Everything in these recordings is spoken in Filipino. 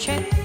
Che.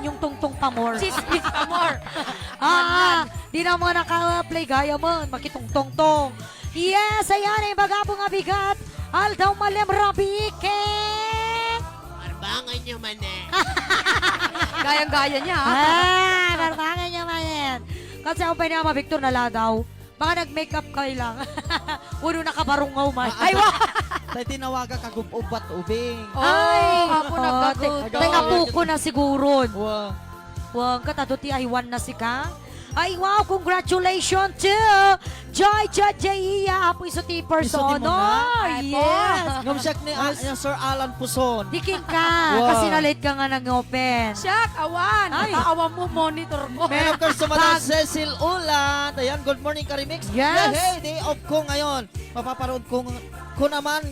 Yung tungtong pamor. Chismis pamor. Di na mo naka-play gaya mo. Makitong-tong-tong. Yes, ayan ay bagabong abigat. Aldaw malem rabike. Marbangan nyo man eh. Gayang-gaya niya. Marbangan nyo man yan. Kasi ako pa niya ma-Victor na ladaw. Mga nag-makeup kayo lang. Uno nakabarungaw man. Ay, wa! Tayo tinawaga kagububat ubing. Ay, ako nagagutom. Tay apuko na siguro. Wow. Wag ka taduti ay one na si ka. Ay wow, congratulations to Joy Jaiya apo iso ti person. Yes. Ngamsak ni Sir Alan Puson. Dikin ka Wow. kasi na-late ka nga nag-open. Shak, awan. Ay. Awan mo monitor mo. And of course, sa Madam Cecil Ulan. Ayan, good morning, Karimix. Yes. Hey, day off ko ngayon. Mapaparood ko naman,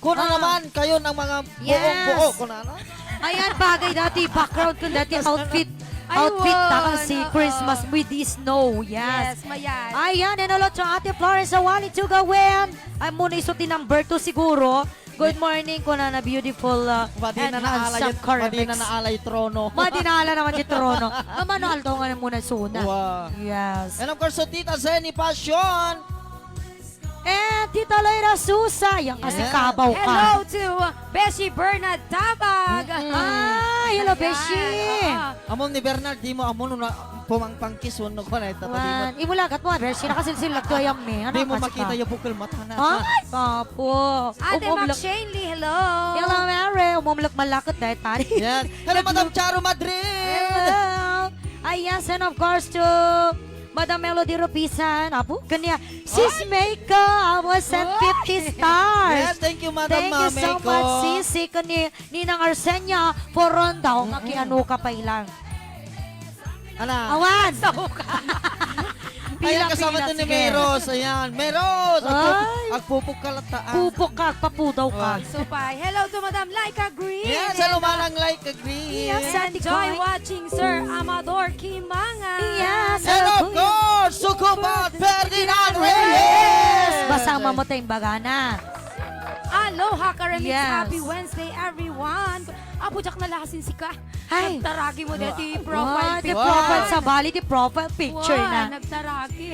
naman kayo ng mga buong-buo. Kunana. Ayan, bagay dati, background ko dati, outfit. Outfit takang si Christmas with the snow. Yes. Yes, mayan. Ayan, enolot sa ate Florence Awali to gawin. Ay muna isuti number 2 siguro. Good morning ko na beautiful Madi and na naalay, handsome Carmex. trono. Madinala naman yung trono. Manual daw nga muna suna. Wow. Yes. And of course, so Tita Zenny Passion. And Tita Loira Susa. Yan kasi Yeah. kabaw ka. Hello to Beshi Bernard Tabag. Hello, Beshi. Amon ni Bernard, di mo amon na pumangpangkis no ko na ito. Man, imulagat mo, Beshi. Nakasilsil to yung me. Di mo makita yung bukal mata na. Ay, papo. Ate Mac Shanley, hello. Hello, Mary. Umumulak malakot dahil tari. Yan. Hello, Madam Charo Madrid. Hello. Ay, yes, and of course to Madam Melody Ropisan, apo, kanya, Sis Meiko, I was sent 50 stars. Yes, thank you, Madam Thank you so Meiko. much, Sisi, kani, Ninang Arsenia, for ronda, o ano ka pa ilang. Ana. Awan! Ayan, kasama ito ni sige. Meros. Ayan, Meros! Ay. Agpupukalataan. Pupok ka, papudaw ka. Supay. Hello to Madam Laika Green. Yes, hello manang like agree. Yes, And enjoy watching Sir Amador Kimanga. Yes, And of Kuya. course, Sukubat Ferdinand Reyes! Basama mo tayong bagana. Aloha Karamix. Yes. Happy Wednesday, everyone. Apo, jak na lahasin si ka. Ay. Nagtaragi mo dito yung Wow, profile the picture. profile sa bali, the profile picture na. Nagtaragi.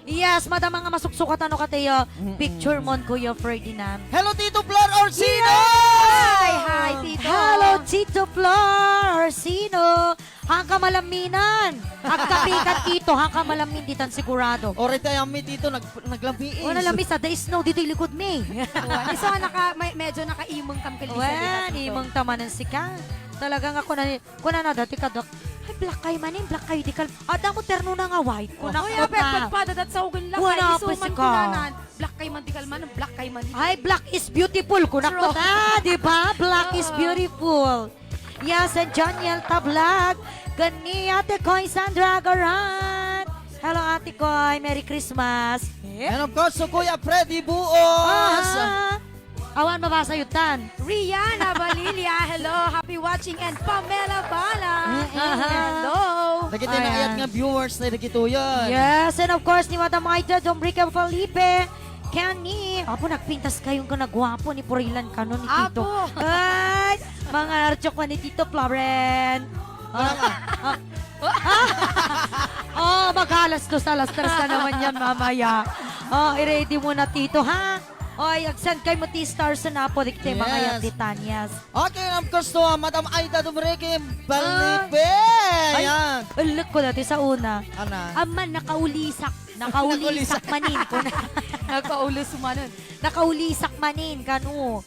Yes, madam mga masuksukat ano ka tayo. Picture mo Kuya Ferdinand. Hello, Tito Flor Orsino! Hi, Tito. Hello, Tito Flor Orsino. Hangka malaminan. Agkapikan ito, hangka malamin ditan sigurado. Ore tayo mi Tito, naglambiis. Wala lami sa the snow dito yung likod me. Isa medyo nakaimong kam kalisa. Wen, imong tamanan si ka. Talagang ako na dati ka dok. Ay, black kayo manin, black kayo di kal. Ada mo terno na nga white. Kuna Kuya, pagpadadat sa ugan lang. Wala pa Isuman si ko ka. nanan. Black kay mantikal man, black kay man. Ay, black is beautiful. Kunak True. ta, di ba? Black is beautiful. Yes, and Janiel Tablag. Gani, Ate Koy Sandra Garan. Hello, Ate Koy. Merry Christmas. And of course, Kuya Freddy Buos! Awan mabasa yutan. Rihanna Valilia, hello, happy watching, and Pamela Bala, hello. Dagiti na ayat nga viewers na dagito yan. Yes, and of course, ni Madam Aida Dombrica Felipe. Kenny. Apo, nagpintas kayong kanagwapo ni Purilan Kanon ni Tito. Apo. Ay, mga archok ni Tito Floren. Oh, magalas to sa alas-tres na naman yan mamaya. Oh, i-ready mo na Tito, ha? Oy, agsan kay mo T-stars na po dikte mga Yes. yan Titanias. Okay, and of course to, Madam Aida Dumreke Balipe! Ayan. Ulok ko dati sa una. Ana. Aman, nakaulisak. Nakaulisak manin ko na. Nagkaulos manon. Nakaulisak manin, kanu.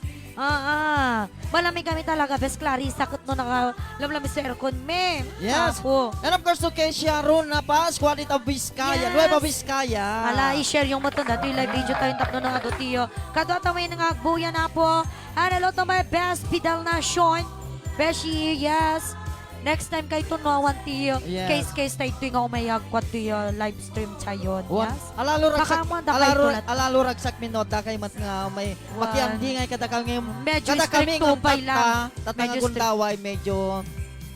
Malamig kami talaga, Bes Clarissa, kat no nakalamlamis sa aircon, me. Yes. Apo. And of course to kay Sharon na pa, Quality of Vizcaya, Yes. Nueva Vizcaya. Ala, i-share yung mo to dati live video tayong tatlo ng adutiyo. Kadota may nga Agbuya na po. And hello to my best Pidal Nation. Beshi, yes. Next time kay tunawan tiyo. Yes. Case tayo ito nga umayag kwa tiyo live stream tayon. Yes. Alalo ragsak, Baka mo, dakay tulat. alalo ragsak minota kay mat nga may Wan. makiandi ngay kada kami Medyo kada kami strict tupay lang. tatanga Medyo gundaway medyo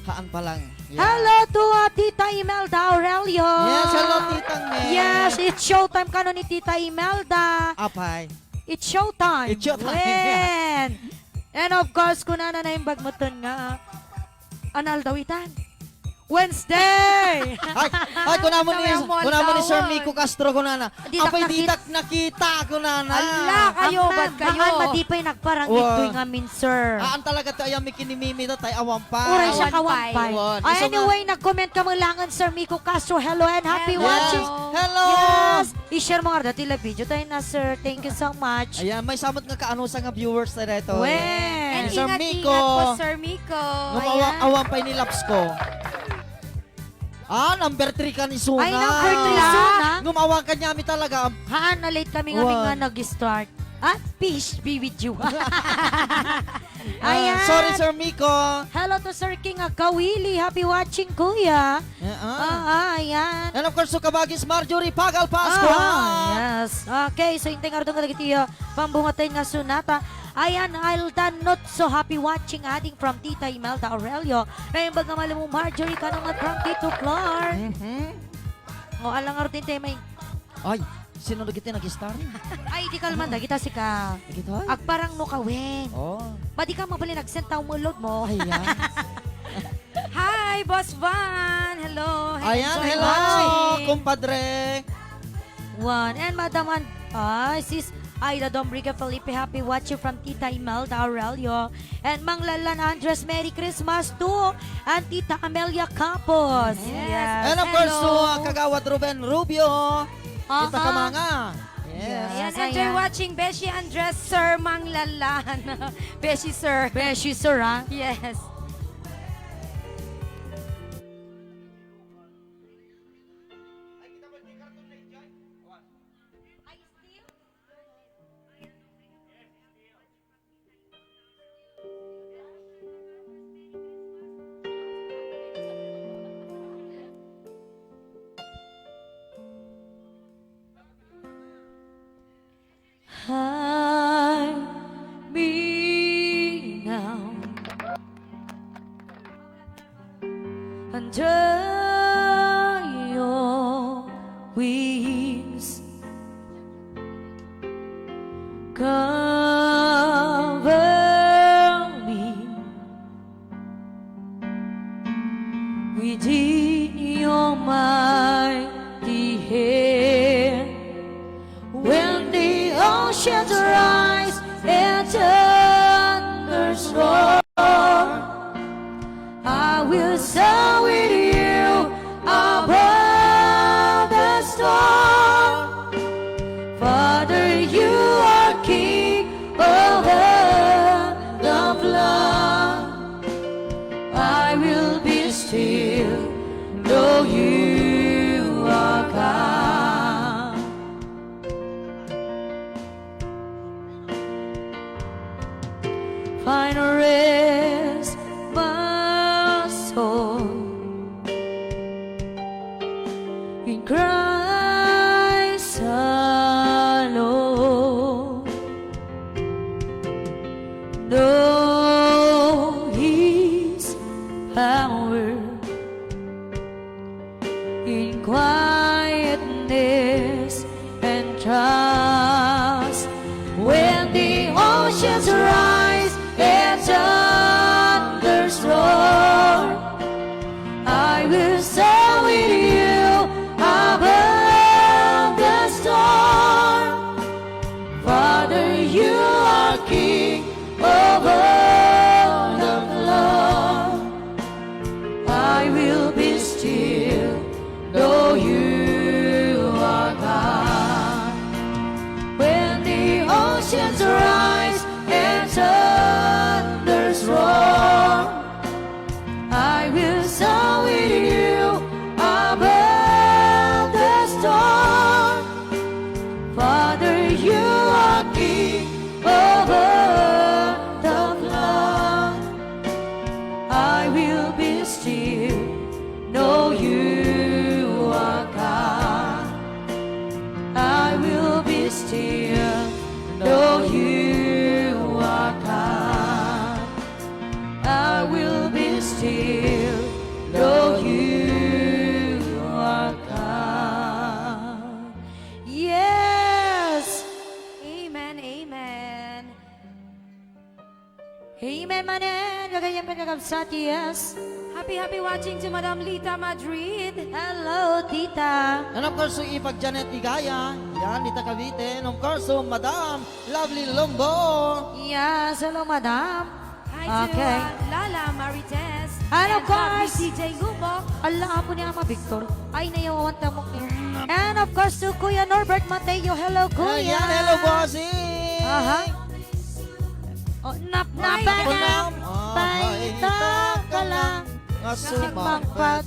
haan pa lang. Yeah. Hello to Tita Imelda Aurelio. Yes, hello Titang Mel. Yes, it's showtime ka no ni Tita Imelda. Apay. It's showtime. It's showtime. When? And of course, kuna na yung bagmuton nga. Anal daw itan. Wednesday! Ay kunamo ni Sir Miko Castro kunana. Ditak Apay nakita. ditak nakita kunana. Ala, kayo, ba't kayo? Hangan matipay nagparang Wow. ito'y nga min, sir. Aan talaga tayo may kinimimi na tayo awan pa. Uray siya Awan kawampay. Awan. Ay, Iso anyway, nag-comment ka langan, Sir Miko Castro. Hello and happy Hello. watching. Hello. Yes! I-share mo nga dati la video tayo na, sir. Thank you so much. Ayan, may samot nga kaano sa nga viewers na rito. When? And Sir ingat-ingat Miko. po, Sir Miko. Ayan. Awan pa ni Laps ko. Number 3 ka ni Suna. Ay, number 3 Suna. Gumawa ka niya mi talaga. Haan, na late kami nga Wow. nga nag-start. At peace be with you. Ayan. Sorry, Sir Miko. Hello to Sir King Agkawili. Happy watching, kuya. Ayan. And of course, so kabagis Marjorie Pagal Pasqua. Yes. Okay, so yung tingar doon kalagitiyo, pambungatay nga sunata. Ayan, Aldan not so happy watching adding from Tita Imelda Aurelio. Na yung baga malam mo, Marjorie, kanong at from Tito Clark. O, alang arutin tayo may... Ay, sino na kita nag-star? Ay, di kalman da, kita si ka. Nagita? Agparang no kawin. Oh. Ba di ka mabali nagsentaw mo load mo? Ayan. Hi, Boss Van. Hello. Ayan, Enjoy hello, watching. kumpadre. One. And Madam, sis Aida Dombriga Felipe, happy watching from Tita Imelda Aurelio. And Mang Lalan Andres, Merry Christmas to and Tita Amelia Campos. Yes. And of course, to Hello. Kagawad Ruben Rubio. Kita ka mga. Yes. Ayan, Yes, enjoy ayan. watching Beshi Andres, Sir Manglalan. Beshi, Sir. Beshi, sir, ha? Yes. wings. Cover me within your mighty hand. When the oceans rise and thunders roar, I will sail with you above the storm. Father, you are King over the flood. I will be still, though you are God. Find rest, my soul, in Christ alone. Know His power in quietness and trust. When the oceans rise and thunders roar, I will sail with you above the storm. Father, you are King over the flood. I will be still, though you are God. When the oceans rise and thunders roar, I will sail with you above the storm. Father, you are King over the flood. I will be still, know you are God. I will be still, know you are God. I will be still, know you are God. Yes! Amen, amen. Amen, manen. Gagayang pagkakabsat, yes. Happy watching to Madam Lita Madrid. Hello, tita. And of course, Ipag Janet Igaya. Yan, Dita Cavite. And of course, Madam Lovely Lombo. Yes, hello, madam. Hi Okay. to Lala Marites. And of happy course, DJ Gumok. Allah po niya ama Victor. Ay, nayawan mo. And of course, to Kuya Norbert Mateo. Hello, Kuya. Ayan, hello, bossing. Aha. Oh, napanan. Paita ka lang. Sumangpat.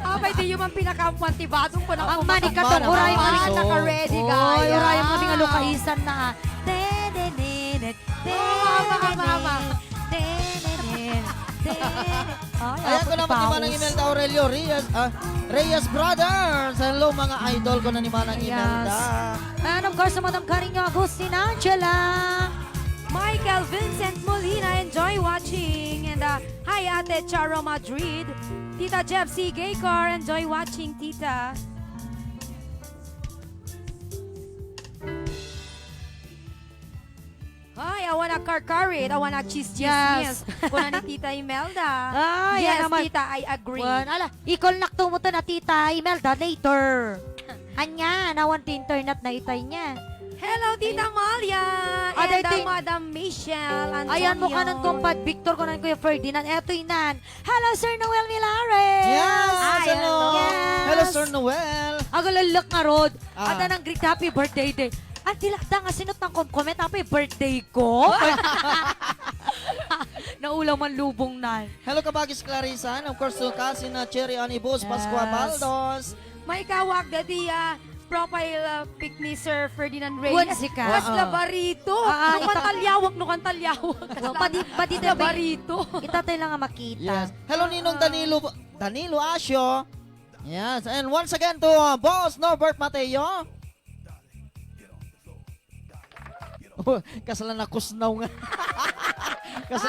Abay, di yung ang pinakampantibadong po na Ang manikatong Ang uray manikato. manik. naka-ready, Oy, guys. uray mo nga lukaisan na. ama. Ayan ko naman ni Manang Imelda Aurelio Reyes Brothers. Hello mga idol ko na ni Manang Yes. Imelda. And of course, Madam Carino Agustin Angela. Michael Vincent Molina, enjoy watching. And hi, Ate Charo Madrid. Tita Jepsy Gaycar, enjoy watching, Tita. Hi, I wanna karkarit. I wanna cheese Yes. Kuna ni Tita Imelda. Ay, yes, yan naman. Tita, I agree. Ala, ikol nakto mo to na tita Imelda later. Anya, nawan ti internet na itay niya. Hello, Tita Malia. Aday, And ting- Madam Michelle Antonio. Ayan mo kanon kumpad Victor ko nan Kuya Ferdinand. Eto inan. Hello, Sir Noel Milares. Yes, Ay, hello. yes. Hello, Sir Noel. Agalalak nga rod. Ah. At anang greet happy birthday day. At tilakda nga sinot ng comment happy birthday ko. Naulang man lubong na. Hello, Kabagis Clarissa. And of course, to kasi na Cherry Anibus, Yes. Pascua Baldos. May kawag dati profile pic ni Sir Ferdinand Reyes. Buwan si ka. Kas labarito. Ah, Nung kantalyawak. Pati Labarito. itatay lang nga makita. Yes. Hello, Ninong Danilo Asio. Yes. And once again to Boss Norbert Mateo. Kasalan na kusnaw nga. Kasi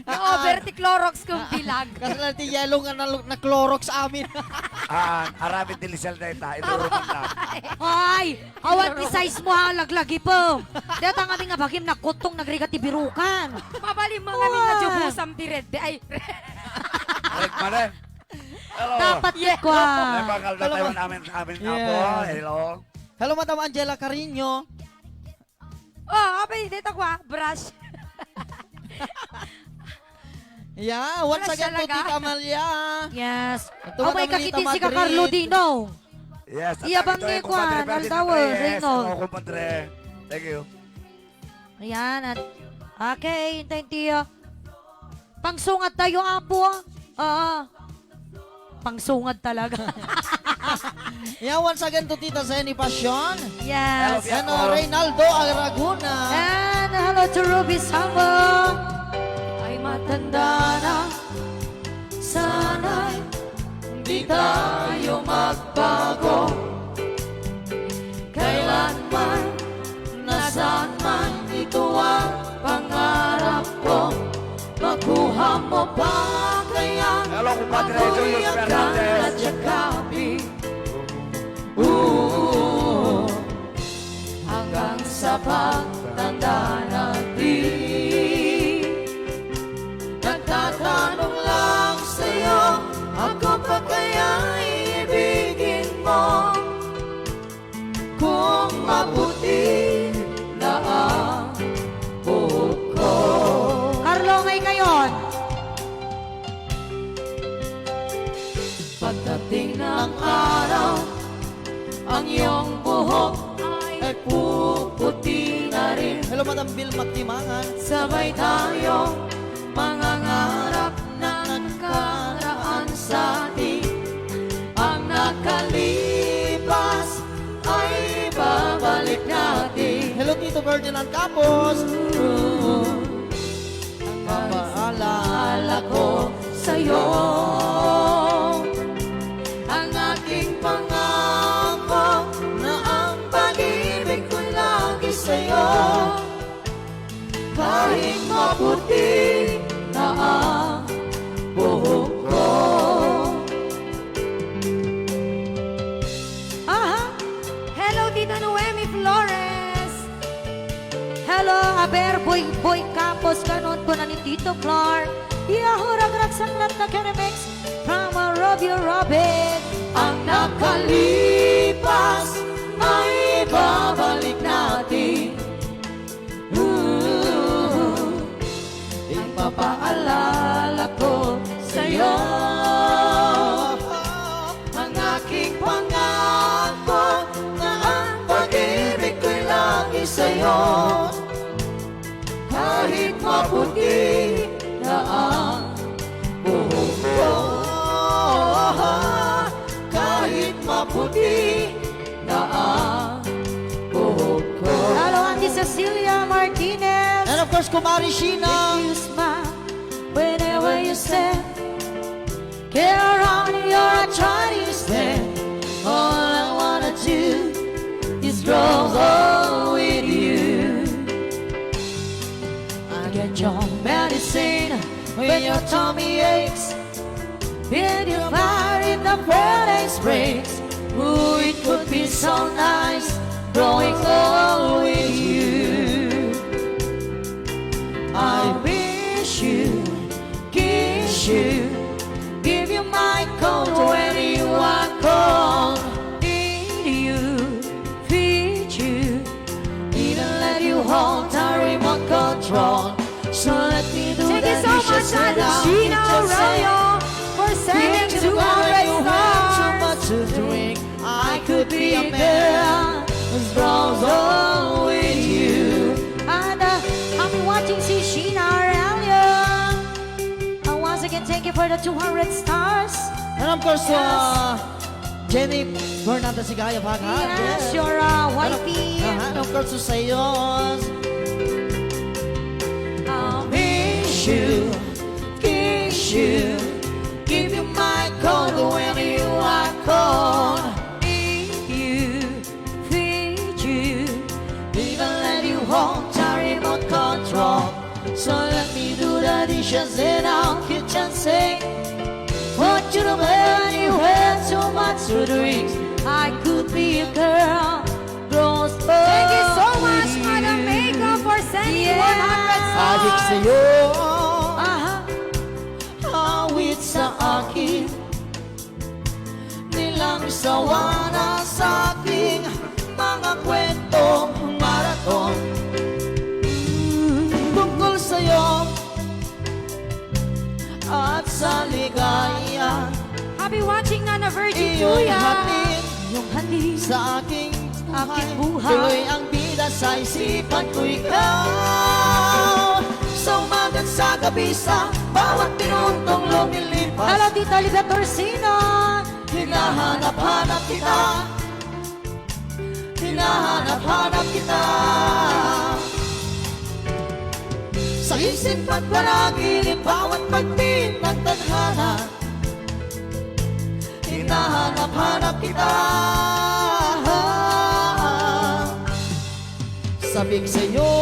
Na-over ti Clorox kong bilag. Kasi natin yellow nga na Clorox amin. Arabit ni Lisel na ita. Inuruman lang. Ay, awan ti size mo ha, laglagi po. Dito nga nga bagim na kutong nagrigat ti birukan. Mabalim mga nga jubusam ti red. Ay, Balik pa rin. Hello. Dapat ko. May pangal na tayo namin Yeah. apo. Hello. Hello, Madam Angela Carino. apay, dito ko brush. Yeah, once Wala again siya to laga. Tita Amalia. Yes. Ito Oh, nga may naman kakitin Tita si ka Madrid. Carlo Dino. Yes. Iyabang ito ni yung Juan, kumpadre Ferdinand Altawer, Reyes. Reynold. Oo, kumpadre. Thank you. Ayan. Okay, hintayin tiyo. Pangsungat tayo, apo. Pangsungat talaga. Yeah, once again to Tita Zenny Passion. Yes. Hello, And Reynaldo Araguna. And hello to Ruby Sambo. Ay matanda na. Sana'y di tayo magbago. Kailanman, nasaan man, ito ang pangarap ko. Makuha mo ba kaya Hello, kumpadre Julius Fernandez. at yakapin? Hanggang sa pagtanda natin. Nagtatanong lang sa'yo, ako pa kaya ibigin mo? Kung mabuti na ang buhok ko. Carlo, ngay ngayon. Pagdating ng araw, ang iyong buhok ay puputi na rin. Hello, Madam Vilma Timangan. Sabay tayo mangangarap na nagkaraan sa atin. Ang nakalipas ay babalik natin. Hello, Tito Ferdinand Capos. Ang Maalala ko sa'yo, ang aking pangako na ang pag-ibig ko lagi sa'yo. Kahit maputi na ang buhok ko. Hello, Tita Noemi Flores. Hello, Aber, Boy Capos, kanon ko na ni Tito Clark. Yahurag-rag sanglat na keremex from a Robio Robin. Ang nakalipas ay babalik natin. Ipapaalala ko sa'yo ang aking pangako na ang pag-ibig ko'y lagi sa'yo. Kahit maputi na ang buhok ko, kahit maputi na ang buhok ko. Hello, Auntie Cecilia Martinez. And of course, Kumari Sheena. You smile whenever you say, get around you're a Chinese man. All I wanna do is grow old with you. I get your medicine when your tummy aches, and your fire in the Friday springs. Ooh, it could be so nice growing old with you. I wish you, kiss you, give you my coat when you are cold. Eat you, feed you, even let you hold the remote control. So let me do Thank you that. so much, Ate Gina Aurelio, for sending 200 stars. Too much to drink. I could be a girl who's grows old with you. And I'll be watching si Sheena Aurelio. And once again, thank you for the 200 stars. And of course, Jenny Fernandez Sigaya Pagha. Yes, your wifey. And of course, sa iyo. I'll miss you, kiss you, give you my coat when you are cold. Eat you, feed you, even let you hold the remote control. So let dishes in our kitchen sink. Want you to wear anywhere, too much to drink. I could be a girl, grows Thank you so much, Madam Makeup, for sending 100 Adik stars. sa'yo, Aha. awit sa akin. Nilang sawa na sa aking mga kwentong maraton. Tungkol sa'yo at sa ligaya, Happy watching, Nana Virgin iyong Kuya. hatid Yung hali sa aking buhay. Tuloy ang bida sa isipan ko ikaw. Sa umaga at sa gabi, sa bawat minuntong lumilipas, Hello, Tita Olivia Torsino. hinahanap-hanap kita. Hinahanap-hanap kita. Sa isip at panaginip, bawat pagtingin ng tadhana, hinahanap-hanap kita. Sabik sa'yo,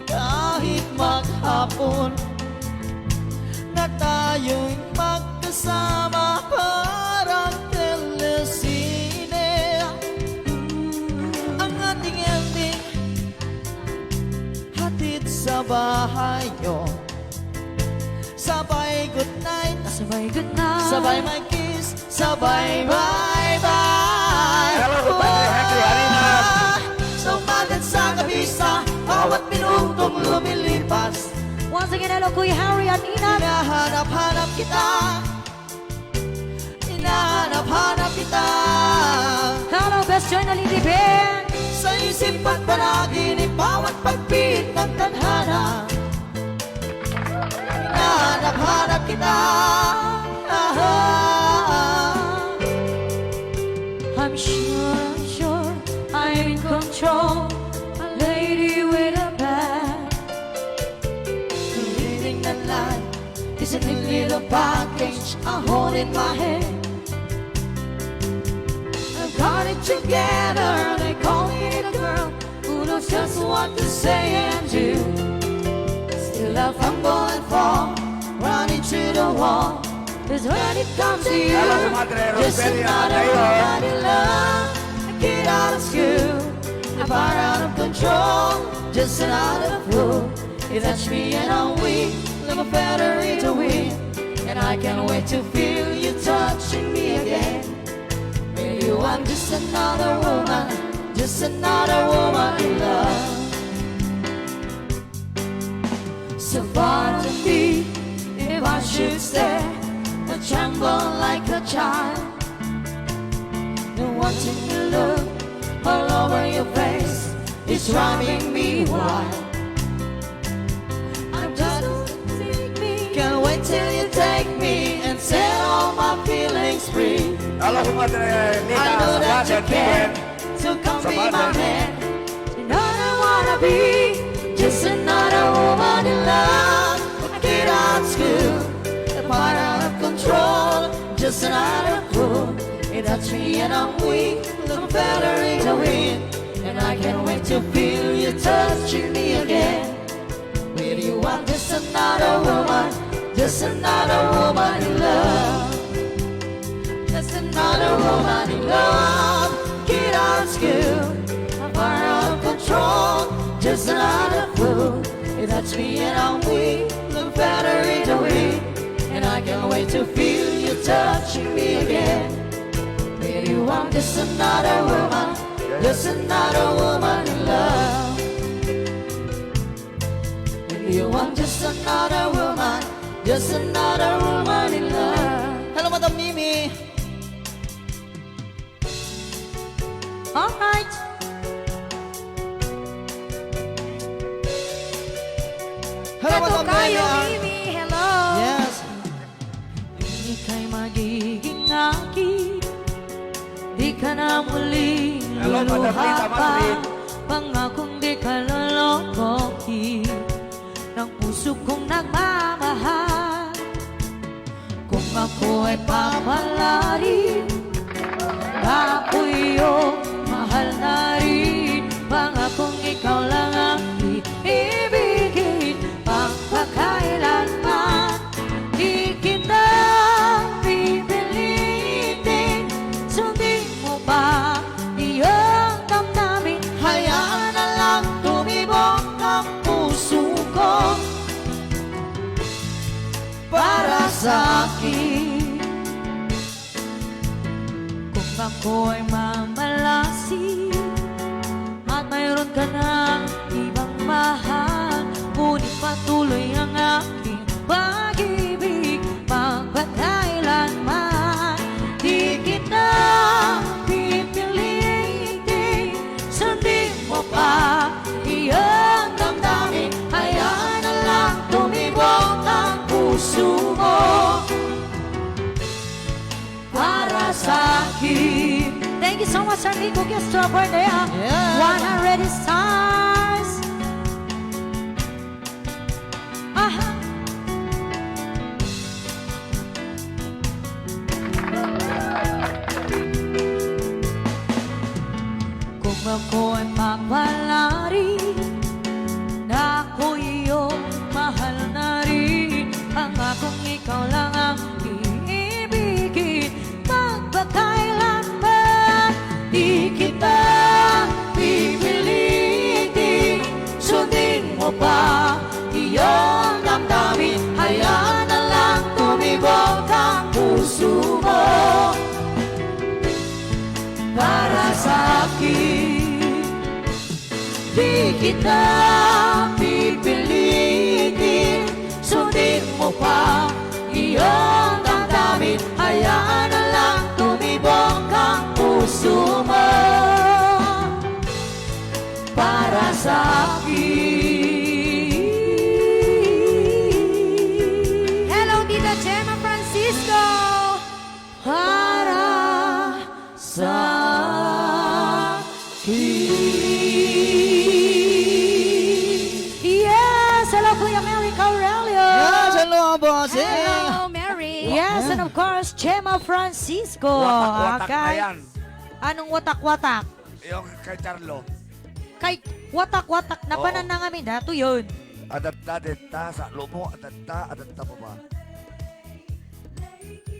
kahit maghapon, na tayo'y magkasama parang telesine. Ang ating ending, hatid sa bahay nyo. Sabay good night, Sabay good night. sabay may kiss, sabay bye-bye. Hello, goodbye, Henry Arena. Sa umagat sa gabi, sa bawat minutong lumilipas, Once again, hello, Kuya Harry at Ina. hinahanap-hanap kita. Hinahanap-hanap kita. Hello, best join na Lindy Ben. Sa isip at panaginip, bawat pagpit ng tadhana, hinahanap-hanap kita. I'm sure I'm in control. A lady with a bag. Reading the line is a neat little package I hold in my hand. I've got it together. They call me the girl who knows just what to say and do. Still I fumble and fall, running to the wall. 'Cause when it comes to you, Hello, Madre just Roselia, another kayo. woman in love. I get out of school, I far out of control, just another fool. You touch me and I'm weak, like a battery to win. And I can't wait to feel you touching me again. With you I'm just another woman in love. So far to me, if I should stay, I tremble like a child. And watching you look all over your face, it's driving me wild. I'm just can't wait till you take me and set all my feelings free. Hello, Madre Nina. I know that you Sabada, can, Niven. so come be my Sabada. man. And I don't wanna be just another woman in love. I get out of school, far out of control, just another fool. It touch me and I'm weak, like a battery to win. And I can't wait to feel you touching me again. With you I'm just another woman in love. Just another woman in love. Get out of school, I'm far out of control, just another fool. It touch me and I'm weak, like a battery to win. And I can't wait to feel you touching me again. With you I'm just another woman in love. With you I'm just another woman in love. Hello, Madam Mimi. Alright. Hello, Eto Madam kayo, Mimi. Mimi. Hello. Yes. Ika'y magiging akin. Di ka na muling Hello, Madam luluha Rita pa. Madrid. Pangakong di ka lolokohin ng puso kong nagmamahal. Kung ako ay papalarin, ako'y iyong mahal na rin. Pangakong ikaw lang ang ibigin. sa akin. Kung ako'y mamalasi at mayroon ka ng ibang mahal, ngunit patuloy ang aking pag-ibig magpakailanman. Di kita pipilitin, sundin mo pa iyong damdamin. Hayaan na lang tumibok ang puso mo para sa akin. Thank you so much, Enrico. Guest to our birthday, Yeah. 100 stars. Aha. Kung ako'y mapalari na ako iyong mahal na rin, ang akong ikaw lang ang iibigin magpakailanman. Di kita pipilitin, sundin mo pa iyong damdamin. Hayaan na lang tumibok ang puso mo para sa akin. Di kita pipilitin, sundin mo pa iyong damdamin. Hayaan na lang tumibok ang puso mo para sa akin. Hello, Tita Gemma Francisco! Para sa akin. Yes! Hello, Kuya Mary Aurelio! Yes, hello, bossing. Hello, Mary! Yes, and of course, Gemma Francisco. Watak-watak na Okay. yan. Anong watak-watak? Yung kay Charlo. Kay watak-watak na Oo. panan na kami dato yun. Adapta, deta, sa lumo, adapta pa ba?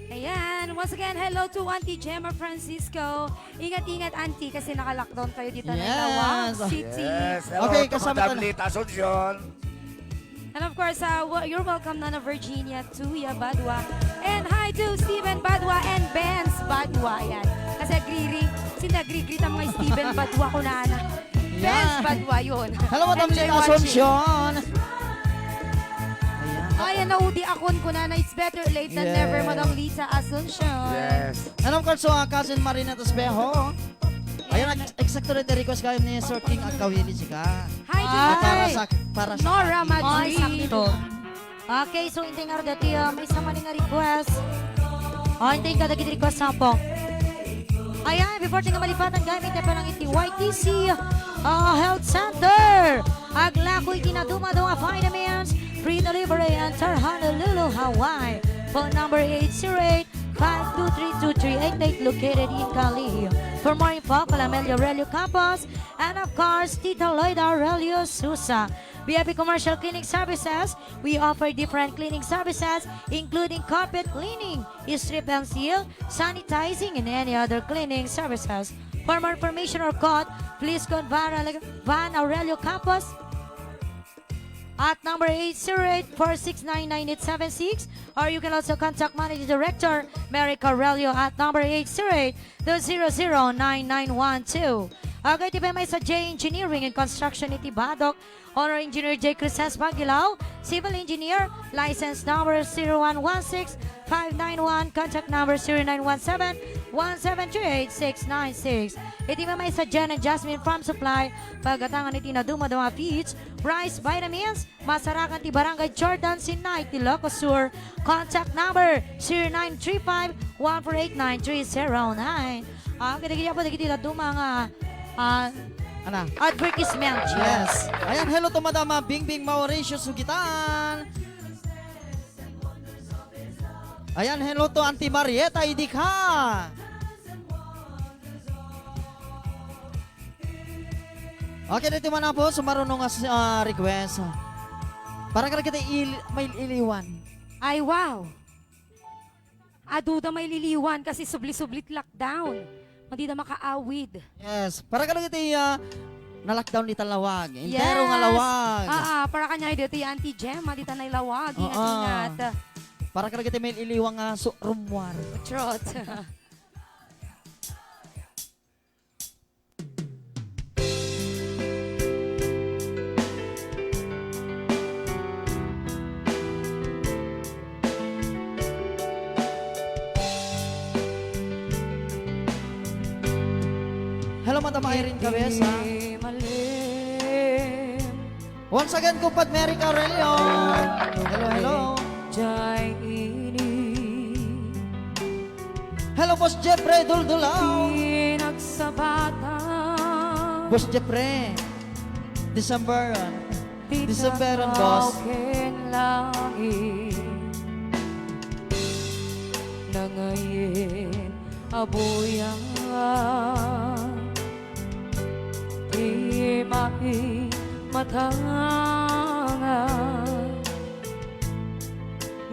Ayan, once again, hello to Auntie Gemma Francisco. Ingat-ingat, Auntie, kasi naka-lockdown kayo dito ng Yes. Lawag City. Yes, hello Okay, to kasama Madam tayo. Lita Asuncion. And of course, you're welcome, Nana Virginia, Tuya Badwa. And hi to Steven Badwa and Benz Badwa. Ayan. Kasi sinagri-greet ang mga Steven Badwa ko na ana. Benz Badwa yun. Hello, Madam Enjoy Lita watching. Asuncion. Ayan. Ayan, naudi akon ko na it's better late than Yes. never, Madam Lisa Asuncion. Yes. And of course, so, cousin Marinette Espejo. Ayan, eksakto rin request kayo ni Sir King Agkawili sika. Hi to Ay. Para sa Nora Ay, Madrid. sakto. Okay, so hindi nga dati may sama nga request. Hindi ka dagiti request sa po. Ayan, before tinga malipatan gamit na palang iti YTC Health Center. Aglakoy kinaduma-duma vitamins, free delivery and Honolulu, Hawaii. Phone number 808-523-2388 located in Cali. For more info, call Amelia Aurelio Campos and of course, Tita Lloyd Aurelio Sousa. VIP Commercial Cleaning Services. We offer different cleaning services including carpet cleaning, strip and seal, sanitizing, and any other cleaning services. For more information or code, please call Van Aurelio Campos at number 808-469-9876, or you can also contact Managing Director Mary Aurelio at number 808-200-9912. Okay, tiba may sa J Engineering and Construction iti Badok, Honor Engineer J. Cruces Bagilaw, Civil Engineer, License number 0116-591, Contact number 0917-1738696. Iti may sa Jen and Jasmine Farm Supply, pagatangan iti na dumadama feeds, rice, vitamins, masarakan ti Barangay Jordan, Sinay, Ilocos Sur, Contact number 0935-1489309. Kaya po dagiti na dumang Ana. advertisement. Yes. Ayan, hello to Madam Bingbing Mauricio Sugitan. Ayan, hello to Auntie Marieta Idika. Okay, dito man na po, sumarunong nga request. Parang kada kita may iliwan. Ay, wow. Aduda may liliwan kasi subli-sublit lockdown. Hindi na makaawid. Yes, parang kada kita na-lockdown ni Talawag. Intero nga lawag. Para kanya dito yung Auntie Gemma, dito na ilawag. Oo. Ingat-ingat. Para ka may iliwang nga rumwar. Trot. Hello, Madam Irene Cabeza. Di malim. Once again, kumpad Mary Aurelio. Hello, hello. Jai ini. Hello, Boss Jeffrey Duldulaw. Pinagsabatan. Boss Jeffrey. Decemberan. Decemberan, boss. Langit na ngayon Agbuya di maimatangan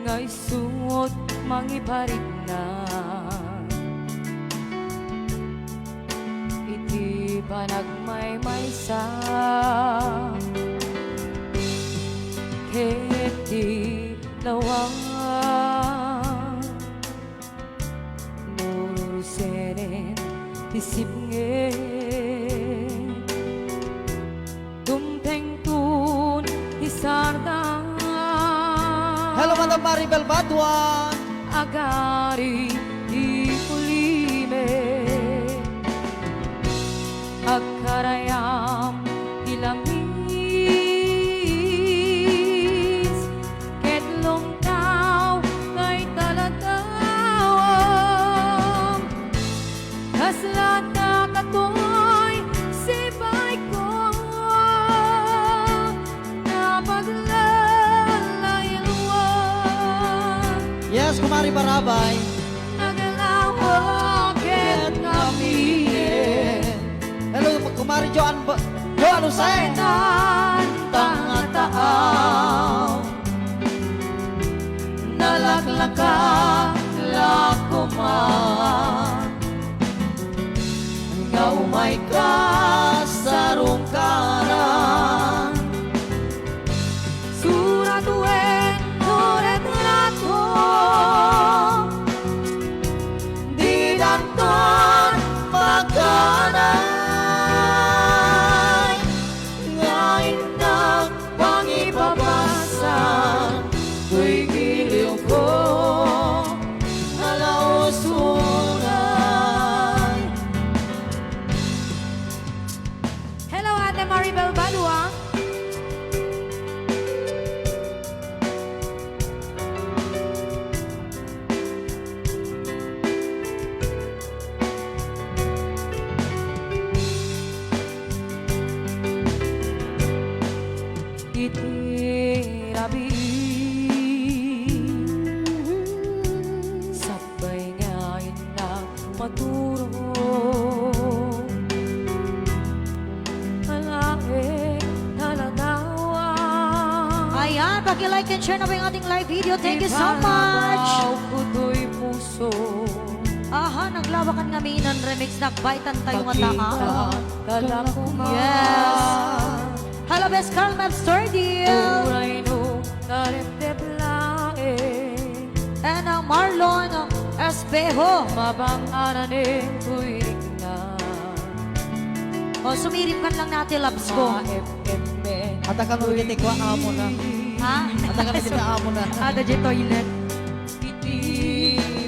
ngay suot mangiparit na iti panagmaymaysa ket di lawang senen tisip ngen tumteng tun isardang Hello, Madam Maribel Badwa. agari di ulime agkarayam ilamis ketlong tao kay talatawam kaslat na katoy sibay ko na paglalayluan Yes, Kumari Barabay. nagalawag at ngamin Hello, Kumari Joan Hussein. Tangatang nalaglaka lakuman nga umay ka sa rungkaran surat wen retrato di danton pagkanay ngayon na pangipapasan ko'y giliw ko nalausunay. Hello, Ate Maribel Badua. Itirabi sabay ngayon na maturo alae talatawa Ayan, pag-like and share na ba yung ating live video? Thank you so much! Puto'y puso Aha, naglawakan kami ng remix na Baitan tayo nga taa. kalakuman Yes. Hello, Best Carl Map Store Deal! Uray no naremteplae And ang Marlon Espejo. mabang-aranin tuwing na O, sumirip kan lang natin, loves ko. ma-FM At ang kanugin ni Kwa Amo na. Ha? At ang kanugin ni Amo na. Ada di toilet. iti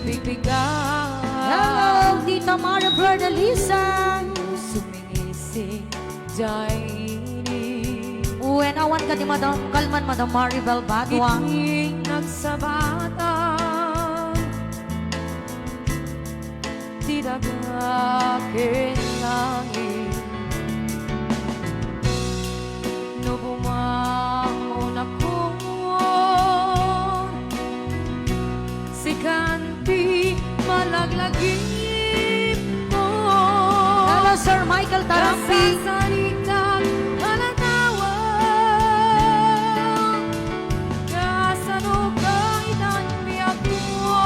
bigbigan Hello, Tita Mara Bernalisa. sumingising jaini Uwenawan ka ni Madam Kalman, Madam Maribel Badwa. iting nagsabatan tidak akin langit no bumangon ako si kanti malaglagip ko Hello, Sir Michael Tarampi. kasasalitang halatawang kasano kaitan biyak mo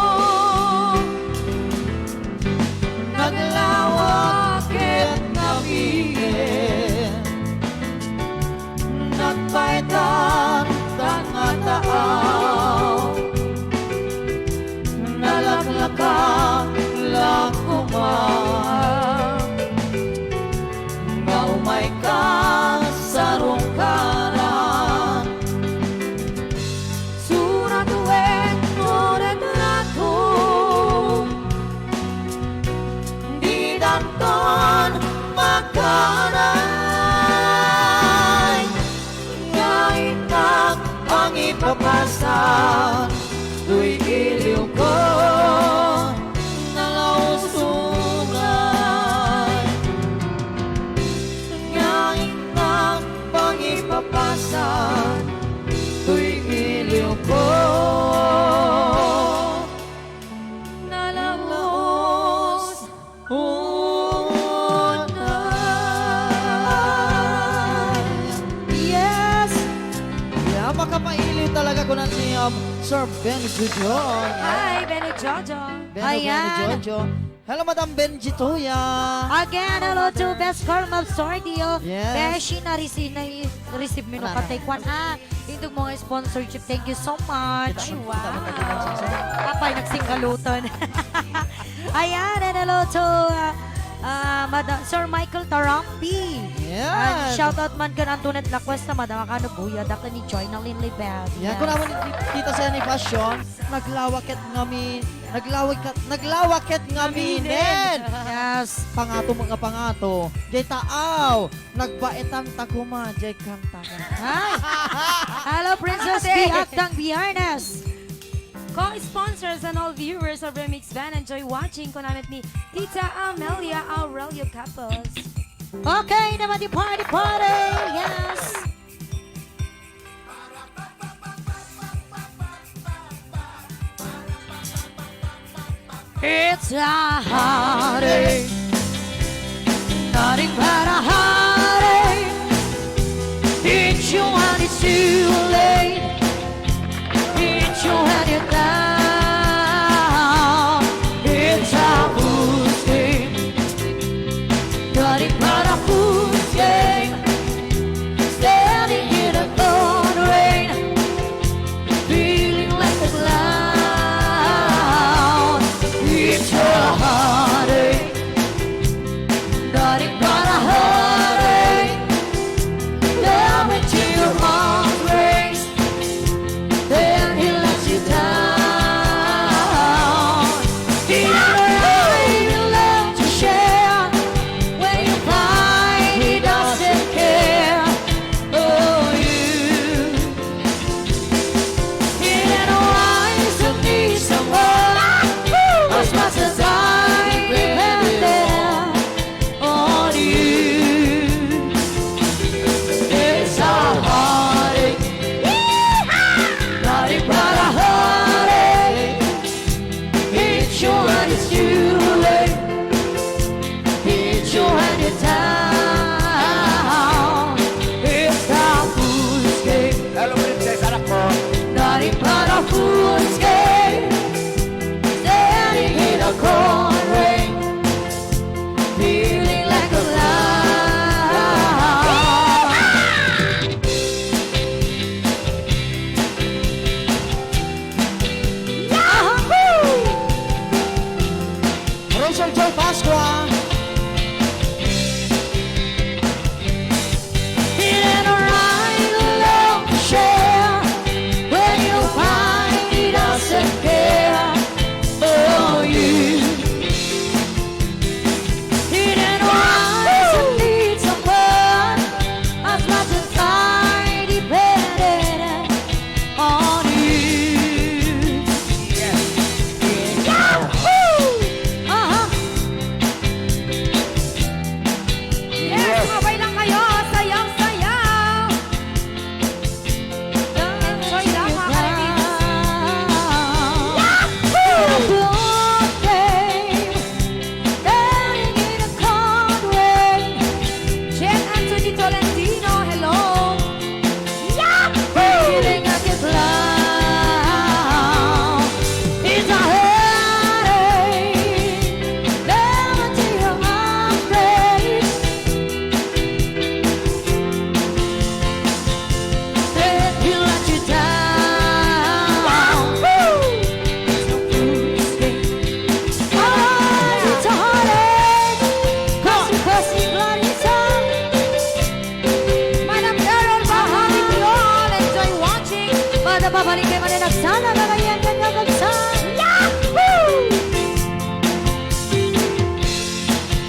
naglawakit nabigin Nagpaitan tangataaw kanton makanay ngayon ang pangipapasan tuy iliw ko nalausunay ngayon ang pangipapasan tuy iliw ko nalamos unay. Yes! Yeah, makapailiw talaga ko na si Sir Benji John. Hi, Benny Jojo. Ayan. Jojo. Hello, Madam Benji Tuya. Again, hello to Best Girl of Sordio. Yes. Beshi na-receive mo Wala ka take one. Itong mga sponsorship, thank you so much. Ay, wow. Apay, nagsinggalutan. Ayan, and hello to Sir Michael Tarampi. Yes. Shout out man ka ng Tunet Lakwes na Madam Agbuya, daka ni Joy na Linley Bell. Yan, kung naman kita sa ni Passion, naglawaket ngaminen. Yes. Pangato mga pangato. Jay taaw, nagbaetang takuma, jay kantagan. Hi. Hello, Princess B. Agtang Biyarnes. Co-sponsors and all viewers of Remix Band, enjoy watching ko namin ni Tita Amelia Aurelio Couples. Okay, naman di party. Yes. It's a heartache, nothing but a heartache. It's you and it's too late. It's you and you're down. It's a fool's game, nothing but a fool's game. Standing in the cold rain, feeling like a clown. It's a heartache,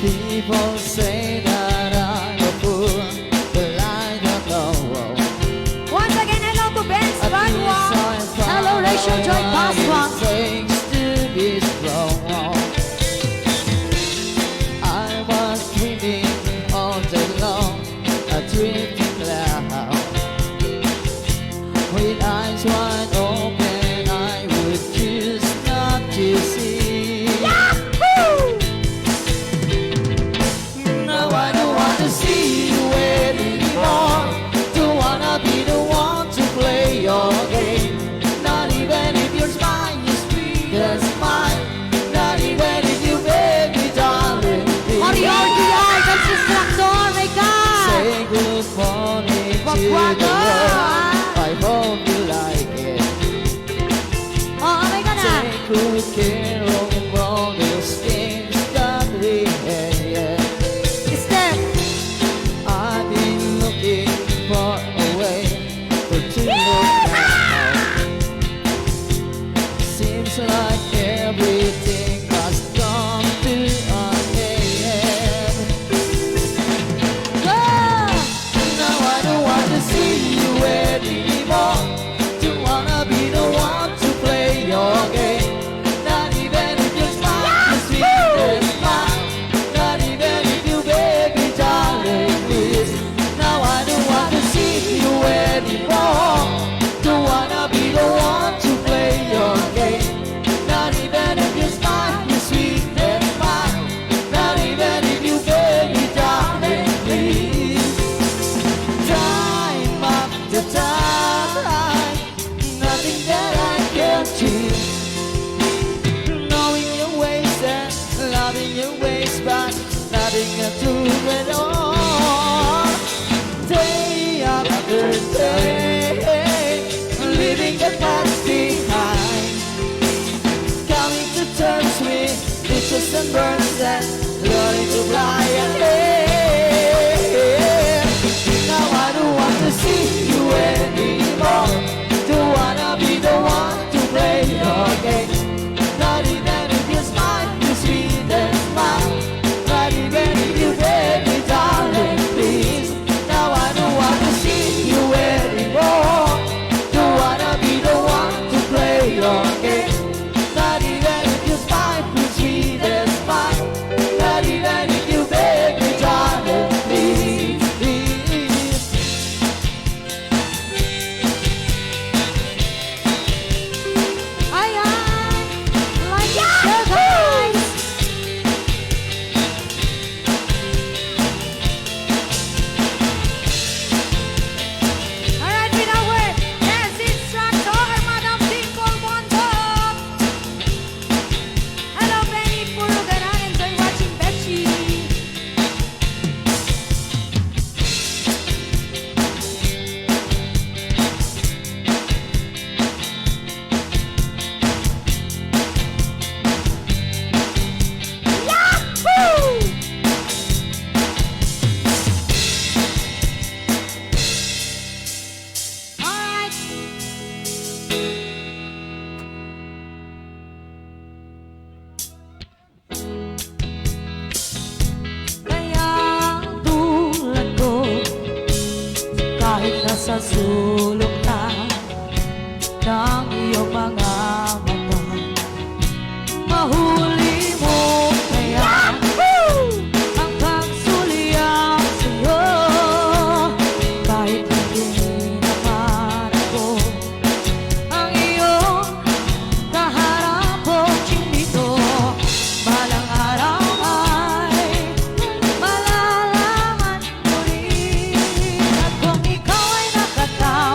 People say that I'm a fool, but I don't know. Once again, hello to Ben's Badwa. Hello, Rachel Joy Pasqua. Takes to be strong. I was dreaming all day long, a drifting cloud. With eyes wide open, I would choose not to see. Now I don't want to see you anymore. Don't wanna be the one to play your game. Not even if your smile is sweet as mine. Not even if you beg me, darling, please. RDR, Constructor, my God! Say good morning to the Wagwago! world. I hope you like it. Oh, my God na! Take good care of all those things that we had. Step! I've been looking for a way to look now. Seems like everything has come to an end. Now I don't want to see you anymore. Don't wanna be the one to play your game. Not even if your smile is sweet as mine. Not even if you beg me, darling, please. Now I don't want to see you anymore. Don't wanna be the one to play your game. Not even if your smile is sweet as mine. Not even if you beg me, darling, please. Time after time, nothing that I can choose. Knowing your ways and loving your ways, but nothing to do at all. Day after day, leaving the past behind. Coming to terms with bitches and burns and learning to fly ahead. Now I don't want to see you anymore. Don't wanna be the one to play your game. Not even if your smile is sweet and mine. Not even if you beg me, darling, please. Now I don't want to see you anymore. Don't wanna be the one to play your game. Not even if your smile is sweet as mine. Not even if you beg me, darling, please. Ayan! Like it, share, guys! Alright, with our dance instructor, Madam Dimple Montop. Hello, Benny Puruganan. Enjoy watching Bechi. Alright! Kaya ang tulad ko, kahit nasa sulok na ng iyong mga mata, mahuli mo kaya ang pagsulyap sa'yo. Kahit hindi naman ako ang iyong kaharap o chinito, balang araw ay malalaman mo rin. At kung ikaw ay nakatawa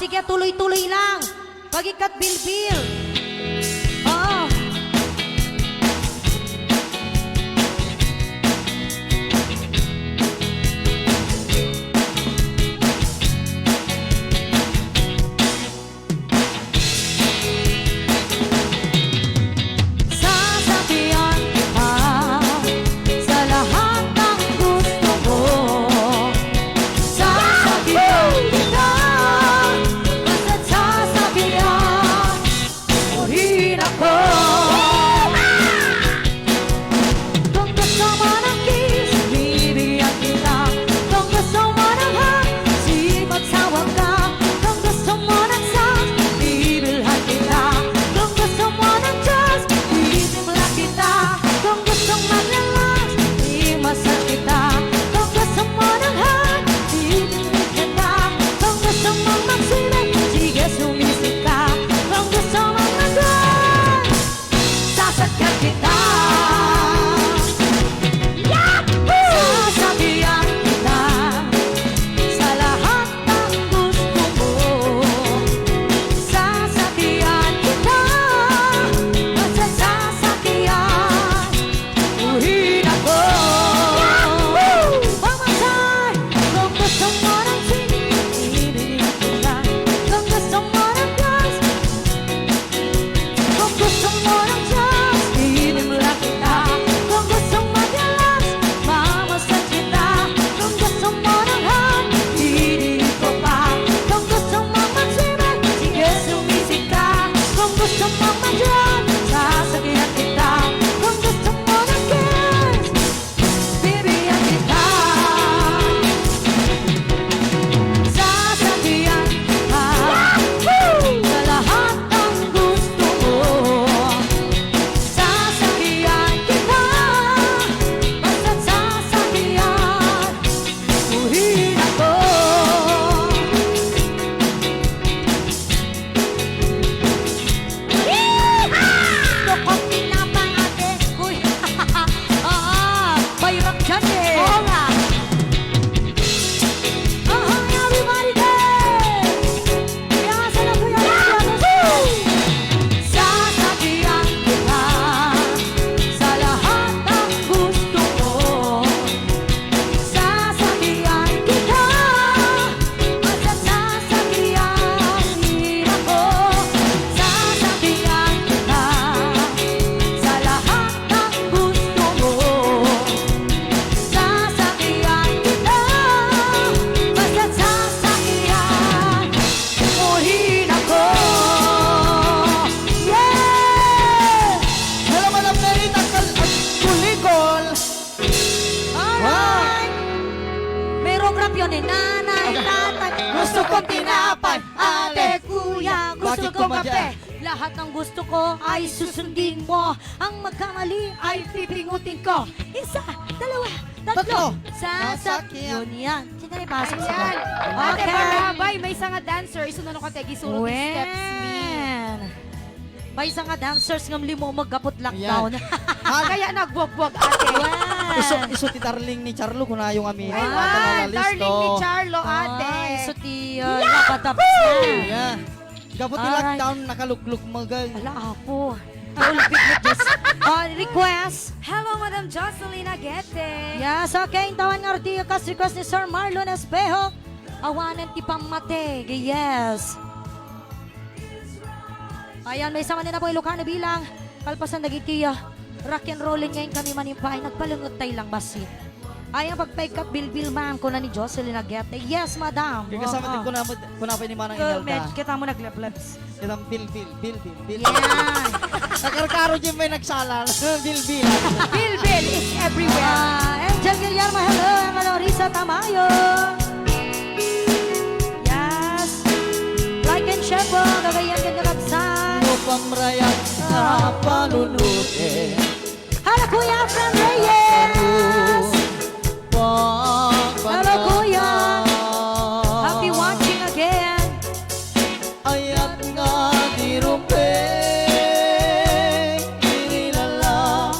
sige, tuloy-tuloy lang. Pag-ikat bilbil. Oh. Sasabihan kita sa lahat ng gusto mo. Sasabihan kita, basta't sasabihan, uhin ako. Kung gusto mo ng kiss, bibigyan kita. Kung gusto mo ng hug, sige magsawag ka. Kung gusto mo ng sex, bibilhan kita. Kung gusto mo ng trust, titimla kita. Kung gusto mag-relax, imasal kita. Kung gusto mo ng hug, titimla kita. Kung gusto mo magsinig, sige sumisip ka. Kung gusto mo mag-run, sasakyan kita. Sasabihan kita sa lahat ng gusto mo. Sasabihan kita, basta sasakyan, uhin ako. Mamasay, kung gusto mo ng singing, ibigyan kita. Kung gusto mo ng dance, kung gusto mo ng jazz, tinimla kita. Kung gusto mag-relax, mamasal kita. Kung gusto mo ng hug, hihilig ko pa. Kung gusto mo magsinig, sige sumisig ka. Kung gusto mo mag-run, sasakyan kita. Kung gusto mo ng kiss, bibigyan kita. Sasabihan kita sa lahat ng gusto mo. Sasabihan kita, basta't sasakyan, uhin ako. Gusto ko pinapay ate. Uy. Bayrak dyan eh. Oo nga. Everybody dance! Kaya nga sa Agbuya. Sasabihan kita sa lahat ng gusto mo. Sasabihan kita, basta sasakyan, uhin ako. Sasabihan kita sa lahat ng gusto mo. Sasabihan kita, basta sasakyan, uhin ako. Yeah! Hello, Madam Merita Kulikol. Alright! Merong rap yun eh. Nanay, tatay. Gusto kong tinapay, ate, kuya. Gusto Bakit kong kumadya? kape. Lahat ng gusto ko ay susundin mo. Ang magkamali ay pipingutin ko. Isa, dalawa, tatlo. Sasakyan. Yun yan. Sino na ipasok sa Ayan. ko? Ate Okay. Barabay, may isang nga dancer. Isunod ko tegi sulod ni steps me. Wen. May isang nga dancers ng limo magkapot lockdown. Kaya nagbuwag-buwag ate. Wen. Iso ti darling ni Charlo kuna yung ami. Ayun, darling ni Charlo ate. Ay, so ti lapatap na. Yeah. Gabot ni Alright. lockdown nakaluglug magay. Ala ako. Ulpit mo just. Request. Hello, Madam Jocelyn Agete. Yes, okay. Tawan nga rati kas request ni Sir Marlon Espejo. Awanan ti pamate. Yes. Ayan, may sama din na po Ilocano bilang kalpasan Dagiti. Rock and rolling ngayon kami manimpay. Nagpalungot tayo lang basit. Ayan, pagpaikat bilbil man ko na ni Jocelyn Agete. Yes, madam. Kaya kasama din kuna pa ni Manang Med, Imelda. kita mo nagleblebs. Kitang bil. Yan. Nakarkaro dyan may nagsala. Bil. Bill is everywhere. Angel Guillermo, hello. Hello, Risa Tamayo. Yes. Like and share po. Gagayan ganda kapsan. Upang marayat sa panunutin. Hello, Kuya Fran Reyes. Hello, Kuya. Happy watching again. Ayat nga di rumpe. Inilala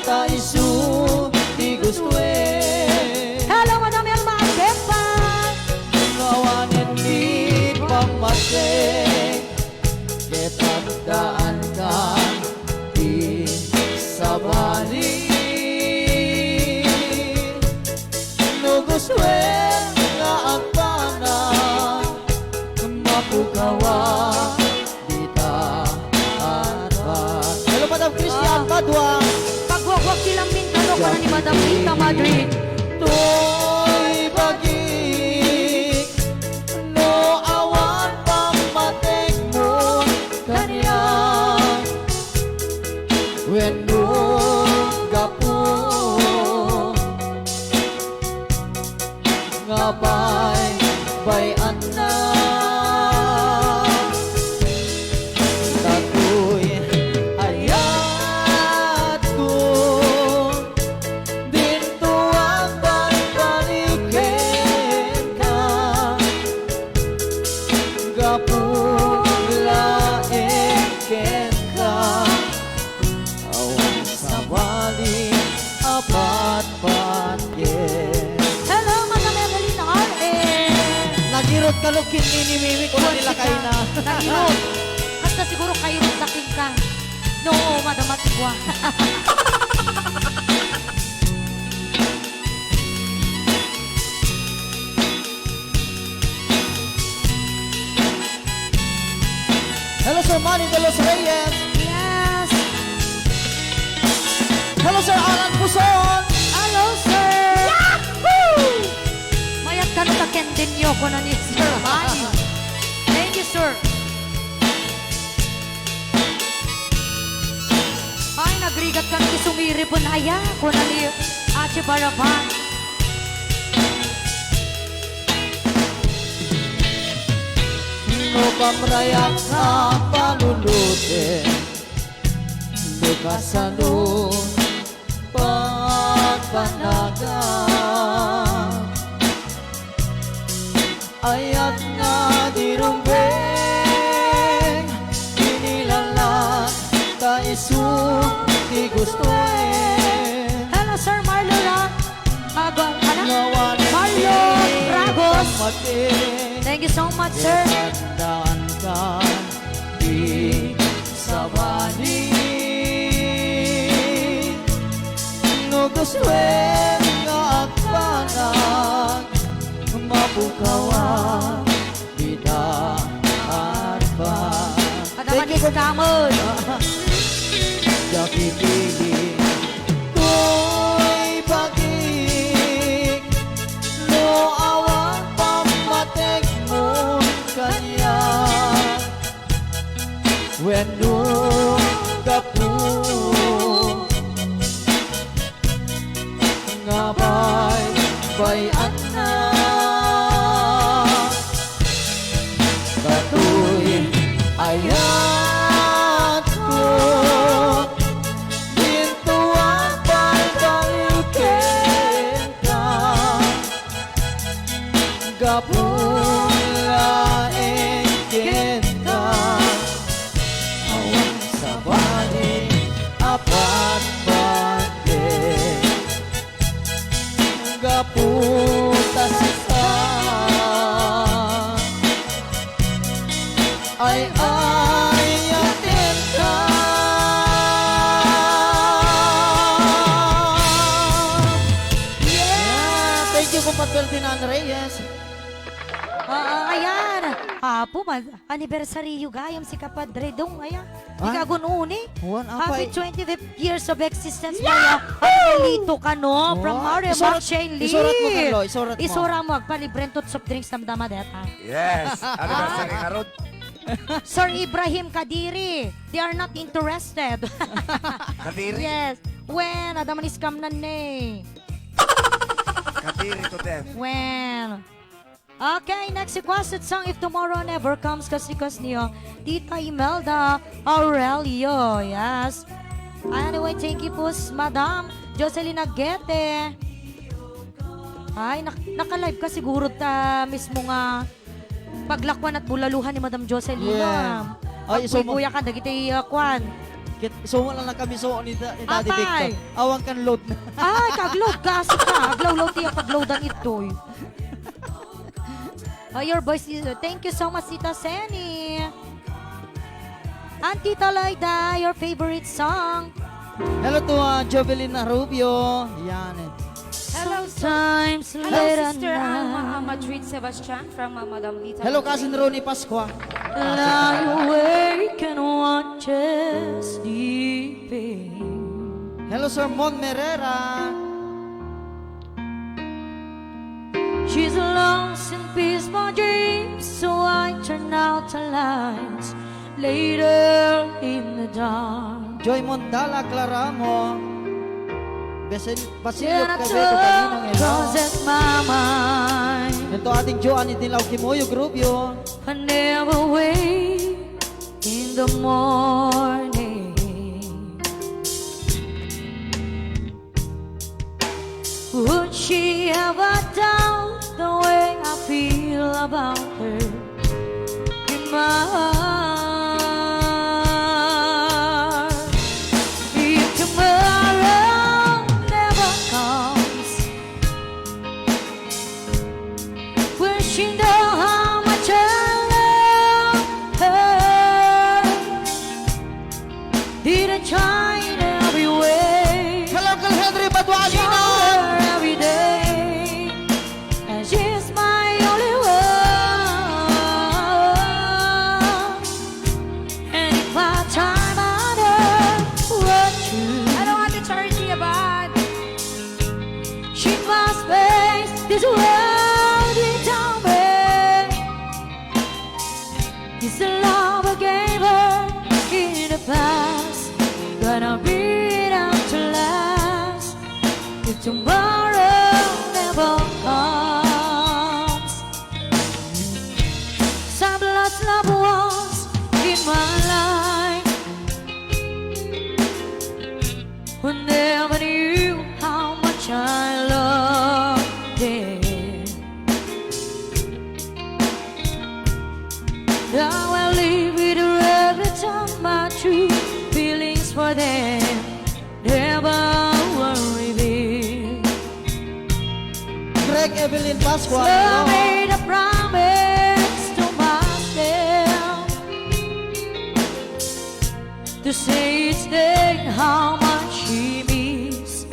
ta isu di gusto Hello, Madam Elma Agepa. Ngawanin di pa pamating Kitandaan ka di sabali Nuguswen nga agpana Mapukawa dita arba Hello Madam Christian Badwa Pagwagwag silang Mindalo ka na ni Madam Tita Madrid. To'y bagik No awan pamating mo kanya When no gapo Ngabay bayan na Tatoy ayat ko Dito ang balikin ka Gapulain ka Awan sa wali apat patyen Hello, Madam Evelyn R.S. Nagirot ka lukin ni Mimi ko na nilakay na Nagirot. Hasta siguro kairot na king ka. No, Madam Atigwa. Hello Sir Manny de los Reyes Yes. Hello Sir Alan Puson Hello, sir. Yahoo! Mayat ka na kendin niyo ko na ni Sir Manny. Thank you, sir. Ay, nagrigat ka na sumiri po na aya ko na ni Ache Baraban. No pamrayak sa palulutin Lukasalun Pagpanaga Ayat nga dirumbeng Inilalang Ta isuk di gustuin Hello, Sir Marlo Ra. Ano? Ngawan Marlo Ragos. Mating Thank you so much, sir. Tandaan ka di sabali Nuguswen nga agpanag Mapukawa bida arba Adaman is kamod. Yakipili Ko'y pagig No awan pamatek mo kanya When no gapu Ngabay bayan na Katuy ayat ko Dito ang pagkalikin ka Gapulain ka Awan sa bali apat pagkin Gaputas ka Ay ayatin ka Yeah! Thank you, Kumakanta Ferdinand Reyes. Ayan. Apo, anniversary yu gayam si Kapadre Dong. Ayan. Ah? Ikagununi. Juan, Happy apay. 25th years of existence. Yeah! Lito ka no. From Oh, Mario isurat- Marshall Lee. isurat mo, Carlo, isurat mo. Isura mo. Palibrent tot soft drinks ng damadeta. Yes. Anniversary nga ron. Sir Ibrahim Kadiri. They are not interested. Kadiri. Yes. When? Adaman is kam na ne. Kadiri to death. When? Okay, next requested song, If Tomorrow Never Comes, kasi niyo, Tita Imelda Aurelio, yes. Anyway, thank you po, Madam Jocelyn Aguete. Ay, nakalive ka siguro mismo nga paglakwan at bulaluhan ni Madam Jocelyn. Yeah. Ay, so Agbuya ka, dagiti kwan. So wala lang kami so ni Daddy Apay. Victor. Awang kan load na. Ay, kagload ka, ka. Aglaw-load tiya, pagloadan ito. Oh, your voice is... Thank you so much, Tita Senny. And Tita Loida, your favorite song? Hello to Jovelyn Rubio. Yan. Hello, Sometimes hello late at Sister night, Madrid Sebastian from Madam Lita. Hello, Cousin Ronnie Pasqua. lie awake and watch us sleeping. Hello, Sir Mon Merera. She's lost in peaceful dreams, so I turn out the lights later in the dark. Joy Mondala Claramo. Basilio Then I Quevedo Kaninang took crosses my mind. Ito ating Joan Itilaw Kimoyo Grubio. I never wake in the morning. Would she ever doubt the way I feel about her in my heart? If tomorrow never comes, will she know how much I love her? Did I try in every way? Hello, Uncle Henry Show Badualina. her every day, and she's my only one. And if my time on earth were true, Hello, Ate Charity Abad. she must face this world without me. It's the love I gave her in the past, gonna be down to last if tomorrow never comes. Some lost loved ones in my life who never knew how much I loved them. Now I live with regrets on my true feelings for them never were revealed. Greg Evelyn Pasqua. So I Hello. made a promise to myself to say each day how much she means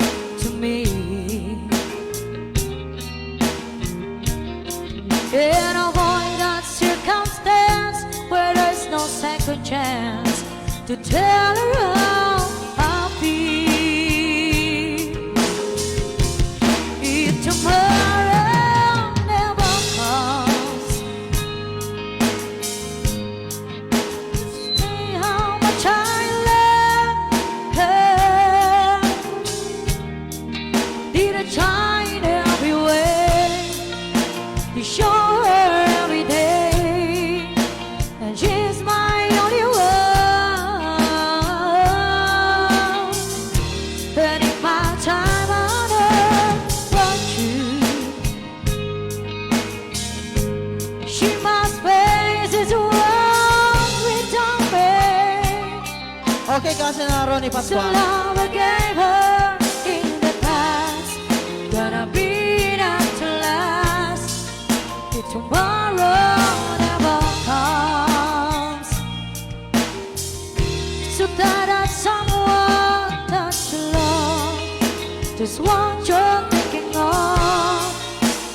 to me. And avoid that circumstance where there's no second chance to tell her how I feel. If tomorrow never comes, say how much I love her. Did I try in every way to show her every day that she's my only one? And if my time on earth were true, she must face this world without me. Okay, Cousin Ronnie The Pasqua. love I gave her in the past, gonna be down to last if tomorrow never comes. So that someone that you love, just what you're thinking of,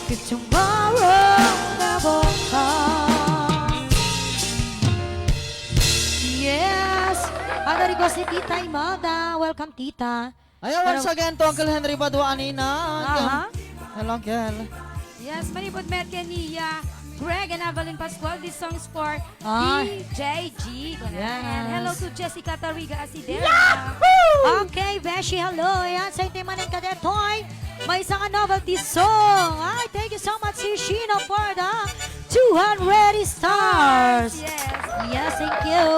if tomorrow never comes. Yes, ano request ni Tita Imelda. Welcome, Tita. Ayan, once again to Uncle Henry Baduanina. Aha. Hello, Uncle. Yes, manipod Merke niya. Greg and Evelyn Pascual. This song is for Ay. DJG. Yes. And hello to Jessica Tariga Asidera. Okay, Beshi, hello. Yan, sa intiman ng kadetoy. May isang novelty song. Ay, thank you so much, Sir Shino, for the 200 stars. Yes. Yes, thank you.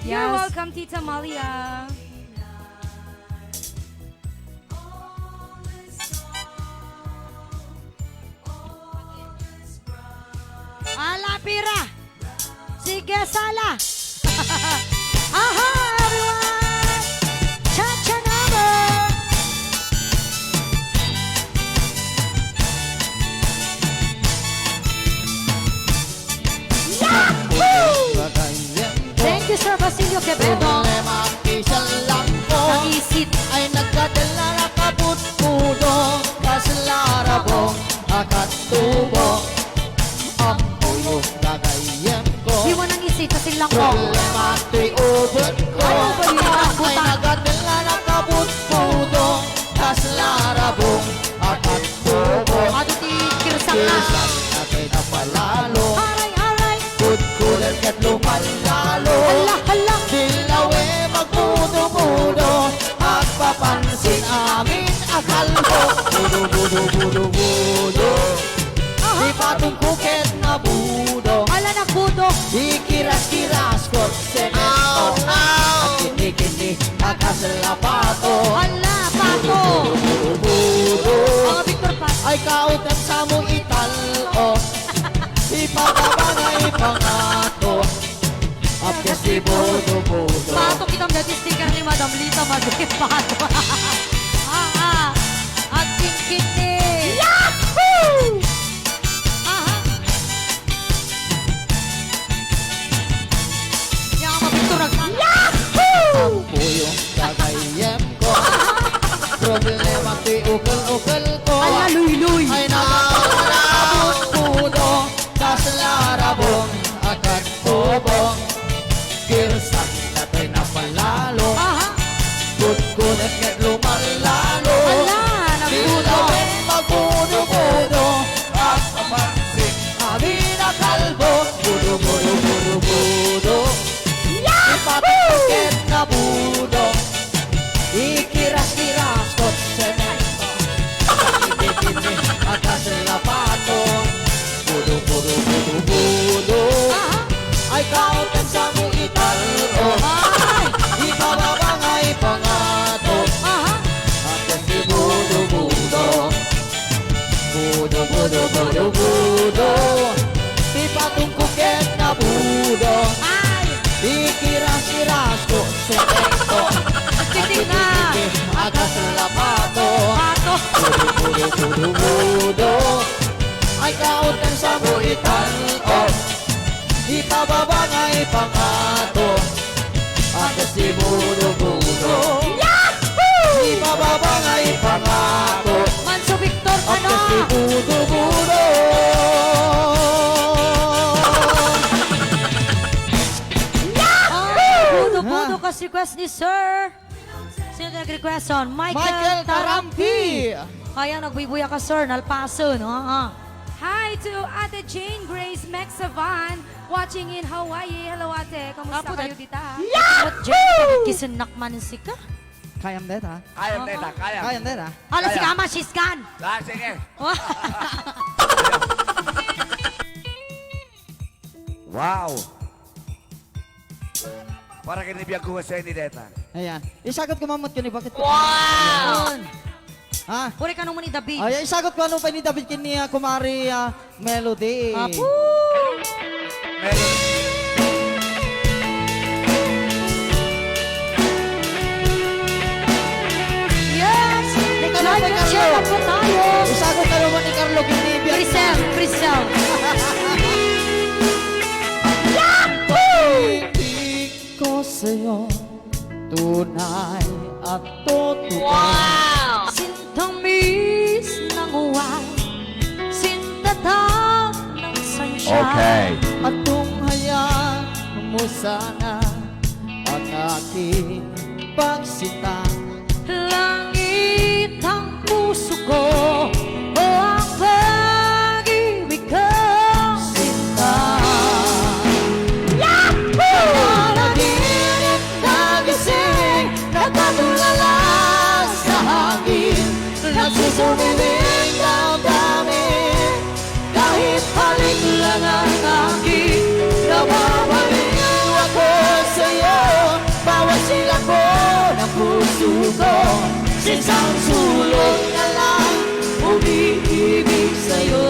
You're Yes. welcome, Tita Malia. Ala, pira. Sige, sala. Aha, everyone. Cha-cha number. Quevedo. Problema isang lang ko Nangisit. ay nagkadala na kabut-budo kaslarabong akatubo ang puyong gagayem ko. Di mo nangisit kasi lang ko. Problema ubod ko Ano ba yun? ay nagkadala na kabut-budo kaslarabong akatubo Ano ti kirsang na? Kirsan natin na palalo Aray. Kudkulan kat lumalalo Hala, hala. Dilawe magbudo-budo At papansin amin akal ko Budo Di patungkuket na budo Ala na budo. Ikiras-kiras ko semento At kini-kini akasalapato Ala, pato. Budo Mga Victor Pat. Ay kautan sa mo italo Ipagaba na ipangato Apes di budo-budo Pato kitang dati sticker ni Madam Lita Madrid. Pato. At tingkit ni. Yahoo! Aha. Yang mga Victor Agkakalaing. Yahoo! Ang puyong kagayem ko Problema ti ukal-ukal ko Ala, luy-luy. Ay nakakabut-budo Kaslarabong akat tubong Kirsak natin na palalo Aha. Kutkunet kat lumalalo Ala, nagbudo. Dilawin magbudo-budo At papansin amin na kalbo Budo Ipatuket na budo Ikiras-kiras kot semento Kini-kini atas lapato Budo Ay kautan sa mo italo Ay. Ibababang ay pangato Aha. At si budo-budo Budo Ipatungkuket na budo Ay. Ikiras-kiras ko semento Titig na. Agas lapato Pato. Budo Ay kautan sa buitan Ipababa nga ipangato At si budo-budo Ipababa nga ipangato Manso Victor ka At na. si budo-budo Budo-budo kasi request ni Sir. Sino nag-request on? Michael Tarampi Kaya nagbibuya ka, Sir. Nalpaso, no? Hi to Ate Jane Grace Mexavan watching in Hawaii. Hello Ate, kamusta Apo, kayo dita? What, Jen? Kisinak man si ka? Kayam din ha? Kaya, Teta, kaya. Kayam din ha? Ala, si Kaya. Kama, she's gone. Sige. Oh. Wow. Para kinibiyag ko sa ni Teta. Ayan. Isagot ko mamot yun eh. Bakit ko? Wow! Ha? Puri ka nung ni David. Ay, isagot ko ano pa ni David kini Kumari Melody. Apo! Meron. Yes! Like and share na po tayo. Isagot ka naman ni Carlo Kinibia. Crisel. Pag-ibig ko sa'yo, tunay at totoo. Sintamis ng uwan, sintatang ng sunshine. At tunghayaan mo sana ang aking pagsinta. Langit ang puso ko, o ang pag-ibig ko. Sinta. Panaginip nagising, Nakatulala sa hangin, nagsusumiling damdamin. Kahit halik lang ang aking nababaliw ako sa'yo. Bawat sila ko ng puso ko, sinsang sulong na lang umiibig sa'yo.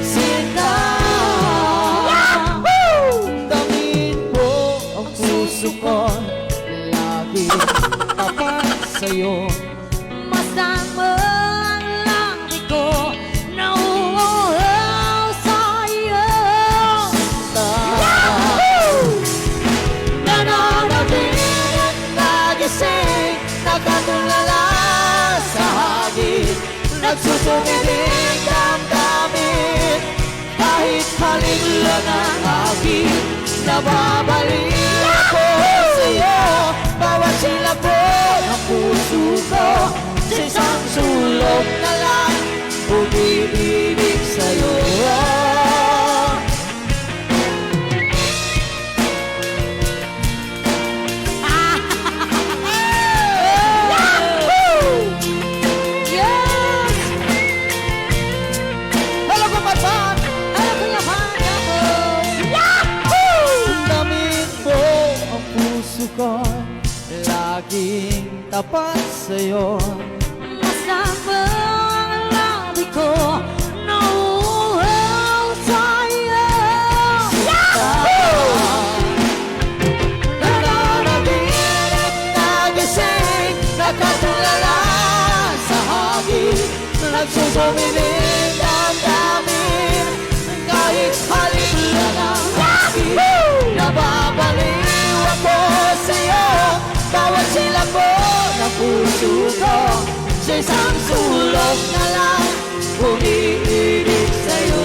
Sinta, damdamin mo ang puso ko, lagi tapat sa'yo. masdan mo ang langit ko, nauuhaw sa iyo. Nababaliw ako sa'yo. Bawat silabot ng puso ko, sa isang sulok na lang umiibig sa'yo. Yes! Hello, kumatan! Ano kuya Panda ko? Damdamin mo ang puso ko, laging tapat sa'yo. Masama ang labi ko, nauuhaw tayo. Nananaginip, nagising, nakatulala sa hangin, nagsusumiling damdamin, kahit halik na ng akin. Nababaliw ako sa'yo, bawat silabot ng puso ko, sa isang sulok na lang umiibig sa'yo.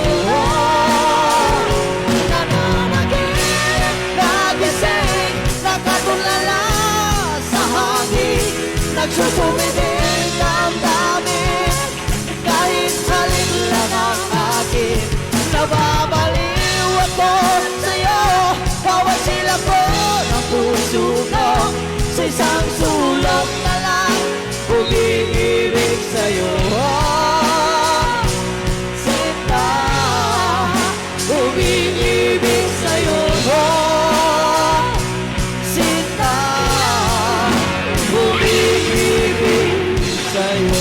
Nananaginip, nagising, nakatulala sa hangin, nagsusumiling damdamin, kahit halik lang ang akin. Nababaliw ako sa'yo, bawat silabot ng puso ko, sa isang sulok na lang umiibig sa'yo. Sinta, umiibig sa'yo. Sinta, umiibig sa'yo.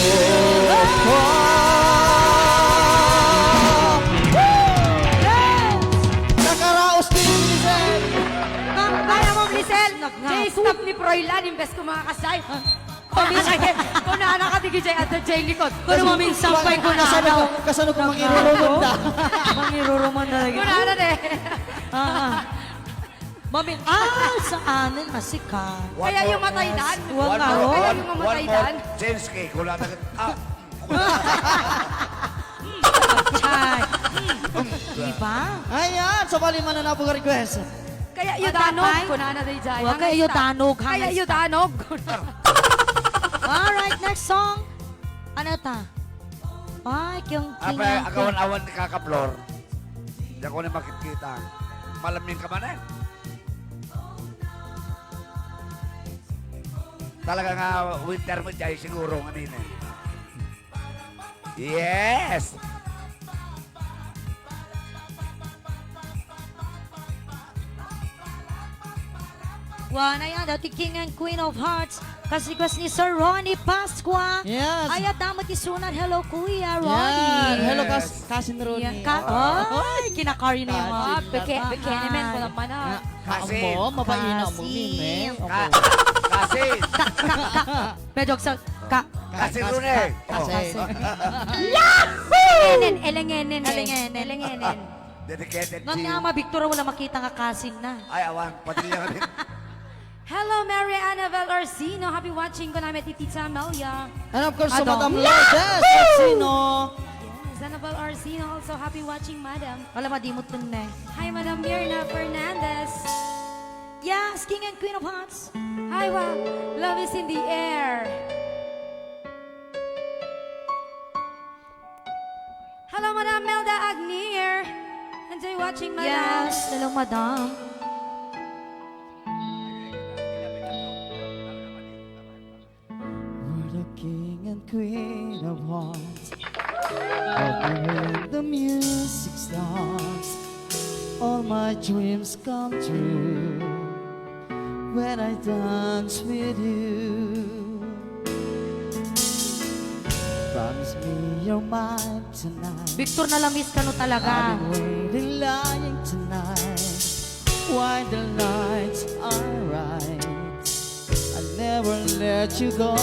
Nakaraos din, Lizelle. Kaya mo, Grisel. Nagngako. Jay, stop ni Froilan. Imbes ko mga kasay. Kung nakakatigi Jay at Jay likod. Kung maming sampay ko na ano. Kasano ko mangirulunod na. Mangiruruman na lagi. Kung na eh. Mami, sa amin masika. Kaya yung mataydan. Huwag nga, oh. Kaya yung mamataydan. Change cake. Wala na. Chay. Diba? Ayan, sa bali man na po ka request. Kaya yung danog. Kung na Jay. Huwag kayo tanog. Kaya yung danog. Alright, next song. Ano ta? Ay, yung Apa, agawan-awan ni kakaplor. Hindi ako na makikita. Malaming ka man eh. Talaga nga winter mo dyan siguro kanina. Yes! Wana yan, dati King and Queen of Hearts. Kasi ni Sir Ronnie Pasqua. Yes. Ayat damat isunan. Hello, Kuya Yan. Ronnie. Hello, Cousin Ronnie. Yan ka. Ay, kinakari na yung mga. Bekenemen ko naman na. Kasi, Mo, mapaina mo, Kasi. Mime. kasi, Medyo sa ka. kasi Rune. Kasi. Elengenen. Elengenen. Elengenen. Dedicated Nung to nga you. mabiktura wala makita nga kasin na. Ay, awan. Pati lang rin. Hello, Mary Annabelle Orsino. Happy watching ko namin Tita Amelia. And of course, Ano? Madam Lourdes. Sino? Yes, Annabelle Orsino also happy watching, Madam. Wala madimot nun na. Hi, Madam Mirna Fernandez. Yes, King and Queen of Hearts. Hi, wow. Love is in the air. Hello, Madam Melda Agnier. Enjoy watching, Madam. Yes, hello madam. We're the king and queen of hearts. But when the music starts, all my dreams come true. When I dance with you, promise me you're mine tonight. Victor na lamis ka no talaga. I've been waiting, lying tonight, while the lights are right. I'll never let you go.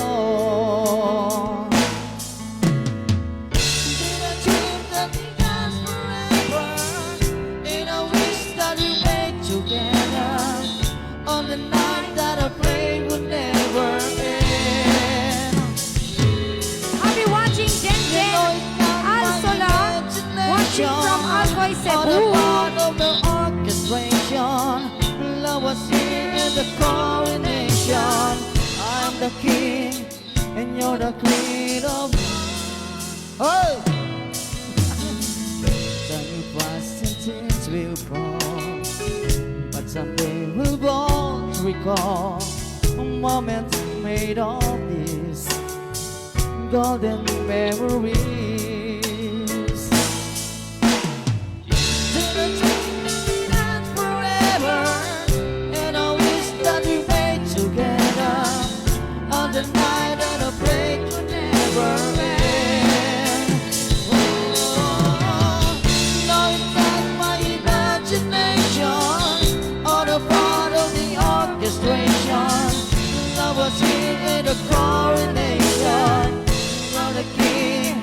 In a dream that lasts forever, in a wish that we make together, on the night that I pray would never end. Happy watching, Jen Jen. Alsola. Watching from Alcoy, On the Cebu. part of the orchestration, the king and you're the queen of. Oh! Sacrifice and tears will fall, but someday we'll both recall a moment made of these golden memories. To the dream that forever, and I wish that we made together on the night of the break would never end. Oh, no, it's not my imagination or the part of the orchestration. I was here in the coronation. You're the king,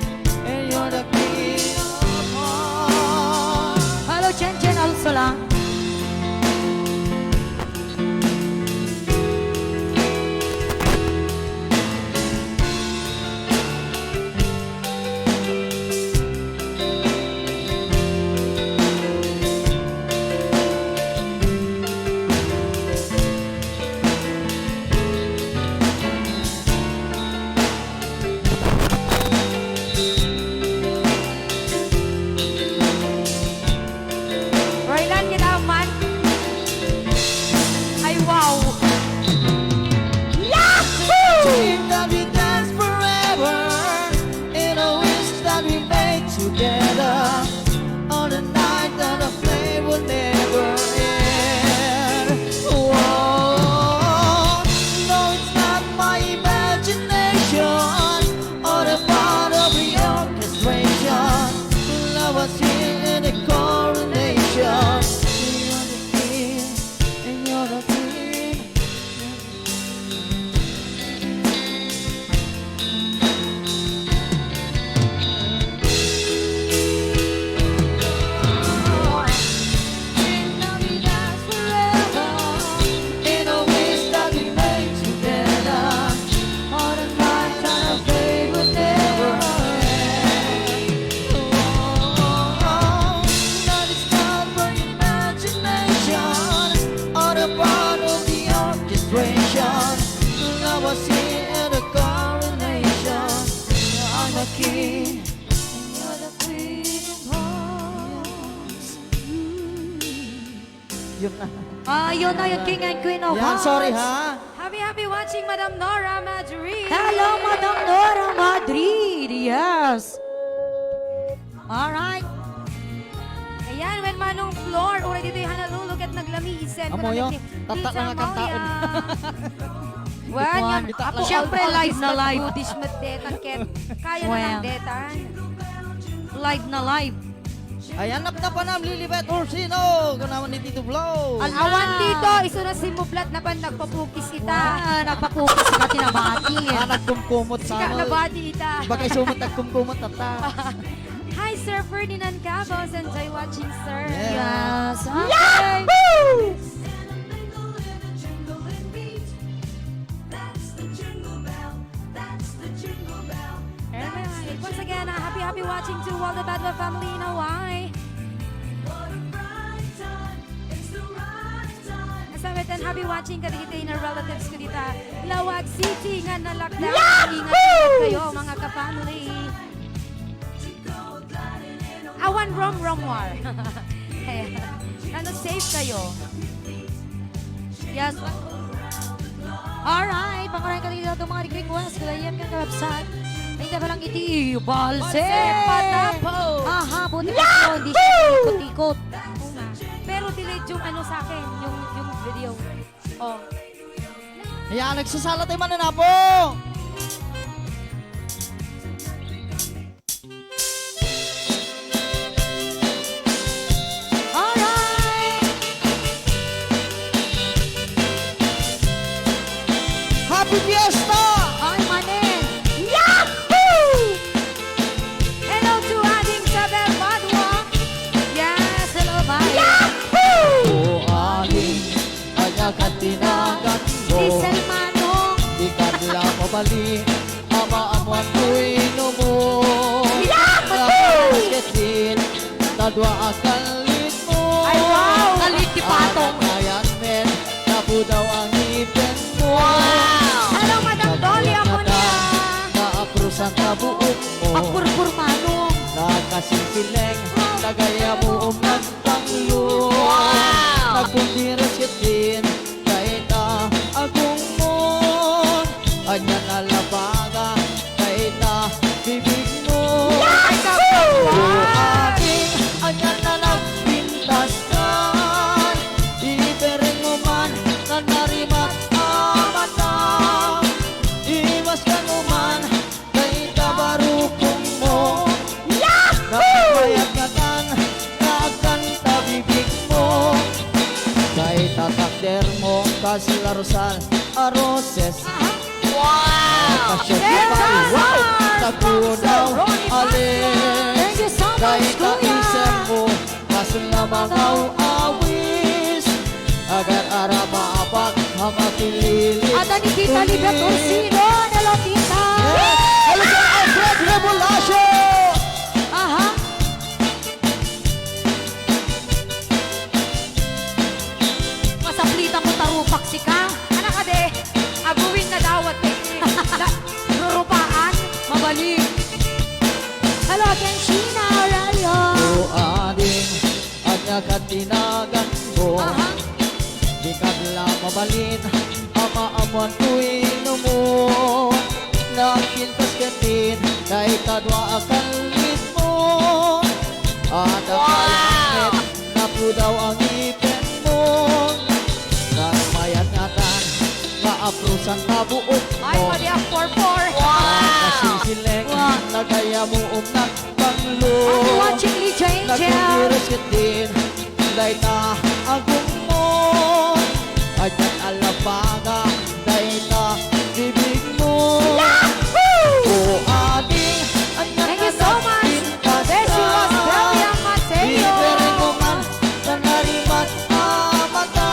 and you're the queen of hearts. Hello, Chen Chen also lang. Roylan, kita man. Ay, wow. Dream that we dance forever, and I wish that we made together on the night that the flame will never end. Whoa, no, it's not my imagination or the part of the orchestration. I was here in the coronation. You're the king, and you're the queen. Dream that we dance forever, and I wish that we made together on the night that our fate would never end. Oh, that is not my imagination or the part of the orchestration. I was here at the coronation. I'm the king, and you're the queen of hearts. Yun na. Yun na yung King and Queen of Yan, Hearts. sorry ha. Happy watching Madam Nora Madrid. Hello, Madam Nora Madrid. Yes. Alright. Ayan, when manong floor, ura dito yung hanalulog at naglamiisen. Amo yun, tata na nga kang taon. Wan, yan. Bita Ako, lang. Siyempre, live na live. Budish matdetan, ket. Kaya na Well. ng detan. Live na live. Ayan, napnapanam, Lilibet Orsino. Kunaman ni Tito Blow. Ala. Awan dito, iso na si Mublat na pan nagpapukis ita. Nagpapukas na tinabati. Nagkumkumot sa Ika ano. na body ita. Bagay sumot nagkumkumot tata. Hi, Sir Ferdinand Cabos. Enjoy watching, sir. Yes. Okay. Alright, once again, happy watching to all the Badwa family in Hawaii. Kasama din, happy watching ka dito na relatives ko dito. Lawag City nga na lockdown. Ingat kayo mga ka-family. Awan rom war. Ano, safe kayo. Yes. Alright. Pangarayan ka dito itong mga request. Kalayan ka sa website. Hindi ka lang iti. Balse. Patapo. Aha. Buti pa siya. Hindi siya ikot-ikot. Oo nga. Pero delayed yung ano sa akin, yung video. Oh. Ayan, nagsasala tayo mananapo. Alright. Happy Fiesta! Ay, manin. Hello to ating Isabel Badwa. Yes. Hello, bye. O aling kanya katinagan mo. Diesel Manong. Di ka nila mabali. Ama-amuan ko'y numo. Nakasketin, nadwa akalit mo. Ay, wow. Kalit ki Patong. Ayan men, napu daw ang ngipin mo. Wow. Hello, my sileng nagaya mo nagpanglo nagpundiras kitin kahit agong mo anya nalabaga kahit bibig mo aking anya na nagpintaskan ibereng mo man na narimat amatang imas ka mo man kahit barukong mo nakamayat nga kan nakanta bibig mo kahit tatakder mo kasilarusal aroses Nakudaw alin Thank you so much, kahit Kuya. kaisip mo kasul na mga awis agar ara maapag ang atililis Ada ni Tita Livia Torsino. Hello, Tita. Hello sa Alfred Revolution Aha. Masaplita mo tarupak si ka. Anak ka de, abuwin na dawat eh. Rurupaan, mabalik. Hello again, Sheena Aurelio. o ading anya katinagan ko Aha. di kadla mabalin ama amuan tuwing mo nagpintas katin kahit kadwa akan mo ada kalangit napudaw ang ipin mo nagmayat ngatan maaprusan tabuok Ay, mo pwede ang 4-4. nasisileng nagaya mo nagpanglo Are you watching Lijo Angel? nagpundiras kitin dahil agong mo adyat alabaga dahil bibig mo o ading Thank you so much. Beshi Australia Mateo. Bibering mo man na narimat amata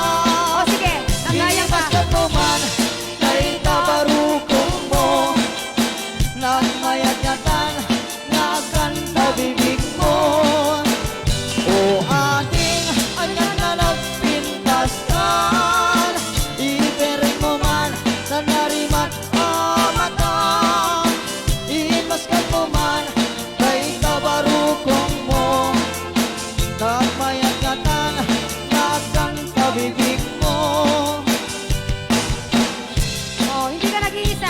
O sige, nangayang ka. Inipas mo man dahil barukong mo nagmayat-yatan nagkanta bibig mo o ating anyan na nagpintaskan ibereng mo man na narimat amatang imaskan mo man kay kabarukong mo nagmayat-yatan nagkanta bibig mo Oh, hindi ka nag-iisa.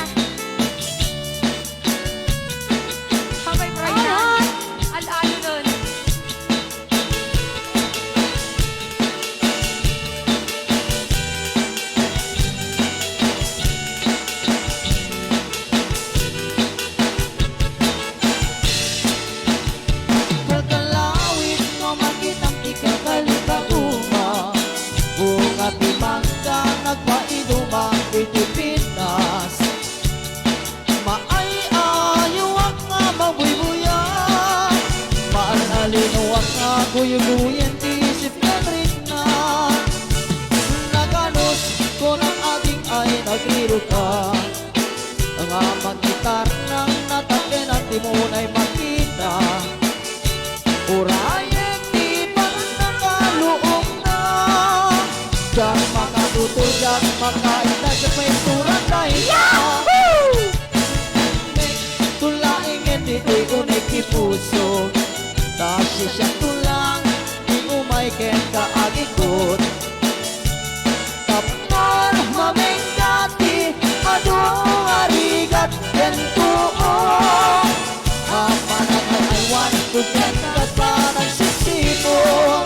Sabay Brian. Al-ano nun. Pagkalawit mo makitang ikakalibatuma bunga timangga nagpaiduma Pilipinas maay-ayuwak nga mabuybuya maalalinuwak nga guyuguyin isip na rin na naganos ko ng ating ay nagriro ka ang amang gitar ng natakin at timunay makita Urayan di pa nakaluong na Diyan makatutol, diyan makaitag at may turan dahil na May tulaing hindi ko nakipuso Kasi siya tulang di umay ken kaagikot Tapon mameng dati adong arigat ken tuo Panangaywan kugenda parang sisimo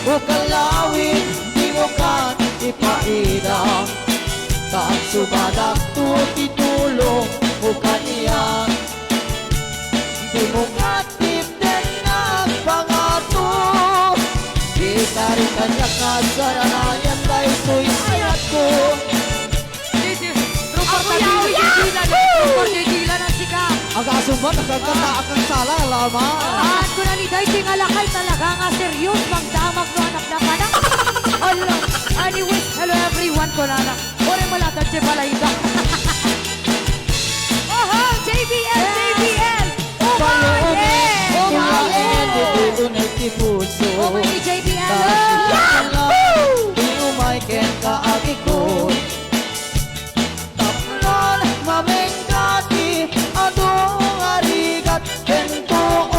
O kalawin di mo kan ipaidang Taan subadak tutitulong o kaniyang Di mo katip din nagpangato Di ka rin kanya kasaranayan dahil to'y ayat ko Ang asumban, nagkaganda akang sala, lama. At ko na ni Day, tingalakay talaga nga serious, magdamag no anak na panak. Hello, anyways, hello everyone ko na anak. Ore malatag siya pala ito. Oho, JBL, JBL. Palumin, umain, dito nagtipuso. Okay ni JBL. Kasi siya pala, di umayken kaagikot. Tapnon, mameng dati, adong arigat, kentoon.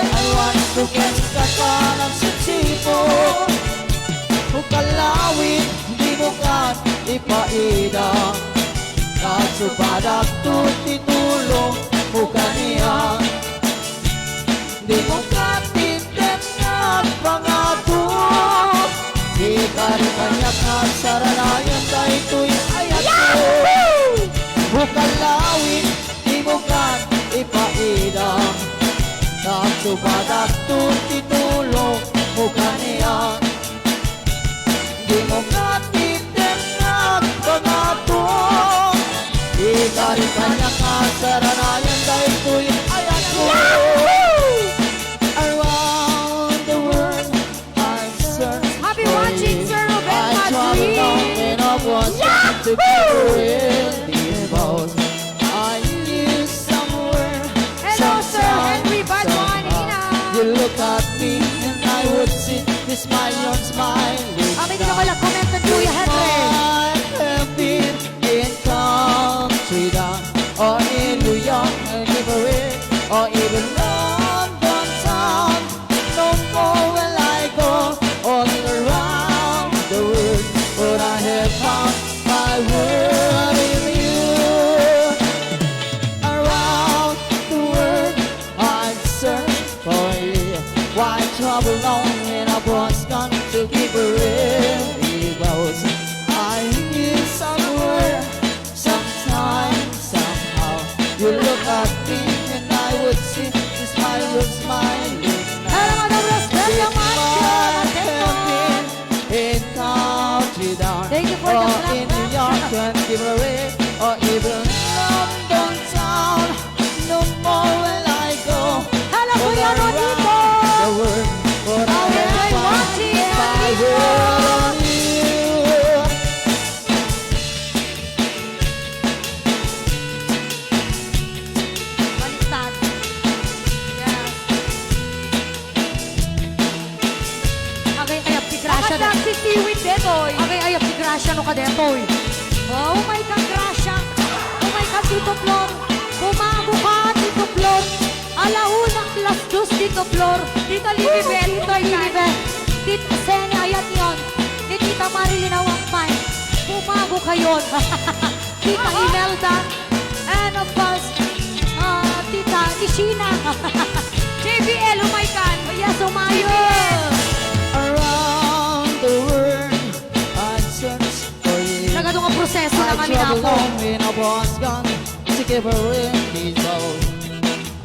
I want to get kakanan sa tipo. Hukalawin, di mo kan ipaida. Nagsubadak tutitulong mo kaniya. Di mo katitip na pangato. Di ka rin kanyak na saranayan dahil ito'y ayat ko. Hukalawin, di mo kan ipaida. Nagsubadak tutitulong mo kaniya. Di mo katitip na pangato. Di ka rin kanyak na saranayan dahil ito'y ayat ko. Around the world I've searched Happy for watching, you. Sir Ruben I traveled Madrid. long and I was trying to get in the boat. I knew somewhere, Hello, Sir sometime, Henry Badwanina. somehow, you look at me and I would see the smile on smiling. Kami din ako comment ng Kuya Henry. I have been in country down or in New York and Liverpool or even London town. No more will I go all around the world, but I have found my world in you. Around the world I've searched for you. Why trouble long when I was gone to keep her in the rose? I knew somewhere, sometime, somehow, you look at me and I would see the smile was smiling now. If I have been in country down Thank you for the or clap, in New York and give her away or even London town, no more will I go. Hello, all Kuya around Rodito. the world, but I Okay, have I'm found watching, my Rodito. world in you. Baliktad. Yes. Agay ayap ti Gracia. Bakit si Tiwit Detoy? Agay ayap ti Gracia no kadetoy. Oh my God, Gracia. Oh my God, Tito Flor. Pumago ka, Tito Flor. Alauna, alas dos, Tito Flor. Tita Lilibet. Tito Lilibet. Tito Sene, ayan yon. Ni Tita Marilyn Awangpay. Pumago kayon. Tita Imelda. And of course, Tita Ishina. JBL, Humaykan. Yes, umayo. Around the world, I search for you. Nagadong ang proseso I na kami traveled ako. long when I was gone to give her in these roads.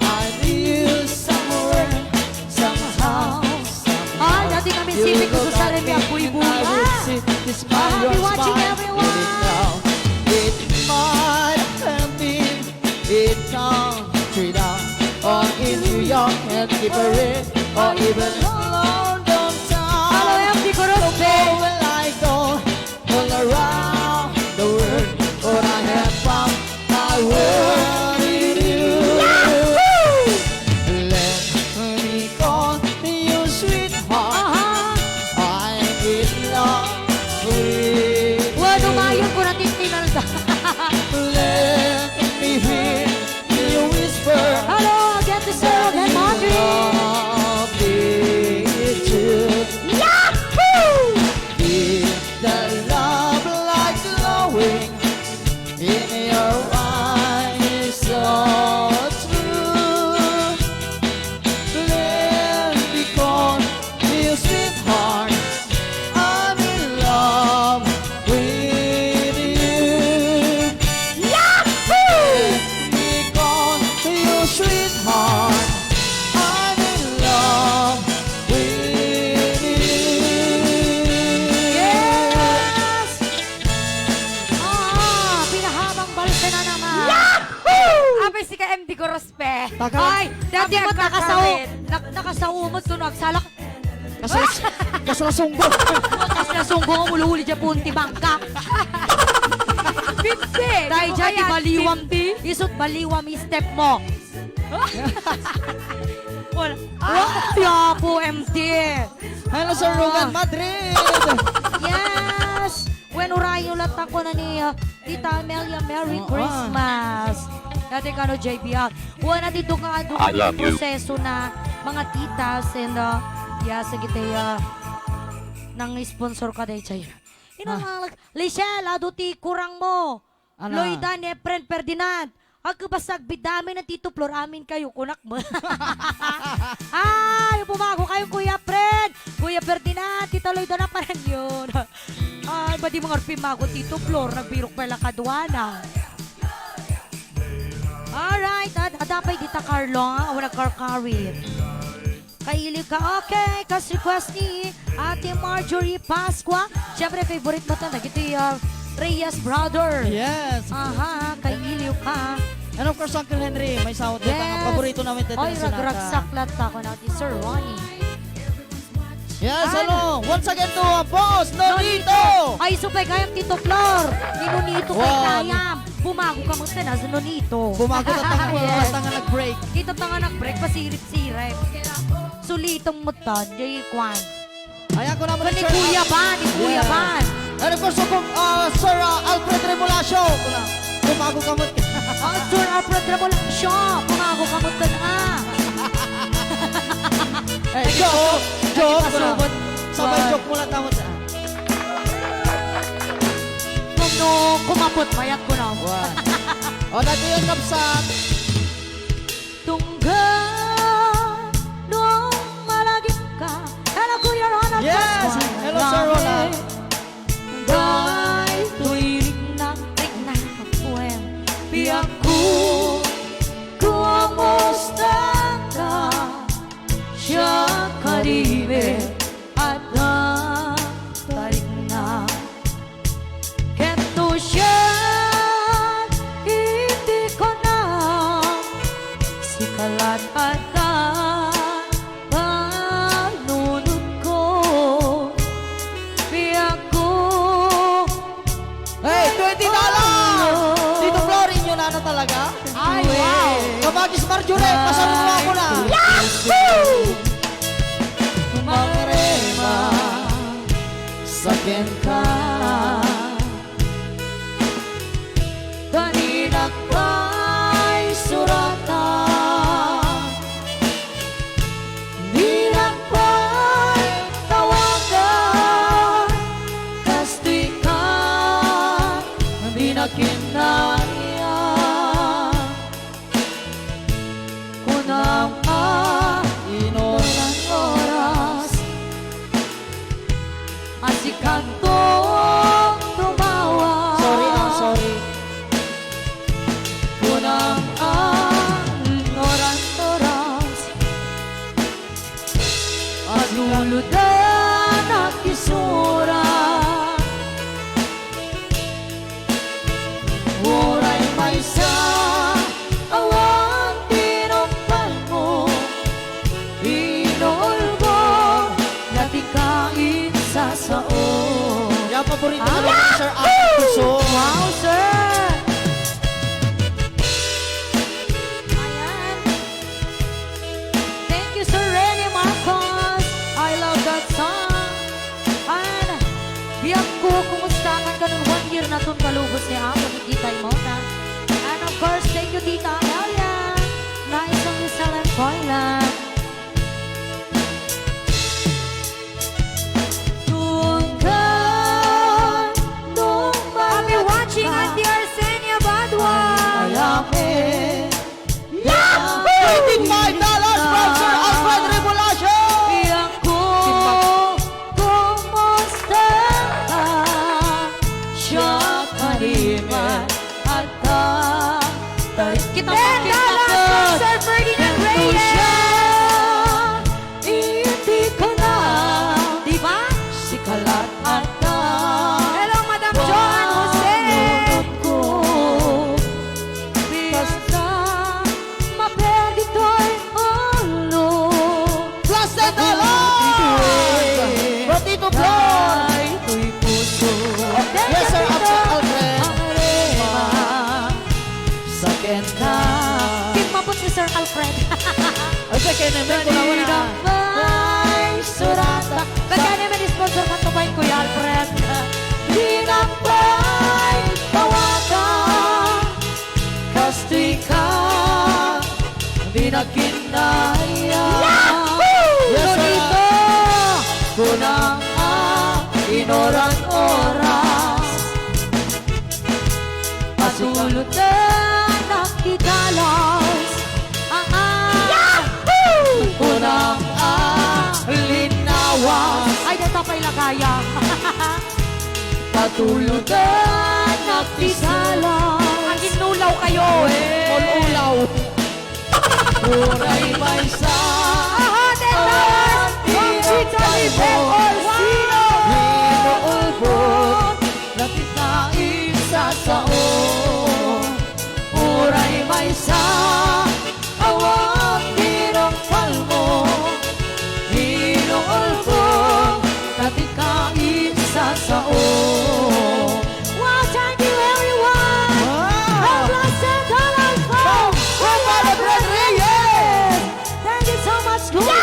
I knew somewhere, somehow, somehow. Ay, dati kami you sipig ko look sa at Remy me Agbuya. and I would see the smile Happy on watching, smile everyone. living now. It might have been in country down or in New York and give her in or even London town. Hello, MD No Corozbe. more will I go all around the world, but I have found my world in you. Let me call you sweetheart. I'm in love with Wano you. mayon ko natin tinalda. Let me hear you whisper. Hello, get the sir and Marjorie. Love with you. Yahoo! Feel the love like glowing in your eyes, so true. Let me call you sweetheart. I'm in love with you. Yahoo! Let me call you sweetheart. I'm in love with you. Yes! Pinahabang balsa na naman. Apay si ka MD Corozbe. Ay, dati mo Agkakalaing. nakasaumot ko nagsalak. Kasalasunggo. Tapos nasunggo ang uluhuli dyan punti bangka. 50. Dahil dyan, di Kaya, baliwam. 50. Isot baliwam i-step mo. Wala. Yapo, MD. Hello, Sir Ruben Madrid. Yes! When urayo lahat ako na ni Tita Amelia, Merry Oo, Christmas. Dati ka no, JBL. Wala dito ka doon I love yung you. proseso na mga titas and yeah, sige tayo nang sponsor ka dahil sa'yo. Lichelle, aduti kurang mo. Ano? Loidan, Efren, Ferdinand. Agkabasag bidami ng Tito Flor, amin kayo, kunak mo. Ay, pumago kayo, Kuya Fred. Kuya Ferdinand, Tita Loidan na parang yun. Ay, ba di mga pimago, Tito Flor, nagbirok pala kadwana. Alright, adapay dita Carlo, wala karkarit. Kaili ka, okay, kas request ni Ate Marjorie Pasqua. Siyempre, favorite mo ito, Dagiti Reyes Brother. Yes. Aha, kailiw ka. And of course, Uncle Henry, may sahot yes. Ang paborito namin dito Oy, na Sonata. ragragsak ako natin, Sir Ronnie. Yes, hello. Once again to boss, Nonito. Ay, supay kayam Tito Flor. Ninunito kay Wow. kayam. Bumago ka mo sa Nonito. Bumago na tangan Yes. tangan nag-break. Ito tanga nag-break, pasirip-sirip. Sulitong mutan, Jay Kwan. Ayan ko naman Ni Kuya Ban, ni Kuya Yes. Ban. And of course, Sir Alfred Remolacio. Bumago ka mo. Sir Alfred Revolution, bumago ka mo na. Eh, joke. Joke. pasabot. Sabay What? joke mo lang tamo sa. No, kumapot, mayat ko na. O, dati yung kapsat. Tunggal nung malagip ka. Hello, Kuya Ronald Yes! Pascual. Hello, Sir Ronald. Dahil tuwing na kapuwen. Biyak ko, kumusta ka? Siya karibe at tarik na. Kento siya, hindi ko na sikalat at panunod ko. Biyak ko, Hey, $20! Tito Florin yun na talaga? ay wow! Kabagis Marjorie, pasalun mo ako na. Tumarema Sakin ka. kanina kay suratan. Di na pa'y tawagan. Kastoy ka, di na kinaya. Kunang Inos. oras asikan tong tumawa. Sorry. Kunang oras at luludan at kisura. Uray may sa awang tinumpal mo. Inulbo natin kain sa sao. Yan, paborito na rin Sir Alfred Puso. Wow, sir! Ayan. Thank you, Sir Rene Marcos. I love that song. And, biyak ko, kumusta ka nung 1 year na itong kalubos niya ako ni Tita Imona. And of course, thank you, Tita Elia. Nice on the Salem Boyland. I'll be watching Auntie Arsenia Badwa. Alamin. $25 from Sir Alfred Remolacio. Biyak ko, kumusta ka? Siya kariman at kita $10 from Sir Ferdinand Reyes. Hindi ko na, di ba? Sikalat at Hello, Madam Joan Jose. ko. Basta maperdito'y ulo. Plus $10 from Tito Flor. Ay, ko'y puso. Yes, Sir Alfred. Sakin ka. Keep mapot si Sir Alfred. Ay, kaya naman ko naman na. Ay, surata. Kaya naman sponsor ka to ba yung Kuya Alfred? Di na pa'y tawagan. Kastoy ka. Di na kinaya. sayang. Katulugan nagtisala. Ang inulaw kayo eh. Ulaw. Uray may sa. Hinuulbot nakikain sa sao. Uray may sa. Awang hirong palmo. Hinuulbot nakikain sa sao. Well, thank you everyone. God bless and all our Thank you so much, Kuya.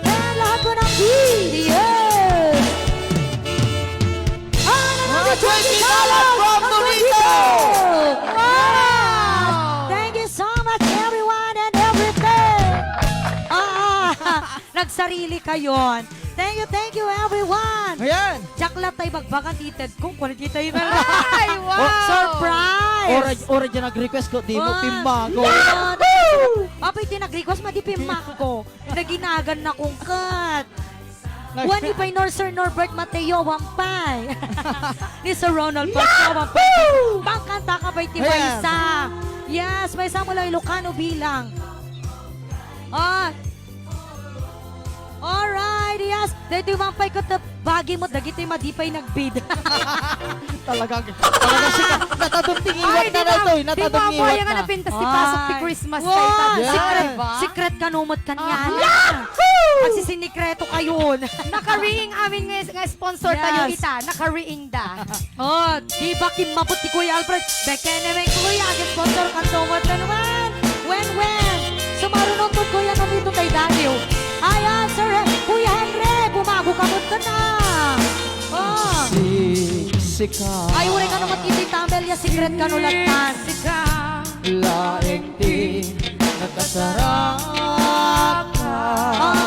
And lahat po ng BDS. Another $20 from Dagiti. Wow! Thank you so much, everyone and everything. Nagsarili kayon. Thank you, everyone. Ayan. Jaklat tayo magbagan tited kung quality tayo na Ay, wow! Surprise! Ora dyan nag-request ko, di mo timba ko. Apay din nag-request, madipimak ko. Naginagan na kong cut. Wani pa nor Sir Norbert Mateo, wampay. Ni Sir Ronald Pasco, wampay. Pangkanta ka ba'y tiba Ayan. isa? Yes, may isa mula Ilocano bilang. Alright, yes. Dito yung wampay ko, bagi mo, dagiti madipay nagbid. Talagang siya. Natadumtingiwan na na to. Di ba Natadumtingiwan nga na. napintas ti pasok ti Christmas Wow, kay Tata. secret, Diba? secret kanumot kanya. Magsisinikreto kayon. Naka-ring amin nga sponsor Yes. tayo ita. Naka-ring da. Oh, di ba kimabot ni Kuya Alfred? Bekene may Kuya, agad sponsor kanumot na naman. When? Sumarunong to Kuya namito kay Daniel. Ayan, Sir Kuya Henry, bumago ka mo na. Oh. Sika. Ay, uri ka naman kiti tambel ya secret kanulatan. Laeng di nakasarap ka.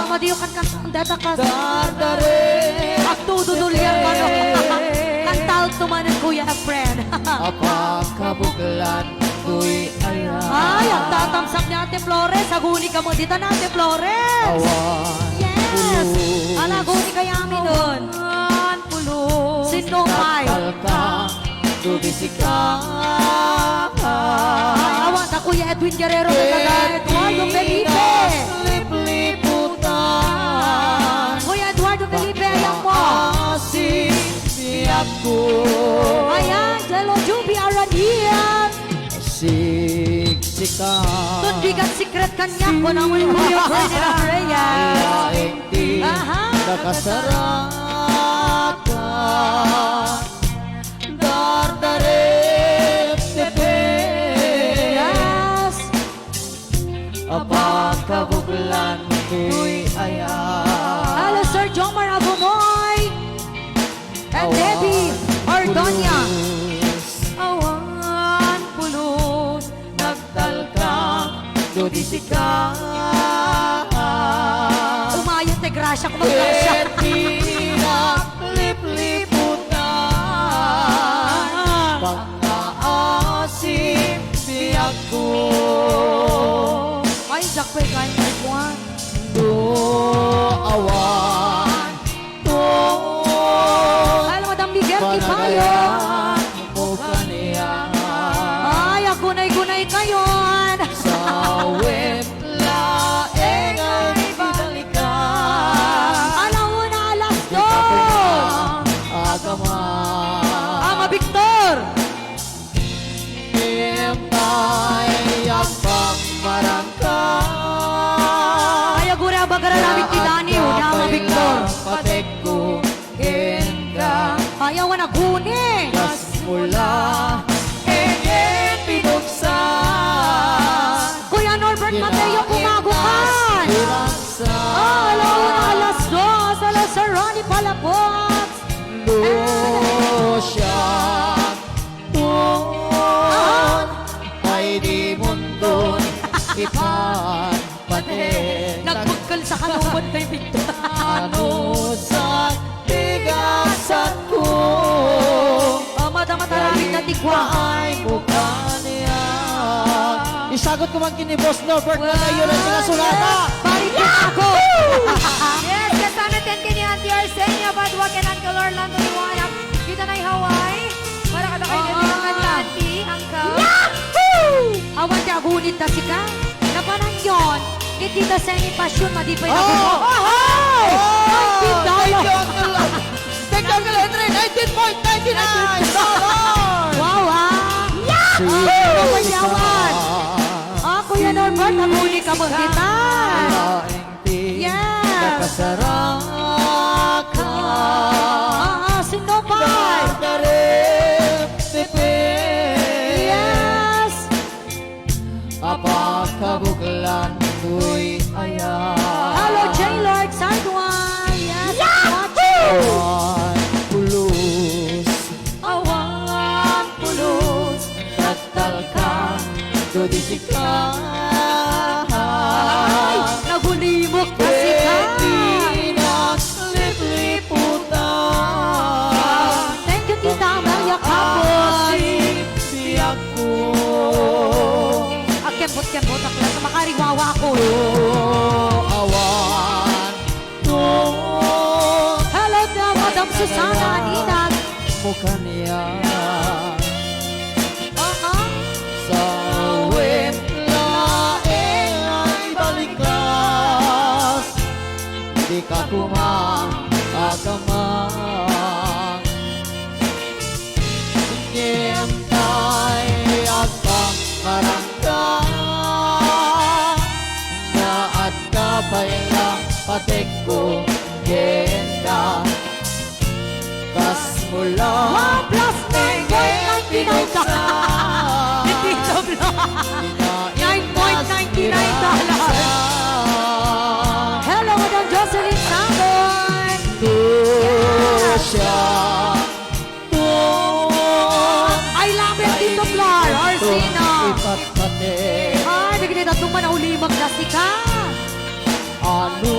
Madiyo kan data ka. Dardare. Agtududulyan ka no. Kantal tumanan Kuya friend. Apakabuklan ko'y ayan. Ay, ang tatamsak niya Ate Flores. Aguni ka mo dito na Ate Flores. Awan. Yes. Alaguni kaya amin nun. Sinumay. Nakal ka. Dubisika. Ay, awan na Kuya Edwin Guerrero. Eduardo Felipe. Lipliputan. Kuya Eduardo Felipe, ayan mo. Asing siyak ko. Ayan, Lelo Juby Aranian. Siksikan. Tundigan secret kanya ko naman Kuya Ferdinand Reyes. Laeng di Aha. nakasarap ka. Dardarep tepe. Yes. Apakabuklan ko'y ayan. Hello, Sir Jomar Abunoy. And Debbie Ordonia. Awan pulos nagtalkang dudisika. Umayos na grasya kung maggrasya. Etina lipliputan. Pangaasim siyak ko. Ay, Jack Pay, kain mo ikuan. Awan to. Hello, Madam Miguel Kipayo. Panagayan mo kaniya. Ay, agunay-gunay kayon. Sa web laeng ang ibalikan. Alauna, alas dos. Agaman. Ama Victor. Hintay ang pagmarangkang. Ay, agura bagara namin ti Daniel. Ama Victor. Patek ko genda. Ayaw na guni. Gas mula engin pinuksan. Kuya Norbert Mateo, kumagukan. Alauna, alas dos. Alas Sir Ronnie Palafox. Lusyang tuon ay di mundon ipan patin. Nagpagkal sa kalubot na yung Victor. Ano sa tigasan ko Madama-taramit na tigwa. ay mukha niya. Isagot ko man kini Boss Norbert na ngayon ang sinasulata. Balik din ako. Yes, kasama natin kini Auntie Arsenio Tita Seni Passion, madipay na Oh! bumo. Thank you, Uncle Henry. $19.99. Wow, ano ba yawan? Kuya Norbert, ang huli ka mag-gitar. Yes. Nakasarakan. Sino pa? Yes. Apakabuklan ko'y ayan. Hello, J-Lord Sanduan. Yes, watching. Awan pulos, Awang pulos. tatal ka, dodisi ka. Ay, nagulimok kasi ka. Thank you, Tita Amelia Campos. Kembot-kembot ako lang. Makariwawa ako. Awan to Hello, Madam Susana Aninan. mukha niya Uh-huh. sa awit laeng ay baliklas. Di ka kumakakamang Siyempre at pangkarangka na at kapay na patik ko genda kas mula Wow, plus 9.99 Hindi sobra. $9.99. Hello, Madam Jocelyn Samon. siya I love it, Tito Flor. Arsina. ipatpate Ay, bigyan na itong manaulimag na sika. ano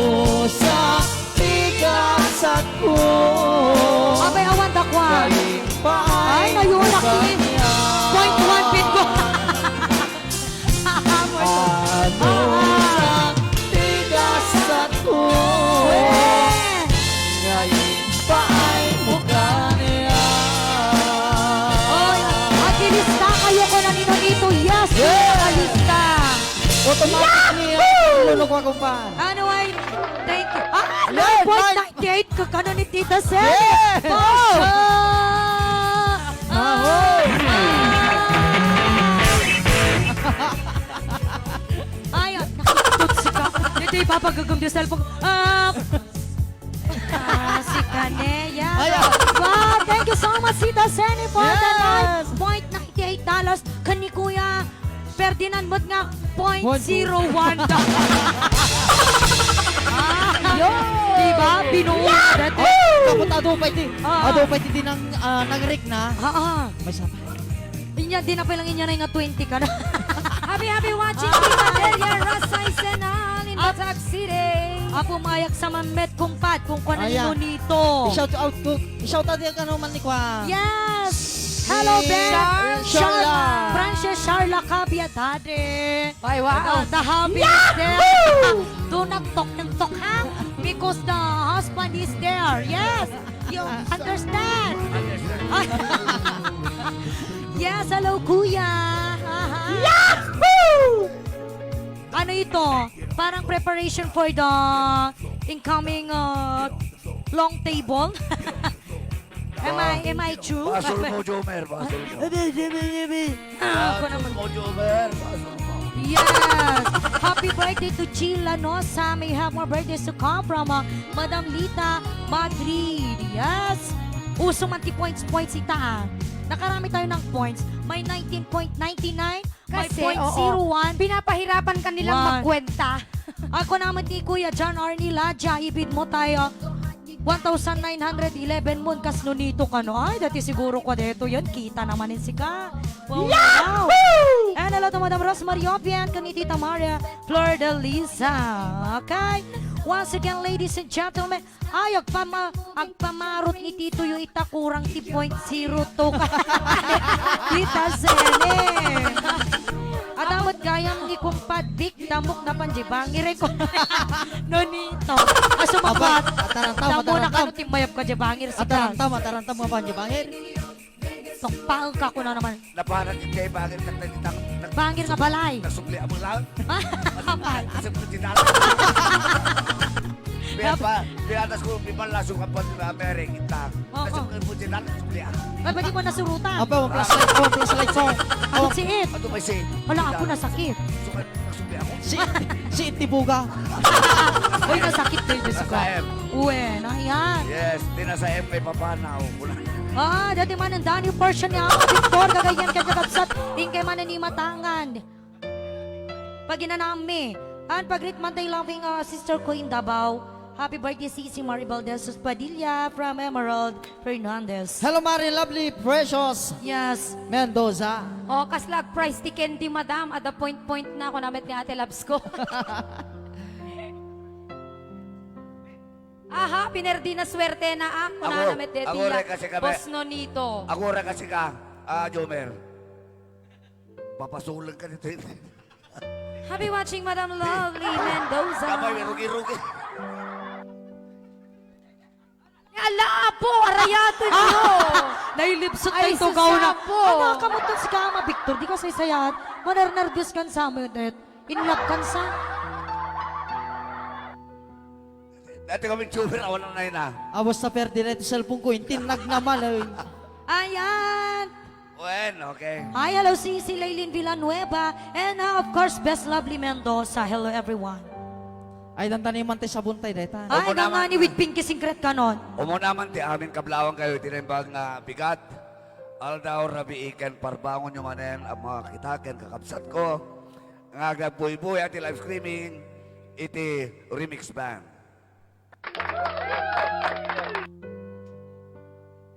sa tigasat ko Abay, awan dakwan. Kaling paay Ay, nayulak sa ni. niya. 0.1 bit ko. Ano sa tigasat ko Ngayon paay mukha niya Oy, agilista kayo ko na nino dito. Yes, agilista. Automatic niya Lulog ko kumpan Ano ay, thank you. Yes, 9.98 ka ka na ni Tita Sen. Yes. Pasha! Ahoy! Ay, nakikitutsi ka. Dito ipapagagam di cellphone. Si Kaneya. Wow, thank you so much, Tita Seni, for the $9.98. Kani Kuya Ferdinand Mod nga, 0.01. Diba? Binuhos dati. Kapot ado pa iti ng nag-rig na may sapa Inya, di na palang inya na nga 20 ka na. Happy watching Tita Delia Rasay Senal in Batak City. Apo mayak sa mamet kumpad kung kung Ayan. ano nito. i-shout out din ka naman ni Kwa Yes! Hello, Ben! Sharla. Frances Sharla Cabia, Daddy. Ay, wow. The hubby is there. Do not talk and talk, ha? Because the husband is there. Yes! You understand? Yes, hello, Kuya. Yahoo! Ano ito? Parang preparation for the incoming long table. Am I true? Basol mo, Jomer. Basol mo. Ako naman. Basol mo, Jomer. Basol mo. Yes! Happy birthday to Chila Nosa. May have more birthdays to come from Madam Lita Madrid. Yes! Uso man ti points ita. Nakarami tayo ng points. May 19.99, may Kasi, 0.01. Pinapahirapan ka nilang One. magkwenta. Ako naman ni Kuya John Arnie Ladja, ibid mo tayo 1,911 mo kas nunito ka no. Ay, dati siguro ko dito yun. Kita naman si ka. Wow, wow. And hello to Madam Rosemary Opian, kani Tita Maria Flor de Lisa. Okay? Once again, ladies and gentlemen, ay, agpamarot ni Tito yung itakurang ti 0.02 ka. Tita Zene. At awat gayam ni kumpad Vic damok na panjibangi ko. Nonito. Asumabat. Ataranta Tamo na kano timbayab ka jibangir si Kang. Ataranta mo pa bangir Tukpaang ka ko na naman. Napahanap yung kay bagay Bangir nga balay. nagsukli ang mga lahat. Kapal. Kasi po tinala. Piyatas ko, pimalasok ang pati na Amerik, itang. Oo. Kasi po tinala, nagsukli ang. Ay, pwede mo nasurutan. Apa, one plus light phone, plus light phone. Ang siit. Ato may si. Wala ako nasakit. Nagsukli ako. Si Itibuga. Uy, nasakit kayo, Diyos ko. Nasa M. Uwe, na yan. Yes, tinasa M kay Papanaw. Dati man ang Dani portion niya ako, Victor, gagayan ka kagabsat, tingkay man ni matangan. Pag inanami, ang pag-greet man tayo loving sister ko in Davao. Happy birthday, Sisi Maribel de Sus Padilla from Emerald Fernandez. Hello, Mari, lovely, precious Yes. Mendoza. O, kaslag price ticket di madam. At the point na ako namit ni Ate Labs ko. Aha, pinerdi na swerte na ako na namit de Ako rin kasi kami. Boss Nonito. Ako rin kasi ka, Jomer. Papasulan ka nito. Happy watching Madam Lovely Mendoza. Kamay, rugi-rugi. Ala po, arayato nyo. Nailipsot Ay, tayo tugaw na. susapo. Ano ka mo to si Kama, Victor? Di ka saysayan. Manar-nervous kan sa mo, net. In love kan sa. Dati kami Jomer, awan na na. Awas na perdi na ito cellphone ko, tinag naman. Ayan. Bueno, okay. Hi, hello, Sisi Laylin Villanueva. And of course, Best Lovely Mendoza. Hello, everyone. Ay, dantaniman tayo sa buntay, deta. Ay, Opo naman. nga ni with Pinky Singret ka nun. Umo naman ti amin kablawang kayo, tinimbang bigat. Aldaw, rabi ikan, parbangon nyo manen, ang mga kitaken, kakabsat ko. Ang Agbuya at live streaming, iti remix band.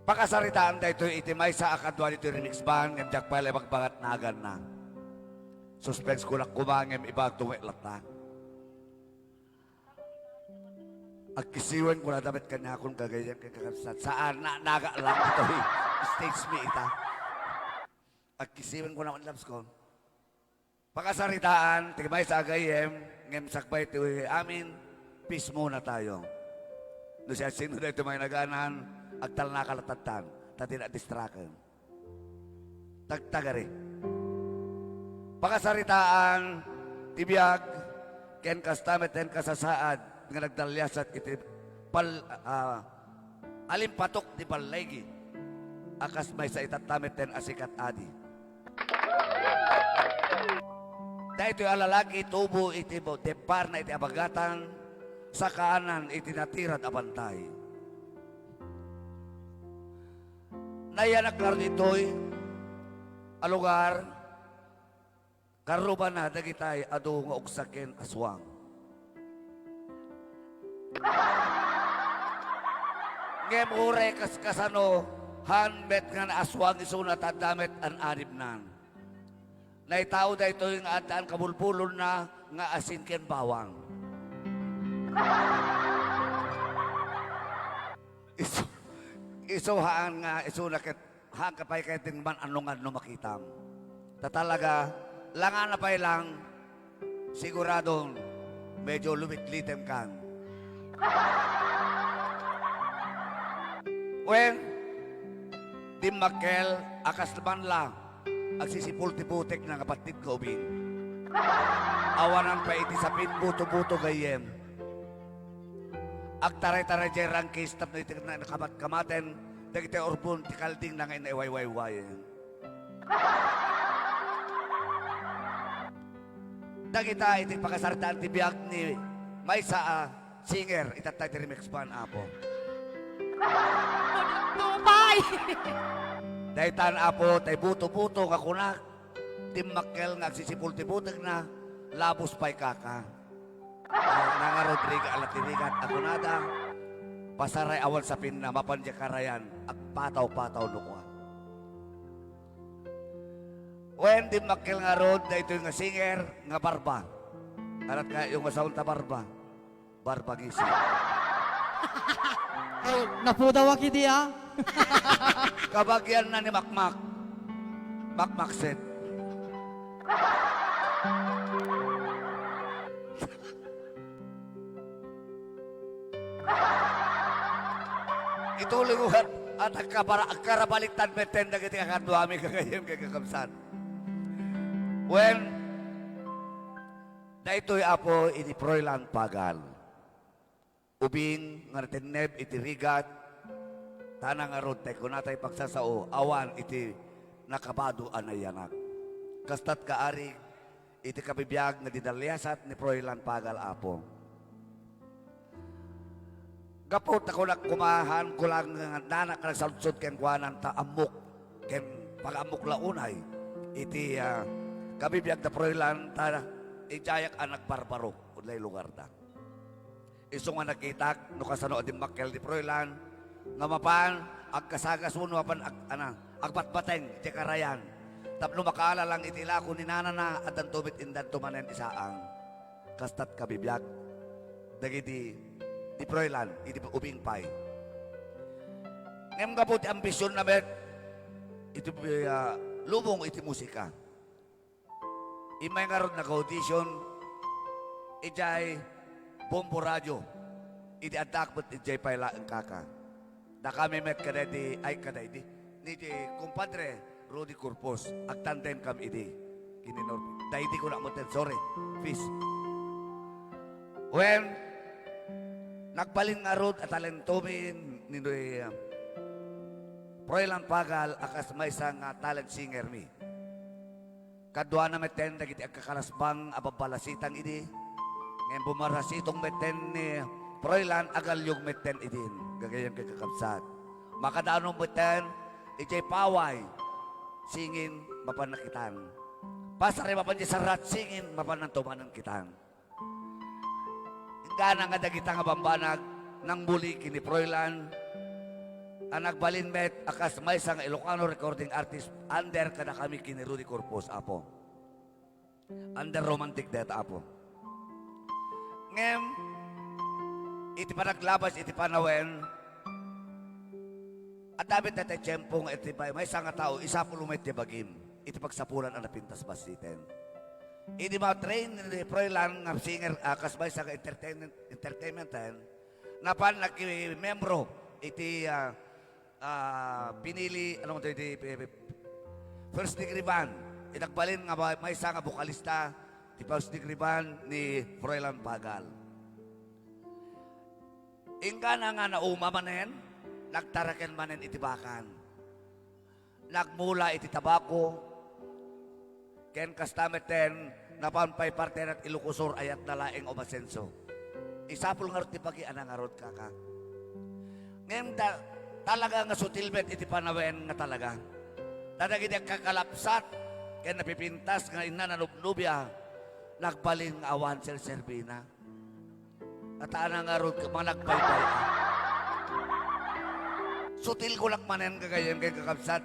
Pakasaritaan da ito, iti may sa akadwa ito remix band, ng jakpala magbangat nagan na. Suspense ko na kumangim, iba tuweklat na. Agkisiwan ko na dapat kanya akong kagayan kay kakabsat. Saan na naga lang ito stage me ita. Agkisiwan ko na ang labs ko. Pakasaritaan, tigmay sa agayem, ngem sakbay ito amin, peace muna tayo. No siya sino na ito may naganan, agtal na kalatatan, tati na distrakan. Tagtagari. Pakasaritaan, tibiyag, ken kastamet, ken kasasaad, nga nagdalyasat iti alimpatok ti palaygi akas may sa itatamit ten asikat adi dahil ito'y alalaki tubo iti depar na iti abagatan sa kaanan iti natirad abantay nayanak laro ito'y alugar karuban na dagitay adu nga uksaken aswang. Ngem ure kasano hanbet nga na aswang isunat at damit an anib nan. Naitaw da ito yung ataan kabulbulon na nga asin ken bawang. Iso haan nga isunaket haan kapay kay tingman anungan no makitam. Tatalaga langan na pay lang siguradong medyo lumit-litem kan. When di makel akas naman lang agsisipulti-putik ng kapatid ko ubing awanan pa iti sapin buto-buto gayem agtaray-taray jay rangkis tap na iti nakamat-kamaten dagiti orbun ti kalding na ngayon iway-way-way dagita iti pakasartaan ti biyag ni may saa singer, itatay ti remix pan apo. Tupay! Daytan apo, tay buto-buto kakunak. Timmakkel nga agsisipulti-butig na, labos pa'y kaka. Nanga Rodrigo alatirigat ako nada, pasaray awal sa pinna, mapandya karayan, agpataw-pataw lukwa. When timmakkel nga rod, na ito yung singer, nga barba. Karat ka yung masaon ta barba. Barbagisi. Napudaw akidi Kabagyan na ni Makmak. Makmakset. Ituloy ko at agkarabaliktad meten dagiti kakadwami kagayem kay kakamsan. When daytoy apo iti Proylan Pagal. Ubing nga tineb iti rigat tanang arod tay kunatay pagsasao awan iti nakabado anayanak. Kastat kaari iti kabibiyag nga didalyasat ni Proylan Pagal apo. Kapot ako na kumahan ko lang nanak na nagsaludsod ken kuhanan ta amok ken pag-amok launay iti kabibiyag na Proylan ta ijayak anak barbaro ulay lugar ta. Iso nga nakitak no kasano adim makkel di Proylan nga mapan agkasagas uno mapan agbatbateng ti karayan. Tapno makaala lang iti lako ni nanana at ang tubit indan tumanen isaang kastat kabibiyag dagiti di Proylan, iti ubing pay. Ngayon ka po, ambisyon na bet, iti lubong iti musika. Imay nga ron naka-audition, ijay bombo radyo, iti adakbot ijay payla ang kaka. Da kami met kada di, ay kada di, ni di kumpadre, Rudy Corpus, agtandem kami iti. Kininor, da iti ko na mo sorry, peace. When, nagbalin nga rod at talentomin ni Proylan Pagal akas may isang talent singer mi. Kadwa na meten dagiti agkakalasbang ababalasitang idi. Ngayon bumarasitong meten ni Proylan agalyog meten idin. Gagayang kakakabsat. Makadaanong meten ijay paway singin mapanakitan. Pasare mapan di sarat singin mapanantumanan kitan. Gana nga dagita nga bambanag nang muli kini Proylan anak balin met akas may sang Ilocano recording artist under kada kami kini Rudy Corpus apo under romantic death apo ngem iti panaglabas iti panawen at dapat na tiyempong iti may sang tao isa pulumet ti bagim iti pagsapulan ang napintas basiten. Hindi ma-train ni Proylan ng singer kasbay sa entertainment napan naki-membro iti pinili ano mo iti first degree band inagbalin nga may isa nga bukalista ti first degree band ni Proylan Pagal. Ingka na nga nauma manen nagtaraken manen iti bakan nagmula iti tabako ken kastameten napanpay partenat ilukusor ayat na laeng o masenso. Isapul nga ti pagi anang arot kaka. Ngayon talaga nga sutilbet iti panawen nga talaga. Dadagiti kakalapsat ken napipintas nga inananubnubya nagbalin nga awan sel serbina. At anang arot mga nagbaybay. Sutil ko lang manen kagayon kay kakapsat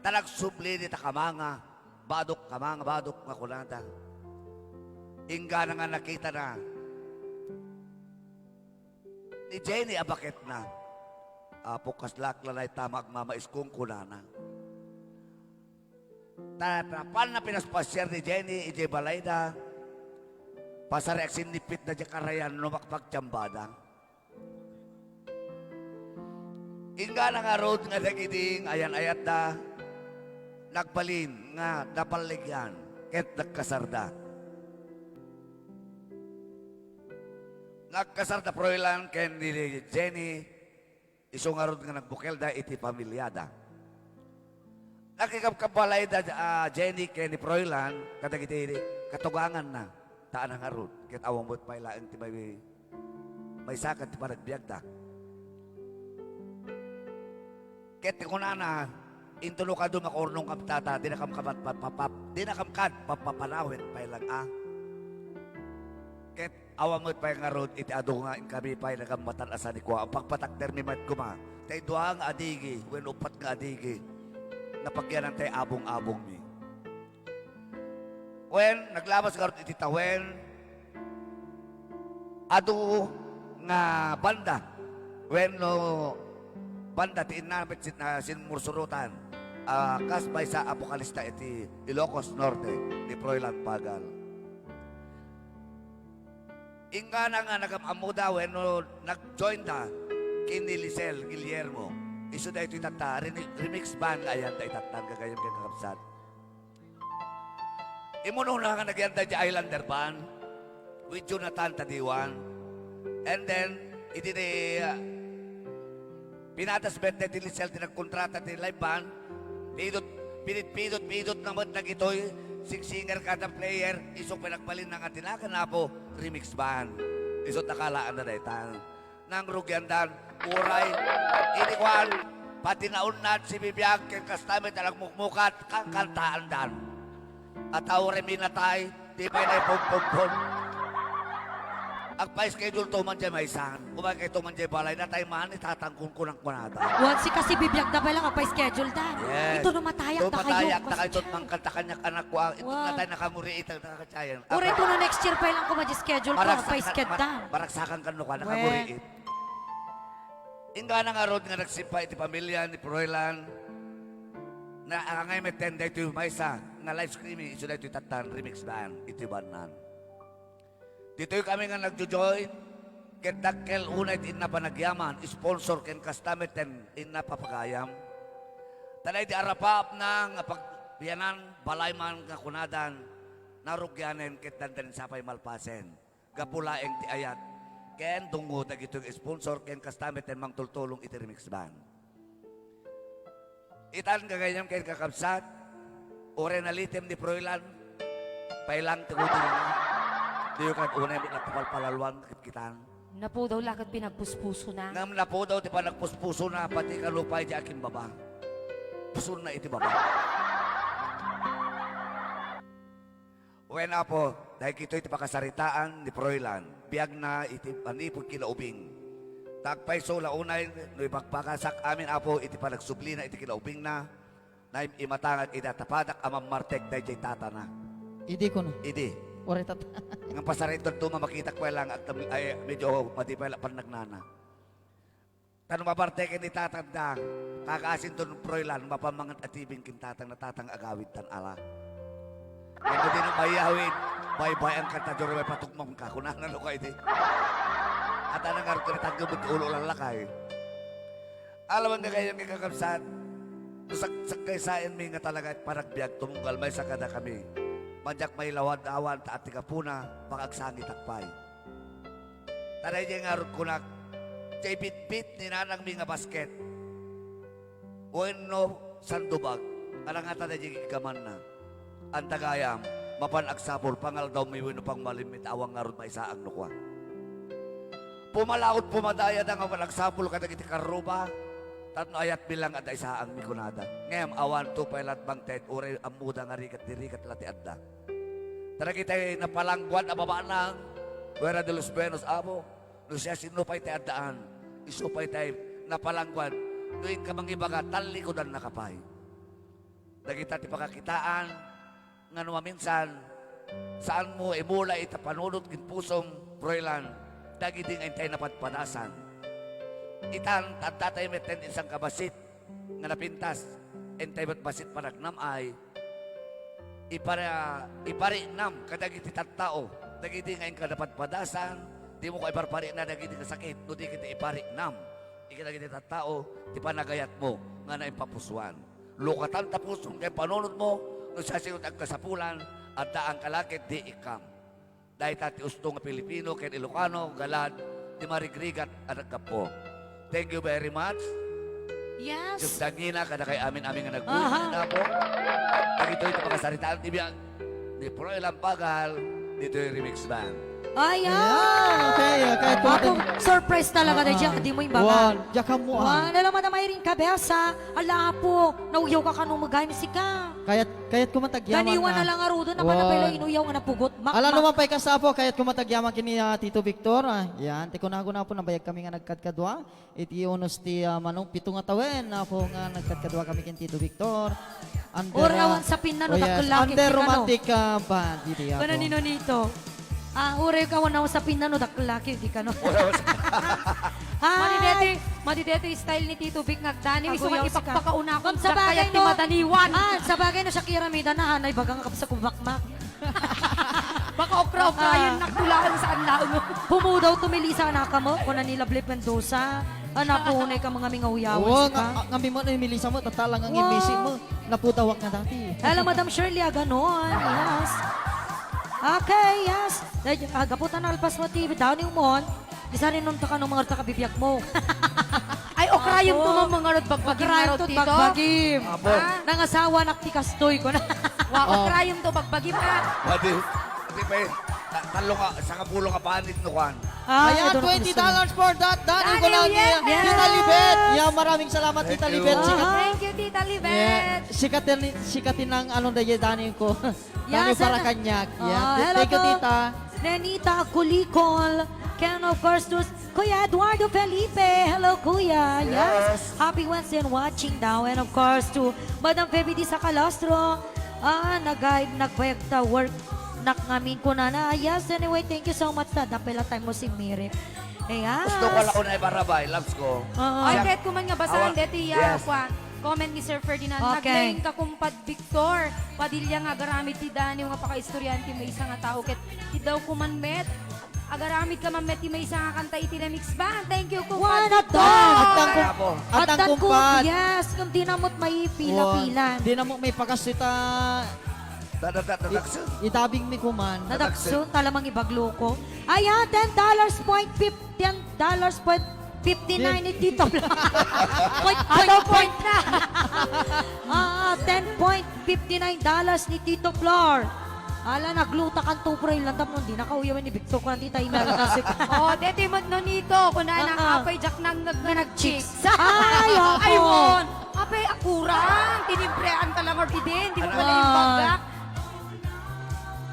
talag subli di takamanga. Badok kamang badok nga kunada. Ingga na nga nakita na ni Jenny abakit na. Apo kaslak lalay tamag mamaiskong kunana. Tatapan na pinaspasyer ni Jenny ije balayda. Pasarek sinipit na dya karayan numakpagtsambada. Ingga na nga road nga dagiting ayan-ayat da. Nagbalin nga napaligyan ket nagkasarda. Nagkasarda Proylan ken ni Jenny iso nga rod nga nagbukelda iti pamilyada. Nakikapkabalay da Jenny ken ni Proylan kadagiti katugangan na taan nga rod ket awang bot pailaan ti may sakat ti panagbiag da. Ket kunana intulo ka doon makornong kaptata, di na kamkad papapanawin pailang Ket awa mo't pay nga rod, iti ado nga in kami pay nagamatan asa ni Kwa. Ang pagpatakter mi mat kuma, tay duha nga adigi, when upat nga adigi, napagyanan tay abong-abong mi. When naglabas nga rod iti tawen, ado nga banda, when no banda ti inapit sinmursurutan, kasbay sa apokalista iti Ilocos Norte ni Proylan Pagal. Inga na nga nagamamuda when no nag-join da kini Lisel Guillermo Iso na ito itata, remix band ayan da itatan kagayam kay kakapsat. Imuno na nga nagyan da Islander band with Jonathan Tadiwan. And then, iti ni pinatas bet na tilisel tinagkontrata ti live band. Pinit-pidot naman na gito'y singer kada player, isong pinagpalin ng atinakan na po, remix band. Isot nakalaan na daytan. Nang rugyandan, uray, inikwan, pati naunad si Bibiyag, kaya kastamit alang mukmukat, kang kantaan dan. At awre minatay, di pa na ipugpugpun. Agpa-schedule to man dyan may isan. Kumagay to man dyan balay na tayo man, itatangkong ko ng kunada. Wan si kasi bibiyag na pala kapay schedule dan. Yes. Ito namatayak Ito na kayo. matayak na kayo. Ito mangkanta kanyak anak ko. Ito Wow. na tayo nakamuri itang nakakatsayan. Ura ito na next year pa lang ko schedule ko kapay schedule dan. Baraksakan ka no ka, nakamuri it. Inga na nga road nga nagsipa iti pamilya ni Proylan. Na angay may tenda ito yung maysa. Nga live streaming, iso na ito itatan, remix band, ito yung banan. Dito yung kami nga nagjo-join. Ken dakkel unay in na panagyaman, sponsor ken kastameten in na papagayam. Tanay di arapap ng pagbiyanan, balayman nga kunadan, narugyanen ket dandan sapay malpasen. Gapulaeng ti ayat. Ken dungo dagito yung sponsor ken kastameten mang tultulong iti remix band. Itan kagayam ken kakabsat, ore na litem ni Proylan, pailang tigutin na. Diyo kan unay nagpapalpalalwan kitan. Napo daw lakad pinagpuspuso na. Ngam na po daw ti pa nagpuspuso na pati kalupay di akin baba. Puso na iti baba. Uwen po, dahil kito iti pakasaritaan ni Proylan, biyag na iti panipod kilaubing. Tagpay so launay, no ipagpakasak amin apo iti panagsubli na iti kilaubing na imatangat idatapadak amang martek dahil jay tata na. Idi ko no. Idi. Ore tat. Ang pasarit doon makita ko lang at ay, medyo matipay lang panagnana. Tanong maparteken ni tatanda, kakaasin doon Proylan, mapamangat atibing kintatang na tatang agawid tan ala. Ano din ang mayawid, bay-bay ang kantador may patugmang ka, kunanan o kayo di. At anong nga rin tagbubot ulo lang lakay. Alam ang kagayang kakabsat, sakay-sain mi nga talaga at paragbiag, tumunggal may sakada kami. Madyak may lawad-awan ta at tikapuna, pagagsangi takpay. Taray niya nga rukunak, jay bit-bit ni nanang mi nga basket. Bueno, sandubag, alang nga taday niya ikaman na. Ang tagayam, mapanagsapol, pangal daw may wino pang malimit, awang nga rin may saang nukwa. Pumalaot pumadaya na nga panagsapol ka nagiti karuba, tatno ayat bilang at isaang mikunada. Ngayam, awan to pailat bang ted, ure amuda nga rikat-dirikat lati adda. Tara kita'y napalangguan na baba ng Guerra de los Buenos Abo. No siya sinupay tayo addaan. Isupay tayo napalangguan. Doon ka mang ibaga, talikodan na kapay. Nagita ti pakakitaan, nga numaminsan, saan mo imula itapanunod kin pusong Proylan, dagiti nga tayo napadpadasan. Itan, tatatay meten isang kabasit, nga napintas, entay ba't basit panagnamay, ipari nam kadagiti tattao dagiti ngayon ka dapat padasan di mo ka iparpari na dagiti kasakit no di kita ipari nam ikadagiti tattao di panagayat mo nga na ipapusuan lukatan tapusong kay panunod mo no sasingot ang kasapulan at daang kalakit di ikam dahil tati usto nga Pilipino kay Ilocano galad di marigrigat at nagkapo. Thank you very much. Yes. Just dagina kada kay amin-amin nga nagbuhay na po. Dito ito makasaritaan ni Proylan Pagal, dito yung remix band. Ayan! Okay. Ako, surprise talaga na dyan. Di mo yung baga. Wan, jaka mo Wan, alam mo na may rin kabesa. Ala po, nauyaw ka kanong magamisi ka. Kayat kumatagyaman na. Ganiwan na lang arudo naman na Wan. pala inuyaw nga napugot. Alam naman pa'y kasapo, kaya't kumatagyaman kini Tito Victor. Yan, tiko na po, nabayag kami nga nagkadkadwa. Iti unos ti manong pitong atawen na po nga nagkadkadwa kami kin Tito Victor. Orawan sa pinano, takulaki. Under romantic band. Diti ako. Kana nino nito. Ure ka wala sa pinano, takulaki. Di ka no. Madidete style ni Tito Vic ngagdani. Wiso Agbuya, ipagpakauna ko. Sa bagay Kaya no. madaniwan. Sa bagay no, Shakira may danahan ay bagang kap sa kumakmak. Baka okra-okra yun naktulaan saan laon mo. Pumudaw tumili sa anak mo, kung nanilablip Mendoza. Anak po, unay ka mga mingawiyawan Oo, ka. ngambi mo na yung milisa mo, tatalang ang Wow. imisi mo. Naputawak na dati. Hello, Madam Shirley, ganon. Yes. Okay, yes. Gaputan na alpas mo, TV. Down yung mon. Isa rin nung taka ng mga takabibyak mo. Ay, okrayon to mga rod bagbagim na Pagkarayon rod to, dito. bagbagim. Abo. Nangasawa, naktikastoy ko na. Wow, okrayon to bagbagim ah. Pwede. Di pa talong ka, sa kapulong ka panit no kan. Ayan, ito na $20 for that. Dani ko Dani, lang yes, niya. yes. Tita Libet. Yeah, maraming salamat, Thank Tita you. Libet. Thank you, Tita Yeah, Libet. sikatin ng anong dahil Dani ko. Dani Yes, para and- kanyak. Yeah. hello Thank you, to Tita. Nenita Kulikol. Can of course to Kuya Eduardo Felipe. Hello, Kuya. Yes. Happy Wednesday and watching daw. And of course to Madam Feby Di sa Calastro. Nag-guide, nagpayagta work. Nakngamin ko na na. Yes, anyway, thank you so much. Dapela time mo si Miri. Yes. Gusto ko lang unay barabay, loves ko. Ay, kahit kuman nga basahan, Awa- deti Yes. comment ni Sir Ferdinand. Okay. Naglain ka kumpad Victor. Padilya nga agaramit ti Dani, mga paka-istoryante, may isa nga tao. Ket, ti daw kuman met. Agaramit ka man met, ti may isa nga kanta iti na mix band. Thank you, kumpad One of Victor. them. Bravo. At ang ko, kumpad. yes, yung dinamot may pila-pilan. Di na mo may pagkasita. Dadagsun. Itabing mi kuman. Nadaksun, talamang ibaglo ko. Ayan, $10.59 ni Tito Blanc. point na. $10.59 ni Tito Flor. Ala, nagluta kan to pre lang tapos hindi nakauyawan ni Victor ko nandita email kasi. Oh, deti mo no nito. Kuna nang apay jack nang nag-chicks. Ay, ako. Ay, mon. Apay akurang. Tinimprean ka lang or din. Di mo pala yung bagak.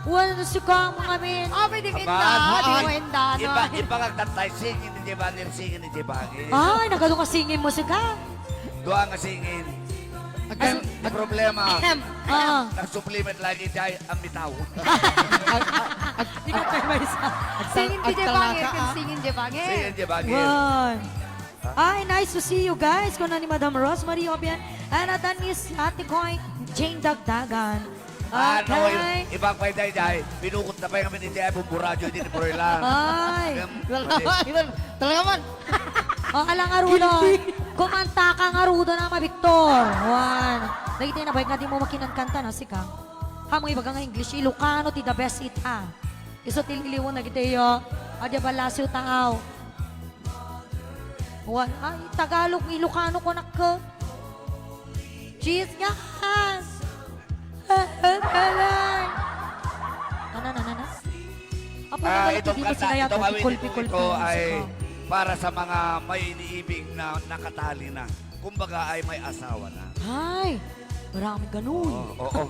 Wala na si Kang mga min. Apay di Aman, kinda. Di mo maan. enda. Iba kagtatay, singin ni Jebanir, singin ni Jebangin. Ay, nagano ka singin mo si Kang. Doa nga singin. Ang problema, nag-supplement lagi tayo ang bitaw. Hindi ka tayo may isa. Singin ti Jebangir. Agtalaka, Kan singin Jebangir. Singin Jebangin. Wow. Ay, nice to see you guys. Kung na ni Madam Rosemary Obian. And at is Ate Coy, Jane Dagdagan. Ano, Okay. ibang pay day, binukot na pa yung kami ni Jaya, buburadyo, hindi ni Puro lang. Ay. Talaga man. Alang arudo. Kumanta ka ng arudo na ma Victor. One. Dagiti na ba nga di mo makinankanta na si Kang. Hamo iba nga English. Ilocano ti the best it ha. Iso tililiwan na giteyo. Adya balasyo taaw. One. Ay, Tagalog, Ilocano ko nakka. Cheese nga. Ano. Apa na wala Itong hindi ko kanta, sinaya itong awit kulpi-kulpi. ko ay para sa mga may iniibig na nakatali na. Kumbaga ay may asawa na. Ay, marami ganun. Oo.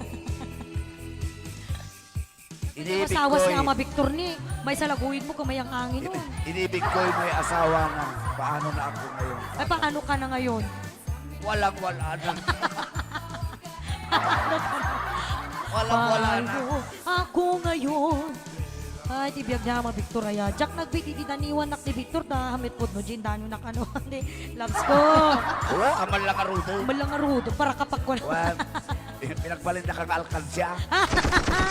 Hindi Iniibig masawa ko si Ama Victor ni. May salaguin mo kung may ang angin nun. Iniibig ko may asawa na. Paano na ako ngayon? Ay, paano ka na ngayon? Walang-wala na. Walang-wala na. Paano ako ngayon? Ay, di biyag niya Ama Victor aya. Jack nagbiti di taniwan nak ni Victor ta hamit pod no Jin dano nak ano. Hindi, loves ko. Oo, amal lang arudo. Malang arudo para kapag wala. Well, pinagbalin na kang alkansya.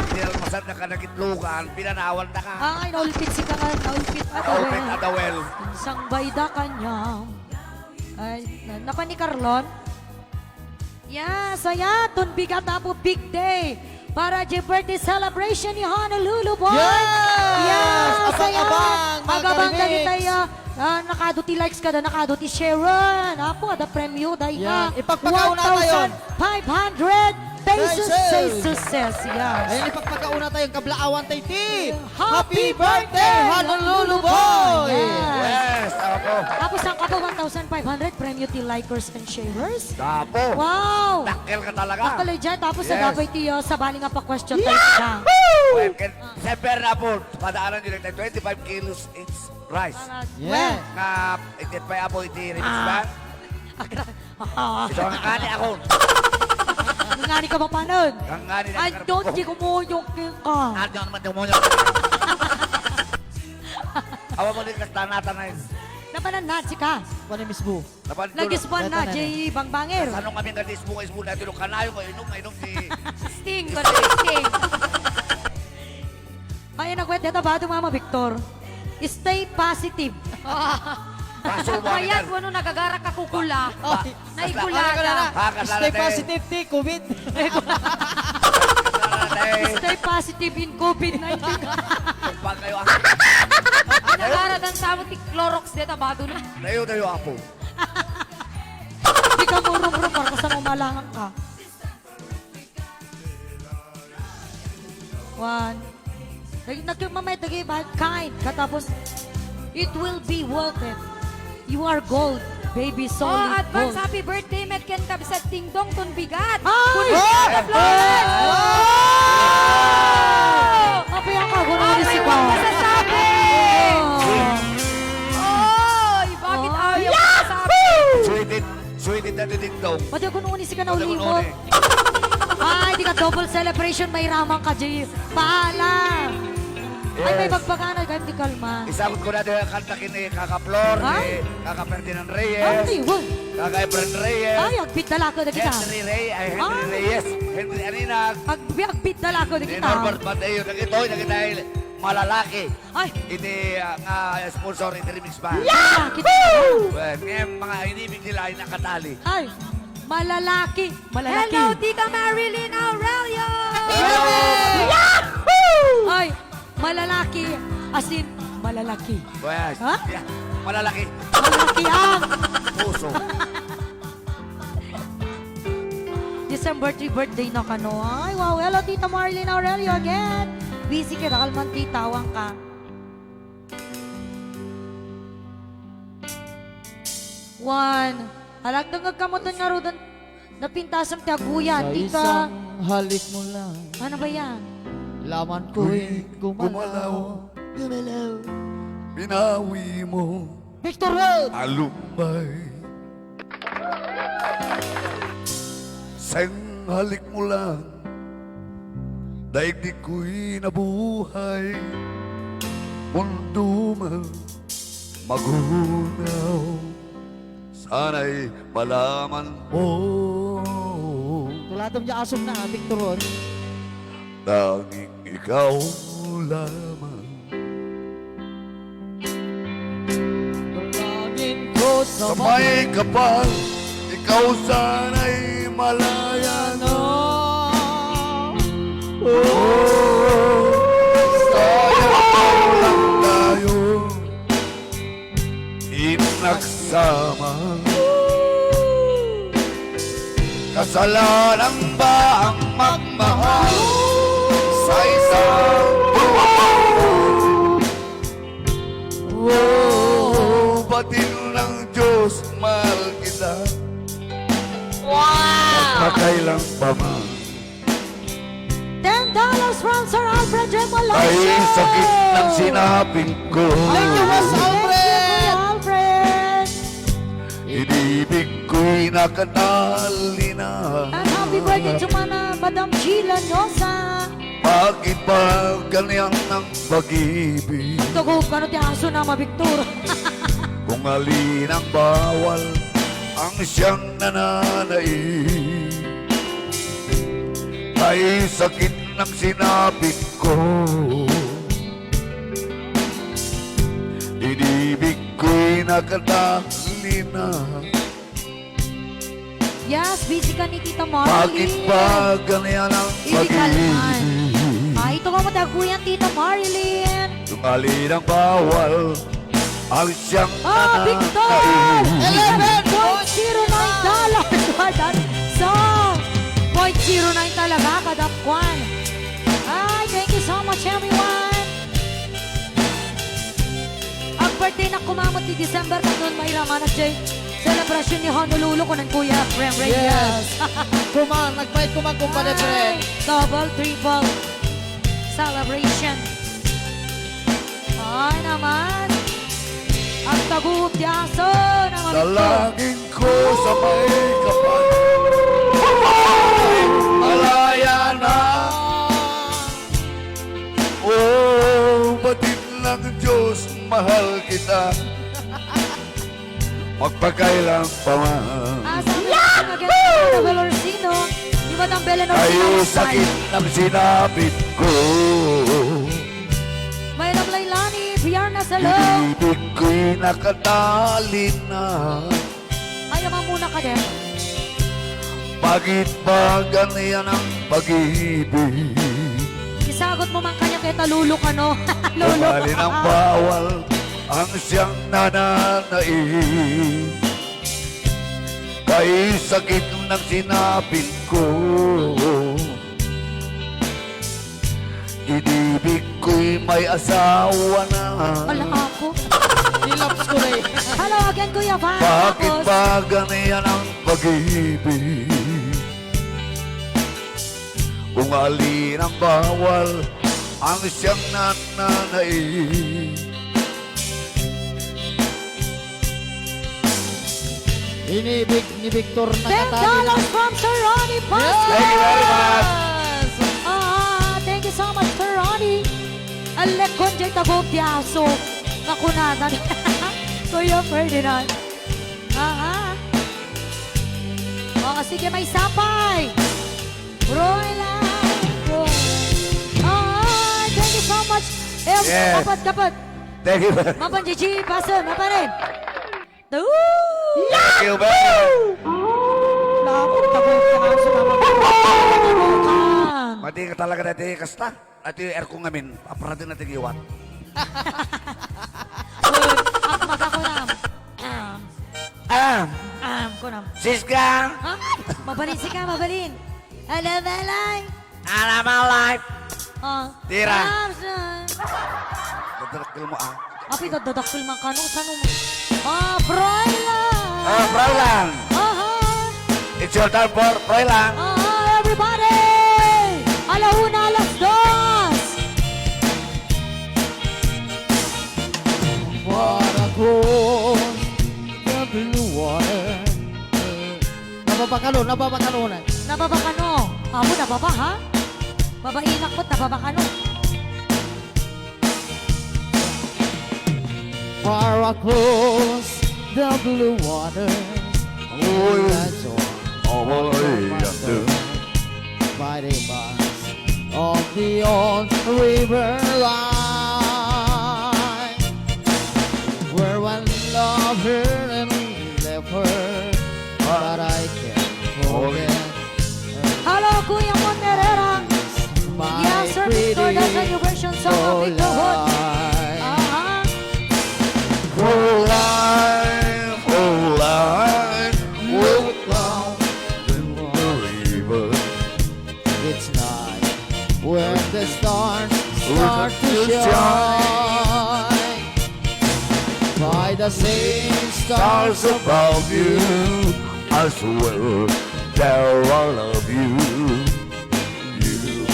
Pinalmasan na ka nagitlugan. Pinanawan na ka. Ay, naulpit si ka nga. Naulpit Open at adawel. Isang bayda kanya. Ay, napa ni Carlon? Yes, saya, bigat na po big day para the birthday celebration ni Honolulu boy. Yes! Saya. Abang-abang, mga Agabang dali ka-remix. tayo. Nakaduti likes ka na, nakaduti Sharon. Apo, ada premyo dahil Yan, nga. ipagpakauna tayo. 1,500 pesos Pesos. say success. Yes. Ayun, ipagpakauna tayong kablaawan tayo, Ti. Happy Happy birthday, Honolulu boy! Yes. Yes, ako. Tapos ang kapo 1,500 premyo ti likers and sharers. Tapo. Wow! Dakkel ka talaga. Nakalay dyan, tapos Yes. sa gabay tiyo, sa bali nga pa question type ka. Well, Semper na po, padaanan nyo lang tayo 25 kilos each rice. Yeah. Nga, itit pa po iti remix band. Ito ang kani ako. Ngani ka ba panon? Ang kani na Ay, don't di kumuyok ka. Ano naman tumunyo? Awa mo din kastanata na yun. Napanan na, chika. Ano Miss Bu? Nagispan na, Ito na, Jay Bangbanger. Sanong kami nga dismo natin yung kanayo ko, inom si... Sting. Ko na Sting. Ay, nagwet, dito ba ito, Mama Victor? Stay positive. Mayat mo nung nagagara ka kukula. Naigula ka. Stay positive, T. COVID. Stay positive in COVID-19. Pag kayo Nagara dan sa mo ti Clorox dito bado na. tayo apo. Di ka murong-murong para sa mamalangan ka. 1. Nagmamay tagay ba? Kind. Katapos, it will be worth it. You are gold, baby, Oh, solid advance gold. happy birthday, Met Ken Kabisat Ding Dong Ton Bigat. Ay! Flores! Kapaya ka, gano'n Oh, na si may ka. wag masasabi! Oy! Bakit ayaw mo masasabi? Sweeted na dingdong. Pati ako nung si ka na ulimot. Ay, di ka double celebration, may ramang ka, Jay. Paala! Ay, may magpagana, kahit di kalma. Isabot ko na din ang kanta kini Kaka Flor, Ay. ni Kaka Ferdinand Ay, Reyes, wag. Kaka Efren Reyes, Ay, agpit dala ko na kita. Henry Ay. Reyes, Henry Aninag, Agpit dala ko na ni kita. Norbert Mateo, nagkita malalaki. Ay, Ini nga sponsor iti remix ba? malalaki. Well, ngayon mga inibig nila ay nakatali. Ay, malalaki. Malalaki. Hello, Tita Marilyn Aurelio! Ay, malalaki. As in, malalaki. Well, Ha? yeah, malalaki. Malalaki ang Puso. December 3 birthday na ka, no? Ay, wow. Hello, Tita Marlene Aurelio again. Busy ka, nakalman, titawang ka. One. Halagdang nagkamutan nga rodan. Napintasang ti Agbuya, Sa tita. isang halik mo lang, Ano ba yan? laman ko'y gumalaw. Binawi mo Victor Road! alumbay. Sa halik mo lang, daigdig ko'y nabuhay. Mundo man magunaw, sana'y malaman mo. Tulatong niya asom na, Victor Ron. Tanging ikaw lamang. Dalangin ko sa Sa may kapal, ikaw sana'y malaya na. Sayang lang tayo, inagsama. Kasalanan ba ang magmahal sa isang batin ng Diyos, mahal kita. Magpakailang pa man $10 from Sir Alfred ay Remolacio! sakit ng sinapin ko. Thank you, Boss Alfred! Alfred! Inibig ko'y nakatali na. And happy birthday to Mana Madam Sheila Nyosa! Bakit ba ganyan ang pag-ibig? Tugo ka no ti aso na mabiktur. Kung alin ang bawal ang siyang nananaig, ay sakit ng sinapit ko. Inibig ko'y nakatali na. Yes, busy ka ni Tita Marley. Bakit ba ganyan ang Hindi kalman. pag-ibig? Ay, ito ka mataguyan, Tita Marilyn. Kung alin ang bawal ang siyang Ah, Victor! nananaig. $11.09 Kadan song! 0.09 talaga, kadakwan. Ay, thank you so much, everyone. Ang birthday na kumamot ni December na noon, may ramanas, Jay. Celebration ni Honolulu ko ng Kuya Frem Reyes. Yes. Nagpahit kumang kumpare, friend. Double, triple celebration. Ay naman. Ang tagup di aso ng Dalangin ko sa may kapal, malaya na. Oh, batid ng Diyos, mahal kita. Magpakailang pa man. Sabi natin again, Double Orsino. Di ba ng Belen Ay Orsino? sakit ng sinapit ko. Mayroong Lailani, Biyarna hello. Ibig ko'y nakatali na. Ayaw muna ka din. Bakit ba ganyan ang pag-ibig? Isagot mo man kanya kaya talulo ka, no? Lulo. Ugali ng bawal ang siyang nananaig. Kay sakit ng sinapit ko, inibig ko'y may asawa na. Wala ako. Nilaps ko na eh. Hello again, Kuya Van. Bakit Tapos, ba ganyan ang pag-ibig? Kung alin ang bawal ang siyang nananaig. Inibig ni Victor $10 nakatali na. from Sir Ronnie Pascal. Thank you very much. Thank you so much, Sir Ronnie. Alek kon jay tabo piaso. Nakunatan. Kuya Ferdinand. Sige, may sapay. Royla. Thank you so much. Yes. Kapat. Thank you. Mapan Gigi, paso, mapanin. Thank you very much. Lapot tabo piaso. Mati ka talaga dati kasta. At yung air ko ngamin, aparatin natin iwan. Magkakunam. Kunam. Siska! Ha? Mabalin si ka, mabalin. Hello, Balay. Alam ang life! Tira. Thompson. Dadakil mo Api, dadakil man ka. Ano, saan mo? Froilan. Froilan! It's your turn for Froilan. Everybody. Alauna, alas dos. Para cross the blue water. Nababakalo. Nababa ka no? Amo, nababa ha? Babainak mo't nababa ka no? Far across the blue water. That's all yonder. by the banks of the old river line, where one loved her and left her, but I can't forget Hello, Kuya Monterera. my Yes, sir, Victor. That's a new version song of Victorhood. Fräulein. Fräulein, walk down the river. It's night when the stars start to shine. By the same stars Stars above you, I swear that I love you. You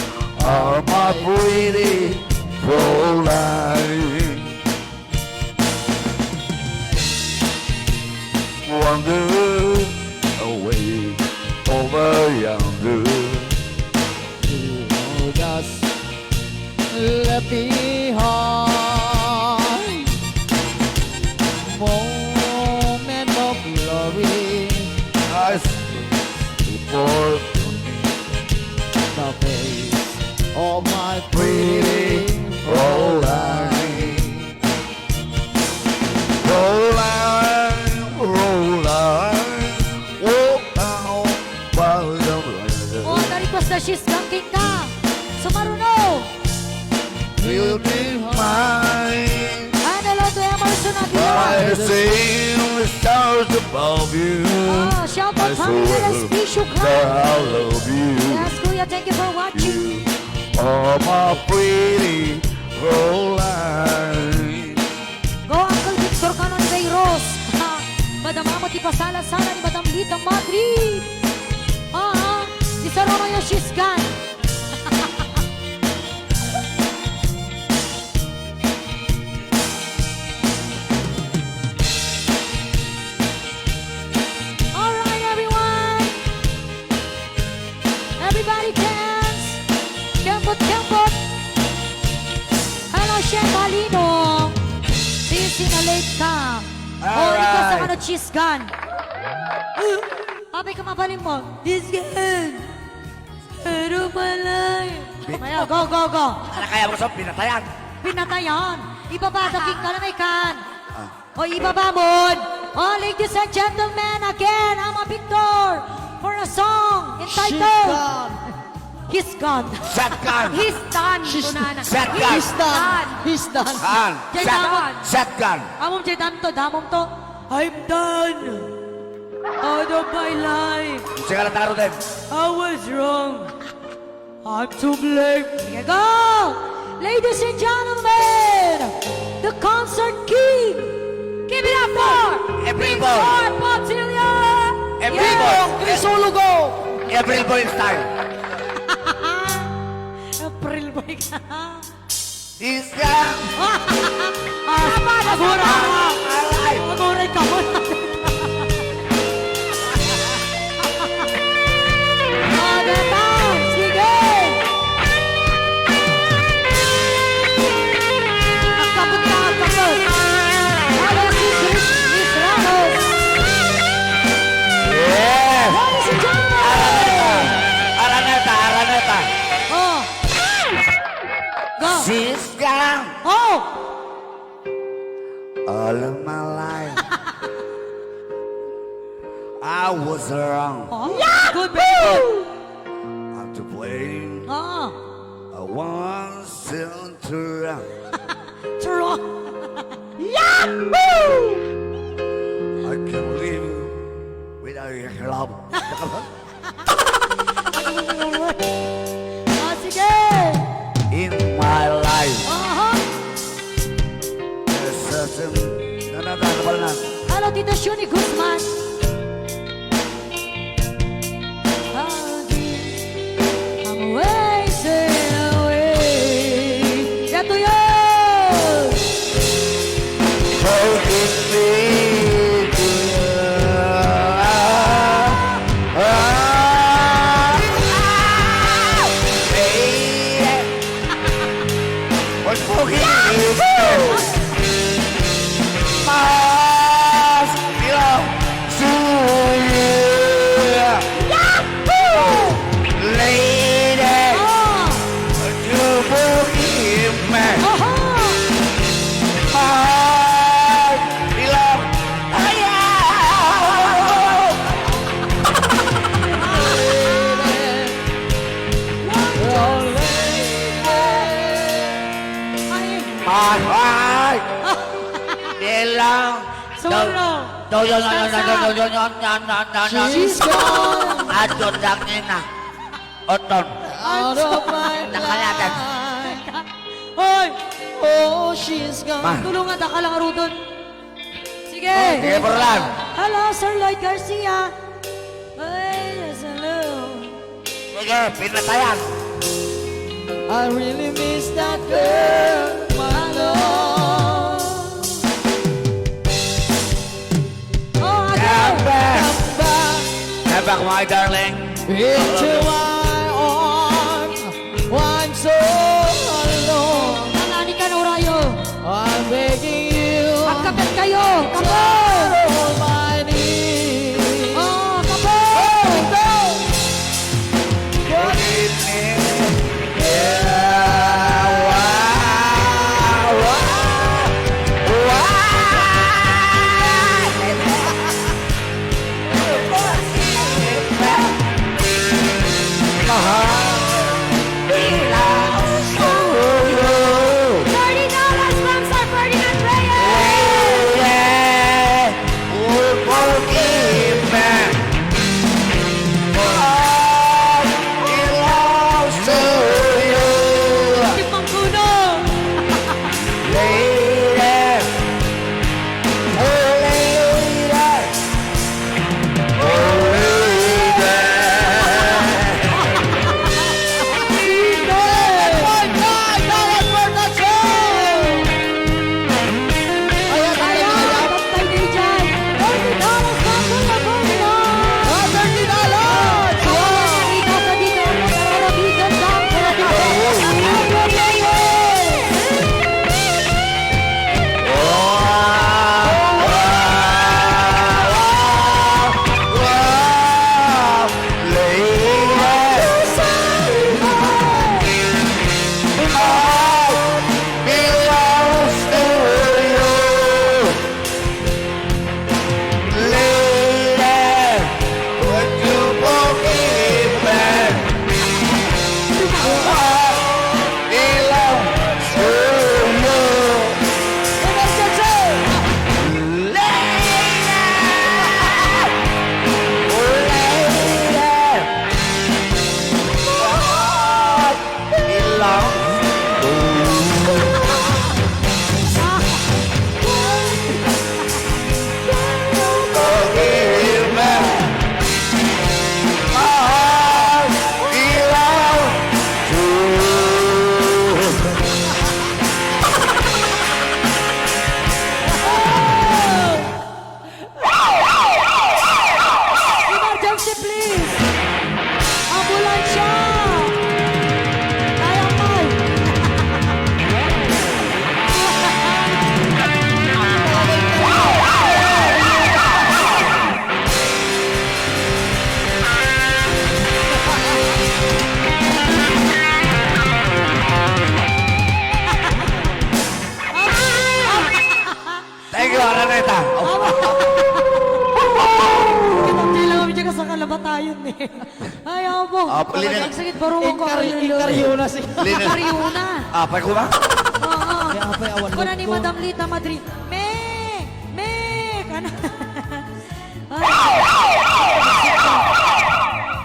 are my pretty Fräulein. Wander away over yonder. you just left behind. Moment of glory, I before the face of my pretty Fräulein. Fräulein, Fräulein, walk down by the river. Oh, na-request na she's ganking ka. Sumaruno. Will be mine. Hello to Emerson I Aguilar. see the stars above you. Shout I out family swear LSP that Shukran. I love you. Yes, Kuya, thank you for watching. You are my pretty Fräulein. Go, Uncle Victor Canon Reyros. Madam Amo Ti Pasala-sala ni Madam Lita Madrid. Di sa Roma yung she's gone. Alright, everyone. Everybody dance. Kempot. Hello, Chef Alino. Sisi na late ka. Alright. Ikaw sa ano, cheese gun. Papi, kamabalin mo. Cheese gun. Pero pala. Maya, go. Ano kaya mo sa pinatayan? Pinatayan. Ibaba the king ka na may kan. Ah. O ibaba mo. Oh, ladies and gentlemen, again, I'm a Victor for a song She's entitled gone. He's Gone. Shotgun. He's done. Tunana. Shotgun. He's done. He's done. Han. Jay Damon. Shotgun. Amom Jay damom to. I'm done. Out of my life. Sige lang taro din. I was wrong. I'm to blame. Here you go. Ladies and gentlemen, the concert king. Give it up for April for Boy. Potilia. April Boy. Solo go. April Boy style. April boy ka. This guy. Agura. Alive. Agura ka mo. Sige. Agkabot ka, agkabot. Hello, Miss Ramos. Yes. Ladies and gentlemen. Araneta. Araneta. Oh. Go. This guy. Oh. All of my life. I was wrong. Oh. Good, very good. I'm to blame. Oh. I once and true. True. I can't live without your love. Ah, sige. In my life, Aha. there's certain... Ano ba na? Hello, Tito Shuni Guzman. I'm wasting away. Yato yun! Forgive me. She's gone. Adon lang na. Oton. Out of my Nakalatan. life. Hoy! Oh, she's Ma. gone. Tulungan ka lang arudon. Sige. Sige, Porlan. Hello, Sir Lloyd Garcia. Ay, hello. Sige, pinatayan. I really miss that girl, my love. Oh, Come again. back. Come back Come back, my darling. into my arms. I'm so alone. Nangani ka na, Urayo. I'm begging you. Magkapit kayo. Kapon. All my needs. Oh, kapon. Forgive me. Yeah, wow, wow, $30 from Sir Ferdinand Reyes. yun eh. Ayaw mo. Lina- Ang sakit barungan ko. Inkaryo na si... Inkaryo na. Apay ko ba? Oo. Kaya apay awan Kuna ni ko. Madam Lita Madrid. Me! Ano?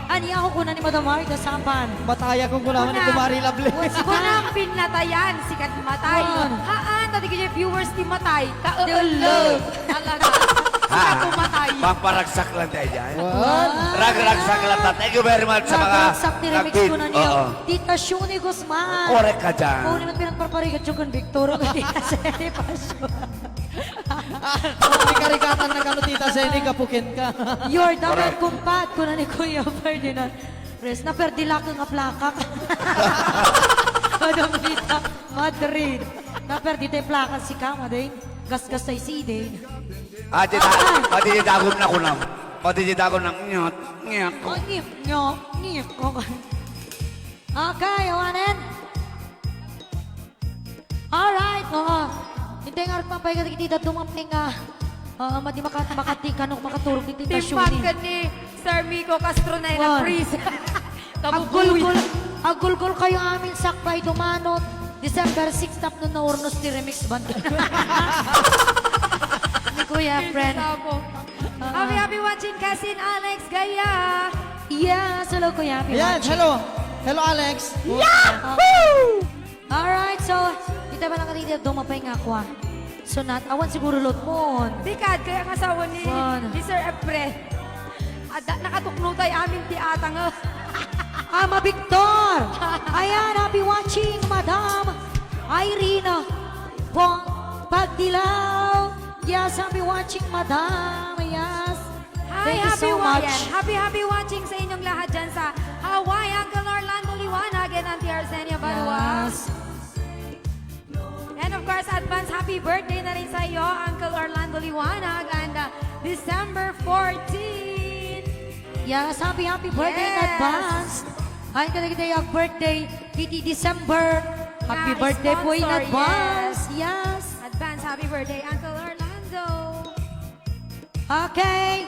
Ani ako kuna ni Madam Marga Sampan. Mataya kong kunaman ni Kumari Lovely. Kunang pinatayan, sikat matay. Wan. Haan, tadi kaya viewers di matay. Deulog. Kaulog. Talaga. Sikat tumatay. Pamparagsak lang tayo dyan. What? Rag-ragsak lang tayo. Thank you very much sa mga Nag-accept ni remix ko na niya. Oo. Tita Shuni Guzman. Correct ka dyan. Kung naman pinagparparigat yung kung Victor. Kasi di pa siya. May karikatan na kano tita Zeni, kapukin ka. You're the man kumpat. Kuna ni Kuya Ferdinand. Res, na perdila ka nga plaka. Madam Lita Madrid. Na perdita yung plaka si Kama din. Gas-gas ay si din. Matitidagom na ko na. Matitidagom ng nyot. Nyot. Oh, ngip. Okay, Juanen. Alright, oo. Hindi nga rin mapay ka tita dumamping nga. Madi makati ka nung makaturog ni Tita Timpan Shuni. ka ni Sir Miko Castro na Wan. yung freeze. Kabubuy. Agulgul kayo amin sakbay dumanot. December 6 tap no naurnos ti remix band. Ni Kuya friend. Happy watching cousin Alex Gaya. Yes, hello Kuya. Happy Ayan, watching. hello. Hello, Alex. Alright, so, kita ba lang kanina dumapay nga kwa? So, awan siguro lot mo. Dikad, kaya ang asawa ni Sir Efren. Nakatuknutay amin ti atang. Ama Victor! Ayan, happy watching, Madam Irene Pong Pagdilaw. Yes, happy watching, Madam. Yes. Hi, Thank you happy so much. Happy watching sa inyong lahat dyan sa Hawaii, Uncle Orlando Liwanag and Auntie Arsenia Barua. Yes. And of course, advance happy birthday na rin sa iyo, Uncle Orlando Liwanag, and December 14. Yes, happy birthday in Yes. advance. Ay, kada yung birthday, Titi December. Happy Na birthday po in sponsor, advance. Yes. Advance happy birthday, Uncle Orlando. Okay.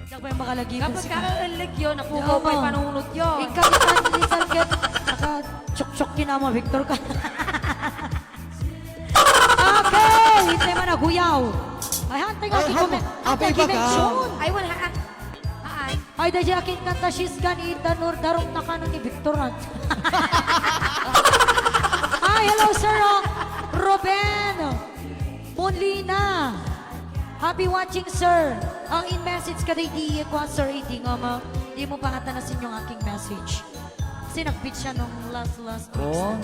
Diyan pa yung makalagipan Kapag si ka-ulik yun, napukaw pa yung panunod yun. Ikaw get naka-chok-chok kinama, Victor ka. Okay, hintay man naguyaw. Ay, hantay nga Ay, apay ba ka? mention. Ay, wala. Ay, dadya akin kanta she's ganita nur darong nakano ni Victor. Ay, hello sir. Ruben Monlina. Happy watching, sir. Ang in-message ka di ko, sir, hindi nga di mo pa atanasin yung aking message. Kasi nag-beat siya nung last. Oh,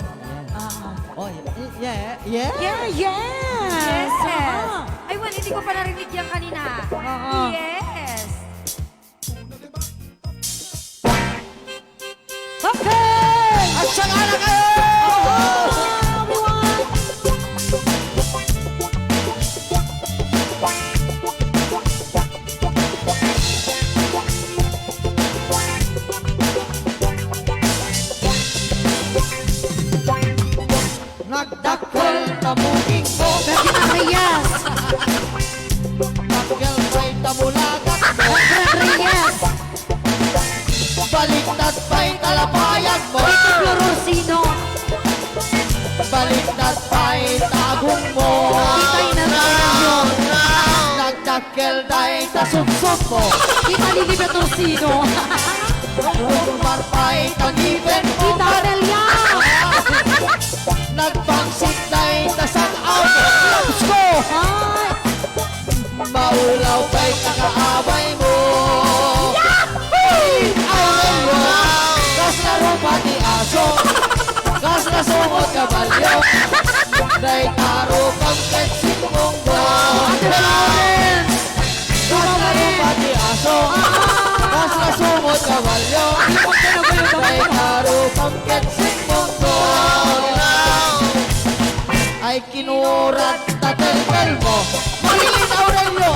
oh, yeah. Yeah, yes. Yes. Ay, wala, hindi ko pa narinig yan kanina. Yes. Okay! At siyang anak kayo! Nagdakkel na muging mo. Regina Reyes. Nagdakkel pa'y tamulagat mo. Reyes. Baliktad pa'y talapayag mo. Tito Florosino. Baliktad pa'y tagong mo. Tita Inaryo. Nagdakkel da'y tasubsob mo. Tita Lili Petrosino. Rumar pa'y taniben mo. Tita Amelia. Nagpangsit da'y tasanaw mo. Let's go! Ay. Maulaw pa'y nakaabay mo. Kas na rupa ni aso. Kas na sumot kabalyo. Day taro pang ketsing monggo. Kas na rupa ni aso. Kas na sumot kabalyo. Day taro pang ketsing monggo. Ay kinurat tatel mo. Marilyn Aurelio.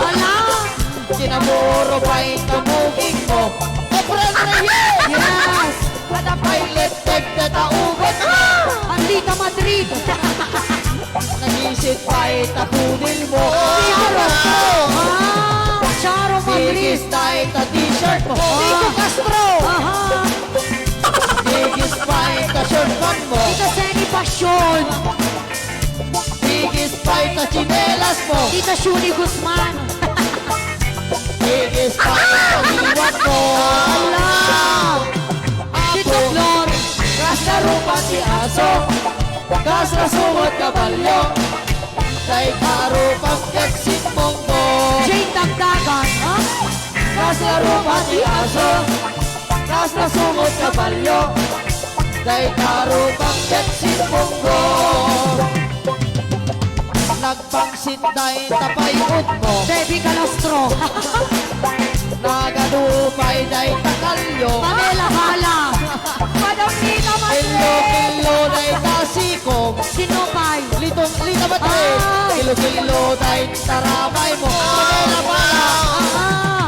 Kinamuro pa'y kamuging mo. Efren Reyes! Yes. Ada pa'y leteg na taugat mo. Andita Madrid. Nagisip pa'y takudil mo. Charo. chinelas mo. Tita Shuni Guzman. Tigis pa ang iwan mo. Tita Flor. Kaslaro pati aso, kaslasungod kabalyo, kay karo pagkeksin mong mo. Jane Dagdagan. Ha? Kaslaro pati aso, kaslasungod kabalyo, kay karo pagkeksin mong mo. Nagpangsit dahil tapayot mo, Debbie Calostro. nagadupay dahil takalyo. Pamela Hala. Madam Nina Kilo kilo dahil kasikom, Sinopay. litong lita ba tayo? Ay! Kilo kilo dahil taramay mo. Pamela pala, Ah,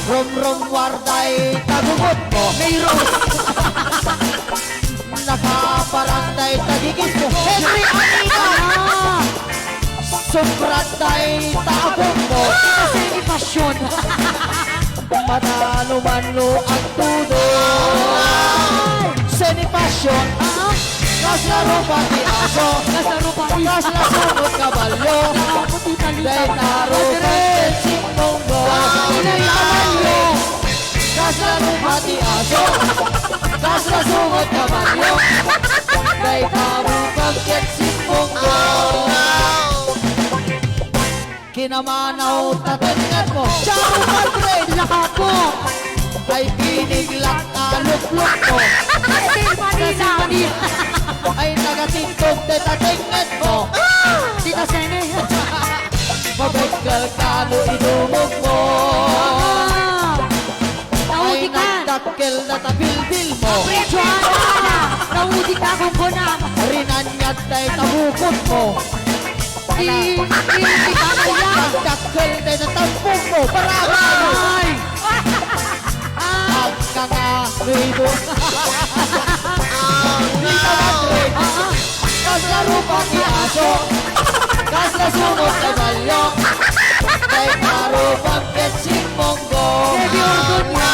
rom rom warday tagugot mo. Mayroon. Nakaparang dahil tagigis mo. Henry Anita, Ah, sobrat dahil taabong mo. kasi ni Pasyon. Matalo man lo ang tudo. Senipasyon, Ah, kaslaro pati aso, kasaro pa rin. kaslasunod kabalyo. Ako, Tita Lita. Dahil taro pagkensing mong mo. Kabalyo, kaslaro pati aso, kaslasunod kabalyo. Dahil taro pagkensing mong mo. Kinamanaw tatingan mo. Charo Padre, Lakapo. ay piniglak na lukluk mo. Tita Manila. Ay nagatintog de tatingan mo. Tita Sene. Mabagkal ka no idumog mo. Ah, Ay naudikan. nagdakkel na tabilbil mo. Joanna. Naudik na akong gunam. Rinanyat ay tabukot mo. Iipitanaya. Nagdakkel na natampong mo. Paramay! Ay. Agkakalaing. Lita Madrid. Kaslaro pati aso. Kaslasunod na balyo. Kay karo pagketsing monggo. Debbie Orduña.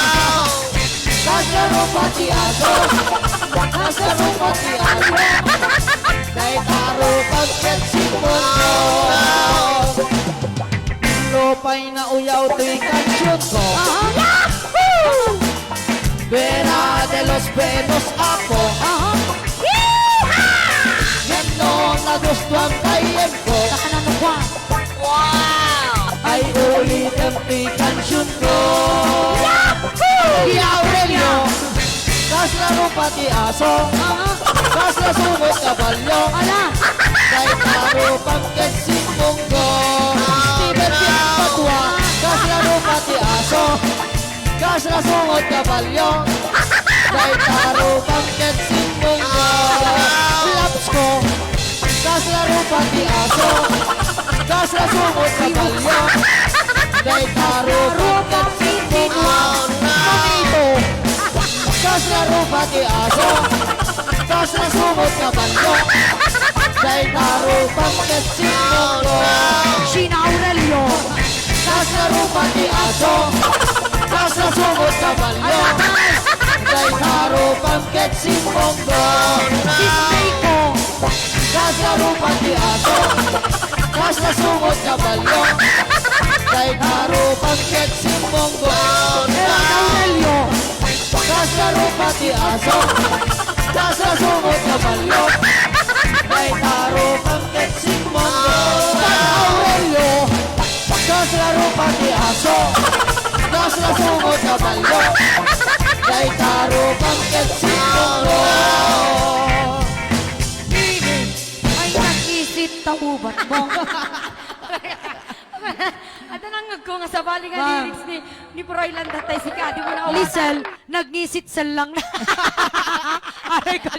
Kaslaro pati aso. Kaslaro pati aso. Kay karo pagketsing monggo. Lopay na uyaw tuwing kansyon ko. Vera de los Venos ako. Yan no nagustuhan kayen ko. Nakanano kwa. Ay ulit ang kansyon ko. Aurelio, kaslaro pati aso. Kaslasunod kabalyo. Ala. Kay karo pagkensing monggo. Steven Patwa, kaslaro pati aso. Kaslasunod kabalyo. Kay karo pagkensing monggo. Laps ko, kaslaro pati aso. Kaslasunod kabalyo. Kay karo pagkensing monggo. Mamito, kaslaro pati aso. Kaslasunod kabalyo. Kay karo pagkensing monggo. Sheena Aurelio. Kaslaro pati aso. Kaslasunod kabalyo. Kay karo pagketsing monggo. Dismayko. Kaslaro pati aso. Kaslasunod kabalyo. Kay karo pagketsing monggo. Aurelio. Kaslaro pati aso. Kaslasunod kabalyo. Kay karo pagketsing monggo. Aurelio. Kaslaro pati aso. Kaslasunod kabalyo. Kay karo pagketsing monggo. Ay, nag-isip taubat mo. At nangag ko nga sa bali nga Ma'am. lyrics ni Proylan datay si Kadi mo na Lisel, nag-ngisit lang na. Aray ka,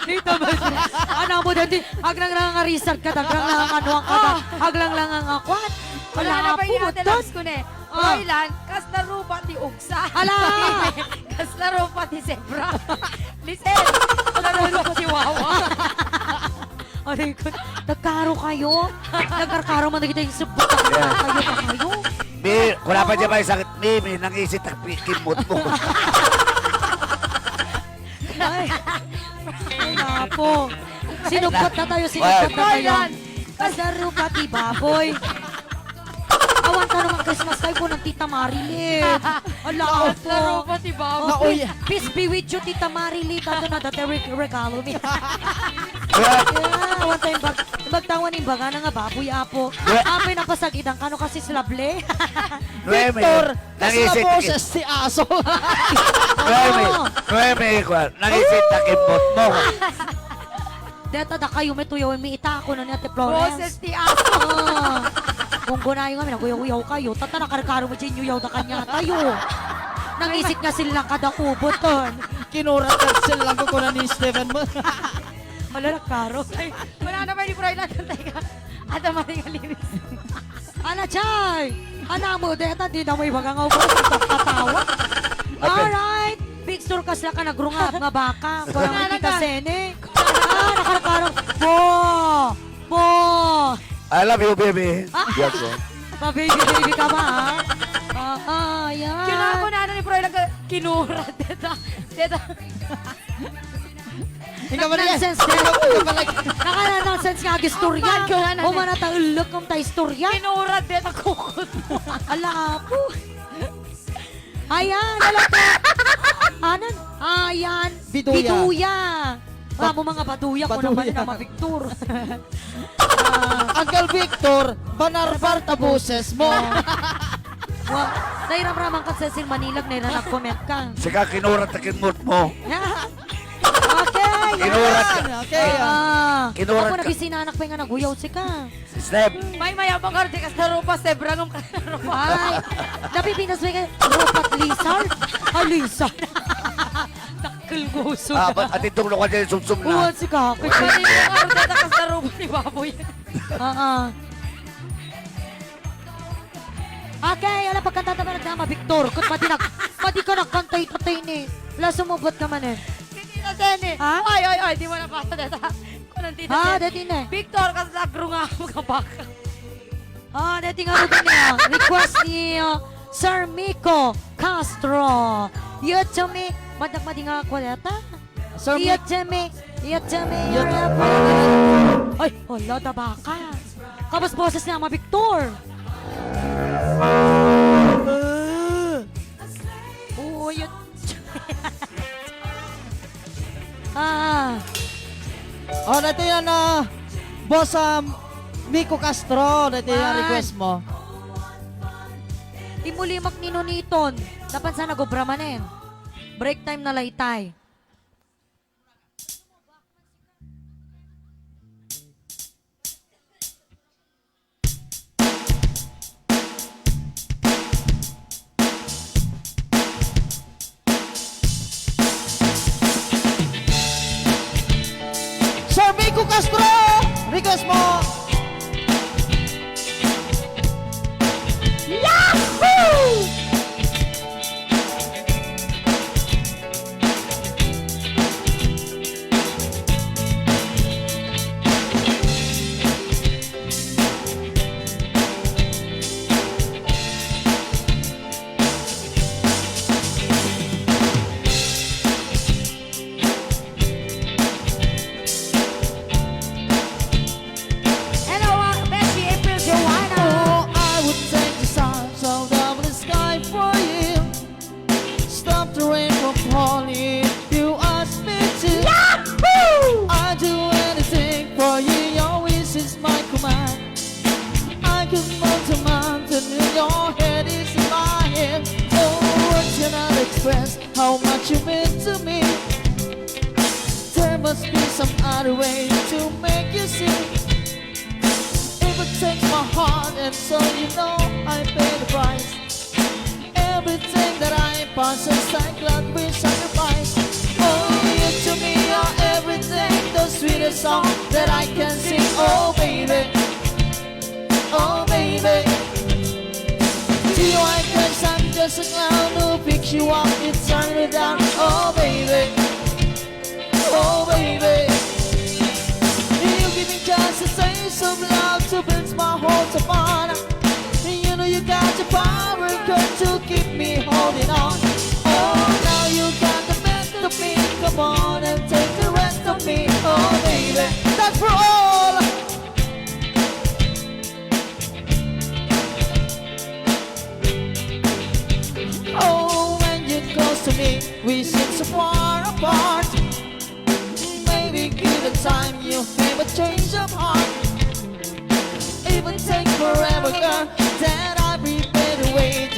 dito ba siya? Ano mo dati, aglang lang ang research ka, aglang lang ang anuang ka, aglang lang ang akwat. Wala na Wala pa po, yung butot. atelabs ko ne. Proylan, kas laro pa ti Ugsa. Ala! Kas laro pa ti Zebra. Lisel, laro pa si Wawa. Aray ko, nagkaro kayo? Nagkarkaro man na kita yung subot. Kayo. Mi, wala pa dyan ba yung sakit? Mi, nangisit ang kimot mo. Ay, napo. Sinugbat na tayo, sinugbat na tayo. Proylan, Kasaro pati baboy. Awan ka naman Christmas tayo po ng Tita Marilyn. Ala Laro po. pa si Babo. Oh, peace be with you, Tita Marilyn. Tato na dati regalo mi. Well, Yeah, awan tayong bagtawan yung baga na nga baboy apo. Apoy na pasagitan ka no kasi slable. Victor, kasi na nangisit boses si Aso. nangisit na kimbot mo. Deta da kayo may tuyaw may ita ako na ni Ate Boses Florence. ni Aso. Kung gunayo nga, naguyaw-uyaw kayo. Tata na karkaro mo dyan yuyaw na kanya tayo. Nangisip nga sila kada ubot ton. Kinurat ka sila lang ko na ni Steven mo. Wala na karo. Ay, wala na ba ni Froy lang ka? Ada maling alinis. Ana chay! Ana mo, deta di na may bagang ako sa katawa. Alright! Big store ka sila ka nagrungab nga baka. Kung Wala hindi na ka ka. sene. Nakarkaro. Bo! I love you, baby. Yan ko. Pa-baby ka ba, ha? Yan. Kailangan ko na ni Froy lang ka. Kinura. Deta. Ikaw ba Nonsense din. Naka-nonsense nga gistorya. O manata ulok kong ta istorya. Kinura. Deta kukot mo. Ala po. Ayan, lalaki. Anan? Ayan. Biduya. Biduya. Mo mga baduya ko naman Baduya. na ma-Victor. Uncle Victor, banarbar ta boses mo. Nairamraman ka sa Sin Manilag, nairanag-comment ka. Sika kinurat na kimbot mo. Okay, Kinurat ka. Okay. Kinurat Ako ka. nabisinanak pa nga naguyaw si ka. Step. May mayabang ka rin kasi narupa. Sebrangom ka narupa. Ay, napipinas ba kayo? Rupat lizard? Lizard. Takil gusto na. At itong lokal dyan, sumsum na. Uwan si kakit. Pwede mo ka rin deta kasi narupa ni Baboy. Okay, alam pagkanta naman nagsama, Victor. Kung pati ka nagkantay-tatay ni. Wala sumubot ka man eh. Hindi na Sene. Ha? Ay, di mo na pasa deta. Kung nandito Dati na eh. Victor, kasi nagrunga mo ka baka. Dati nga mo din eh. Request ni Sir Miko Castro. Yutumi. Madag-madi nga kwaleta. Sir Yutumi. Ay, wala da baka. Kapos boses niya, ma Victor. Oo, yun. Dito yan boss Miko Castro, dito yung Man. request mo. Imulimak ni Noniton. Dapat sana gobramanin. Break time na laytay. Sir Miko Castro, request mo. Yahoo! Hello, Beshi, April, Joanna. Oh, I would take the stars out of the sky for you. Stop the rain from falling if you ask me to. Yahoo! I'd do anything for you. Your wish is my command. I could mount a mountain and your head is in my hand. Oh, words cannot express how much you mean to me. There must be some other way to make you see. If it takes my heart and soul, you know I pay the price. Everything that I possess, I gladly sacrifice. Oh, you to me are everything, the sweetest song that I can sing. Oh, baby, oh, baby. To you I guess I'm just a clown who picks you up, it's turn me down. Oh, baby, oh, baby. You give me just a taste of love to build my heart upon. You know you got the power, girl, to keep me holding on. Oh, now you got the best of me. Come on and take the rest of me. Oh, baby, that's for all. we seem so far apart. Maybe given time you have a change of heart. It would take forever, girl, that I'd be better wait.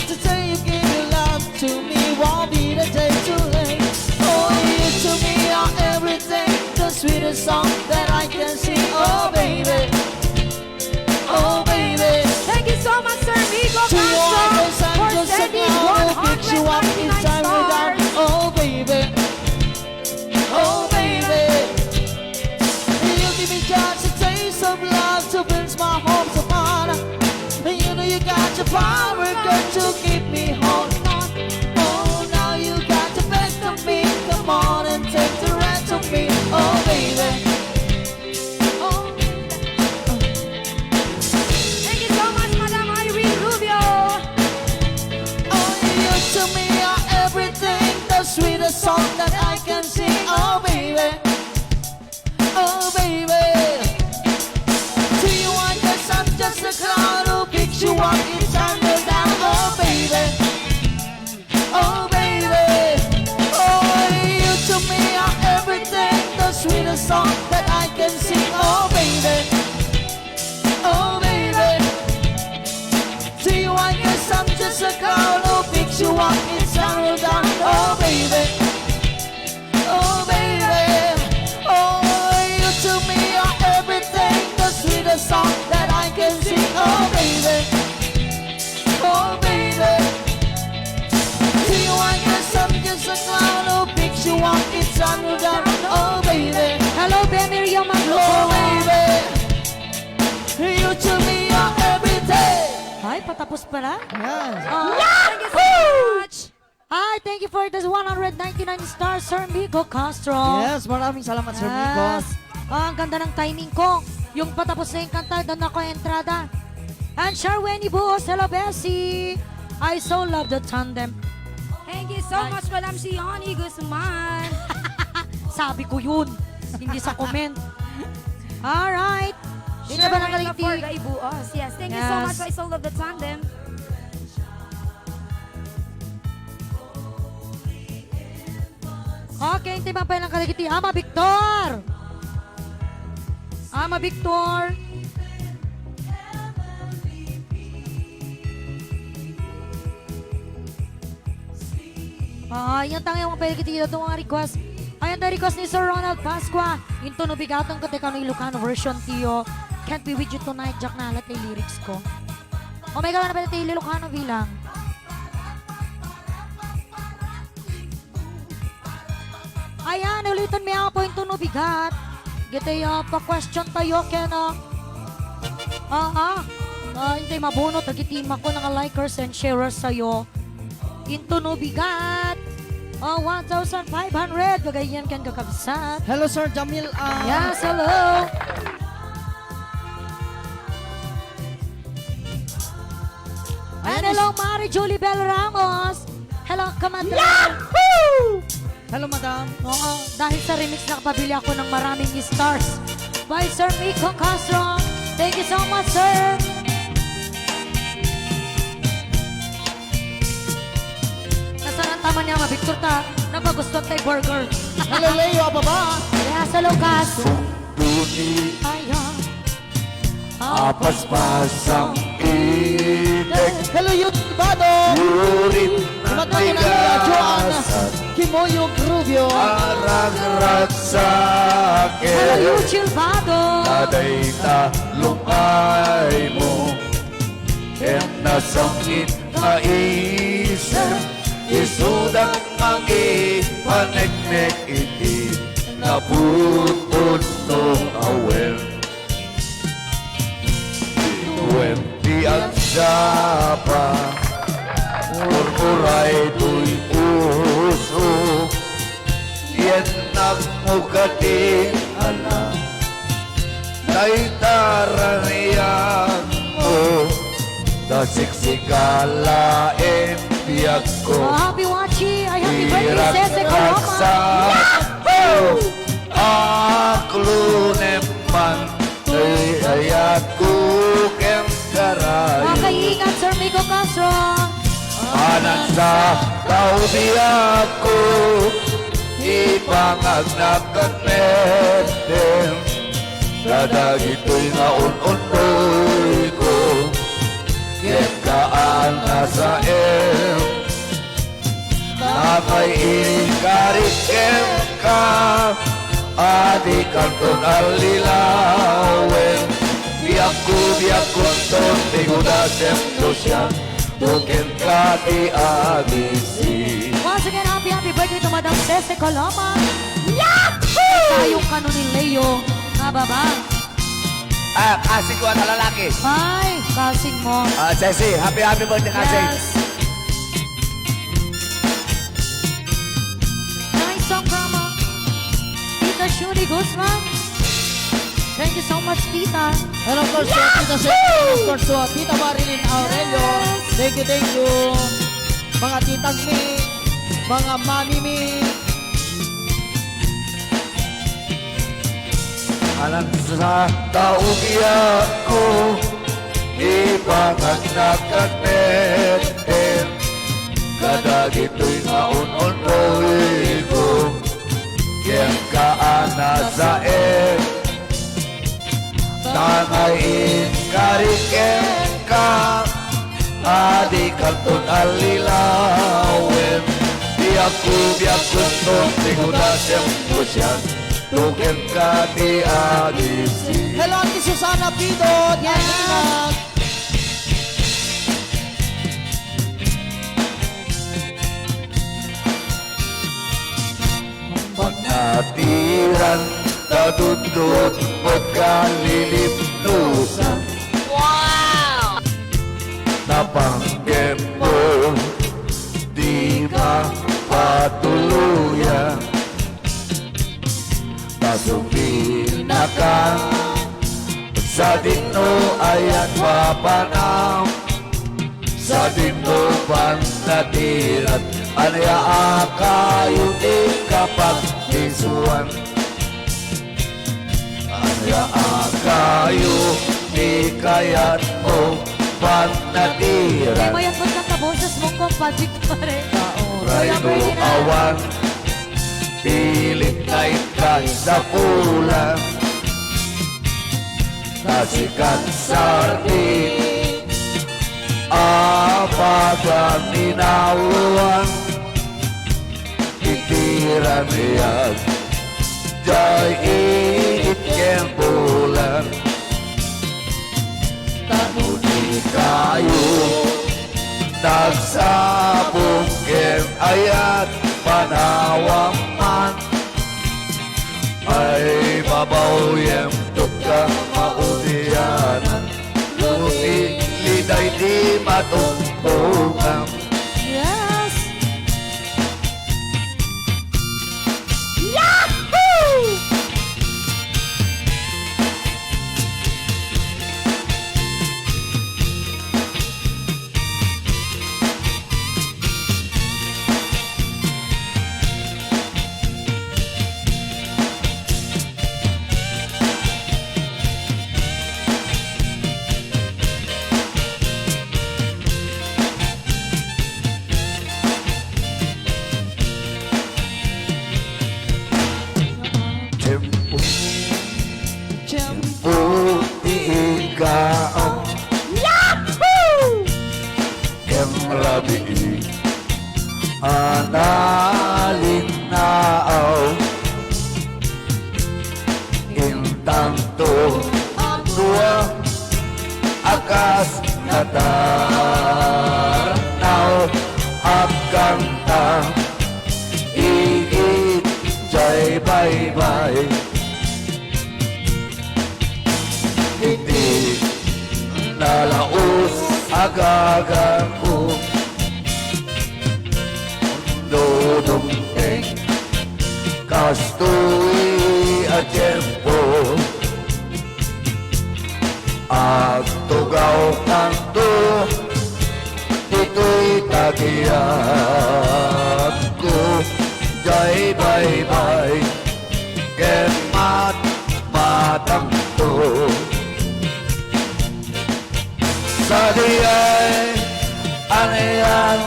To tell you give your love to me won't be the day too late. Oh, you to me are everything, the sweetest song that I can sing. Oh, baby. Oh, baby. Thank you so much, Sir Rico To you I Castro, guess I'm for just a sending clown who picks you up in 199 time without. stars. Oh, baby. Oh, baby. You give me just a taste of love to build my hopes upon. You know you got your power, girl, to keep me holding on. Oh, now you got the best of me. Come on and take the rest of me. Oh, baby. Oh, Thank you so much, Madam Irene Rubio. oh, you to me are everything, the sweetest song that I can sing. Oh, baby. Oh, baby. To you, I guess I'm just a clown who picks you up inside the down. Oh, baby. Oh, baby. Oh, you to me are everything, the sweetest song that I can sing. Oh, baby. Oh, baby. To you, I guess I'm just a clown who picks you up inside the down. Oh, baby. Oh, baby. Oh, you to me are everything, the sweetest song that I can sing. Oh, baby. Oh, baby. To you, I guess I'm just a clown who picks you up inside the down. Oh, baby. Hello, Ben Miriam Oh, Maglo. baby. You to me are everything. Ay, patapos pala. Yes. Thank you so much. Ay, thank you for this 199 stars, Sir Rico Castro. Yes, maraming salamat, Sir Nico. Yes. Ang ganda ng timing ko. Yung patapos na yung kanta, doon ako entrada. And Sharweni Buhos, hello, Bessie. I so love the tandem. Thank you so much, Madam Shioni Guzman. Sabi ko yun, hindi sa comment. Alright. Hindi ba ng Sherwin kaliti? Laforga Ibuos. Yes, thank you so Yes. much. I so love the tandem. Okay, hindi pa ng kalagiti. Ama Victor! Ama Victor! Yung tangyang mga palagiti dito mga request. Ayan tayo request ni Sir Ronald Pasqua. Yung tunog bigatong katekano Ilocano version, Tiyo. Can't be with you tonight, Jack na alat kay lyrics ko. Oh my God, ano ba tayo Ilocano bilang? Ayan, ulitin may ako yung tunog bigat. Gito pa-question tayo, Kena. Hindi mabunot, nagitim ako ng likers and sharers sa'yo. Into no bigat. 1,500. Gagayan kan kakabsat. Hello, Sir Jamil. Yes, hello. And hello, Mari Julie Bell Ramos. Hello, Kamandra. Hello, Madam. Oo, dahil sa remix nakapabili ako ng maraming stars. By Sir Rico Castro. Thank you so much, sir. Nasaan ang tama niya, Victor ta? Napagustuhan tayo burger. Hello, Leo, baba. Yes, hello, Cas. Duni Ayan. apas-pasang itik. Hello, Youth Bado. Yurit na Imat mo yun ang Joanna. tigasan. Kimoyo Rubio. Arag-rag sa Hello, akin. Yuchil Bado. Taday ta lumay mo. Em nasangit na isip. Isudang ang ipaneknek iti. Naputod no awel. Tuwem di ang sapa. Murmuray tu'y puso. Yan nagmukating alam. Tay taraniyan mo. Dasiksikala biyak ko. Happy Wachi. Ay, happy birthday, Sese Irak-rak sa Coloma. aklunem man. Ay ayat ko kem karay. Makaingat, Sir Rico Castro. Anan sa kaubiyak ko, ipangagnakan metem. Kadagito'y naun-unoy ko, kaan na sa em. Nakay inikarikem ka, adi kanton alilawen. Biyak ko ton, tigudasem dosyan, tukin ka di agisi. Once again, happy birthday to Madam Cece Coloma. Yahoo! Tayong kanon ni Leo. Baba. Kasing ko na lalaki. Ay, kasing mo. Ceci, happy birthday kasing. Yes. Nice song from Tita Shuri Guzman. Thank you so much, Tita. And of course, Tita Shirley, of course, Tita Marilyn Aurelio. Thank you. Mga titang mi, mga mami mi. Anan sa kaubiyak ko, ipangagnakan metem. Kadagito'y naun-unoy ko, kaana sa em. Tangayin karikem ka, adi kanton alilawen. Biyak ko ton, tigudasem kusyan, tukin ka di agisi. Hello, Auntie Susana Pidot. Yes. Pagkatiran, kadudot, pagkalilipnusan. Wow! Napanggem mo, di ba patuluyan? Pasupin na ka, sa dino ayan papanam. Sa dino panatirat, anaya akayo di kapag isuan. Anaya akayo di kayat mo Hindi panatirat. mo yan pagkakaboses mong kumpadrik pa rin. Rayo awan, pilit na ikay sa pulang. Nasikat sardi, apagang ninauan. Itiran niyag, jay init kem bulan. Tanuni kayo, nagsabong kem ayat panawang man. Ay babaw yem tukang maudianan, lupi liday di matumpungan. Yes! Tempo, Tempo. ikaw, kem rabi, analinaaw. Intanto, dua, akas nataranaw. Agkanta, igit, jay bye-bye. Hindi nalaos agagan ko, dudumteng kastoy at tempo. Agtugaw kanto, dito'y tagiyag ko. Jay bye-bye, kemat matang to. Sa diyay, anayan,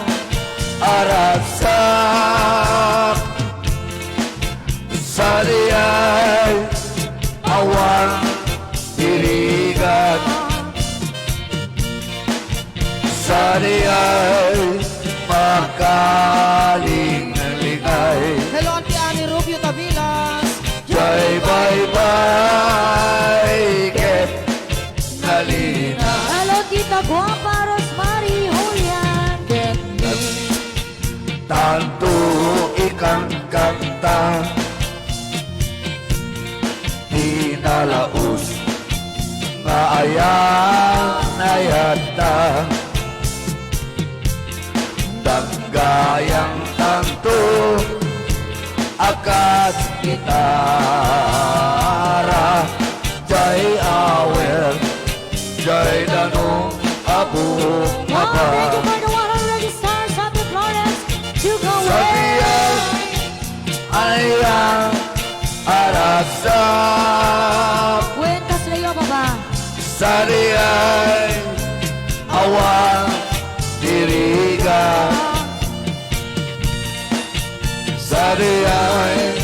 diya'y makaling-lingay. Hello, Auntie Annie Rubio Tabilas. Jai bye-bye, Ket Nalina. Hello, Tita Guapa, Rosemary, Julian. Tanto ikang kanta, di nalaos nga ayan ayata. Danggayang tanto akas gitara. Jai awer, jai danong abong Wow, thank you mapa. for the 100 stars. Happy Florence to go Sa tiyan ayang arasap. Cuentas Leo, baba. Sa diya'y awang diriga. Sa diya'y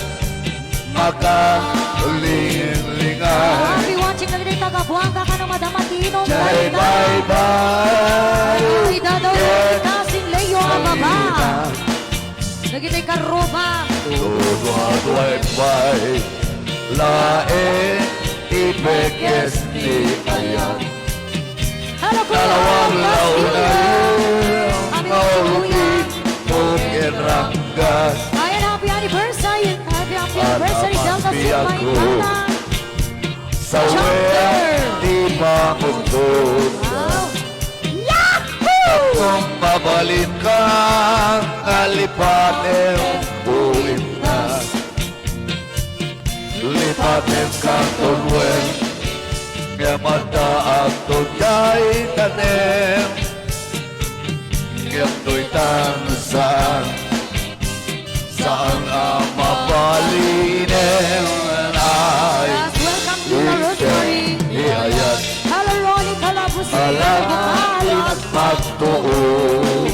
makaling-lingay. Happy watching na rin taga-buwanga ka ng Madamatino. Jai bye-bye, Ida daw yung kasing Leo, baba. Nagitay karuba. Tuwa-tuwa-tuwa-tuwa, lae ipekes ni ayan. Hello, Kuya. Dalawang launa Happy maulit mungkin ranggas. Ayan, happy anniversary. Happy anniversary, Delta Happy Sigma ako. Impala. Sa wet di mamuntun. Wow. Kung mabalik kang kalipatin, buwin na. Lipatin kang tunwen, nga mataag tunjay tanem. Nga to'y tansan, saan ang mapalinem ay Yes, welcome to the Rosemary. ihayat. Hello, Ronnie Calabusi. Alam at magtuon.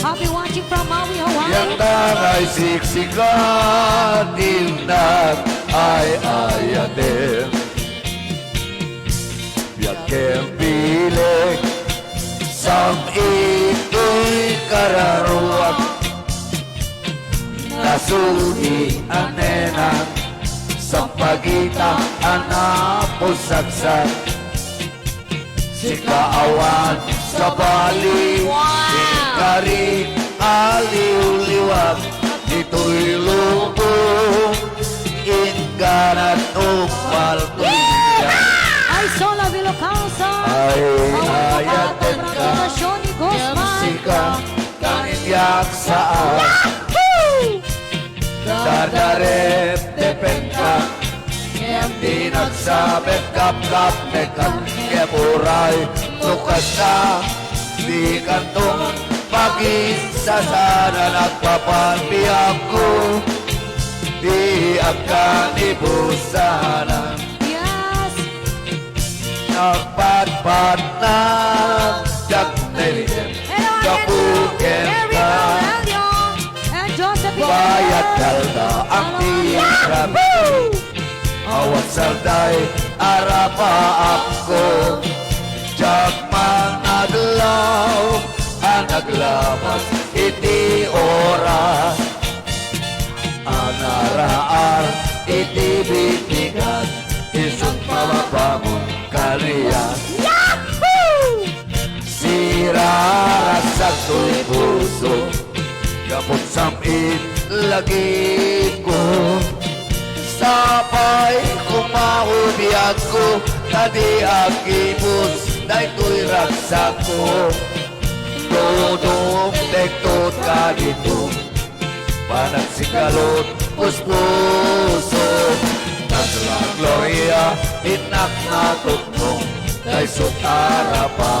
Happy watching from Maui, Hawaii. Yang nangay siksikan, inat ay ayatin. Biyakin bilik, sam ito'y kararuak. Nasuhi ang nenang, sa pagita anak pusaksak. Si kaawan sa bali, Kari aliw-liwag, ito'y lubong, ingganat upal tuligan. Ay, Sola Vilocausa. Ay, ayatin ka, Congratulations ni Guzman. sika, kanilyak saan. Dardarep, depen ka, di nagsabit kap-kap, nekat, keburay, tukas ka, di kantong pag-isa sana nagpapanbiyag ko, di akan ibusanan. Yes. Nagpatpat na Jagnelin, Hello, kapukin Eric ka, Aurelio and Josephine. bayat kalda ang tiyag. Awat salday, arapa ako, Jagman aglaw, anaglamas, iti oras. Anaraar, iti bitigan, isang pamabangon kaliya. Sirasak to'y puso, kapot samit lagi ko. Sapay kumahubiyag ko, tadi akibus, na ito'y raksak ko. Dudong tektot ka dito, panagsikalot, puspuso. Nasla Gloria, inak na tutong, kay sutara pa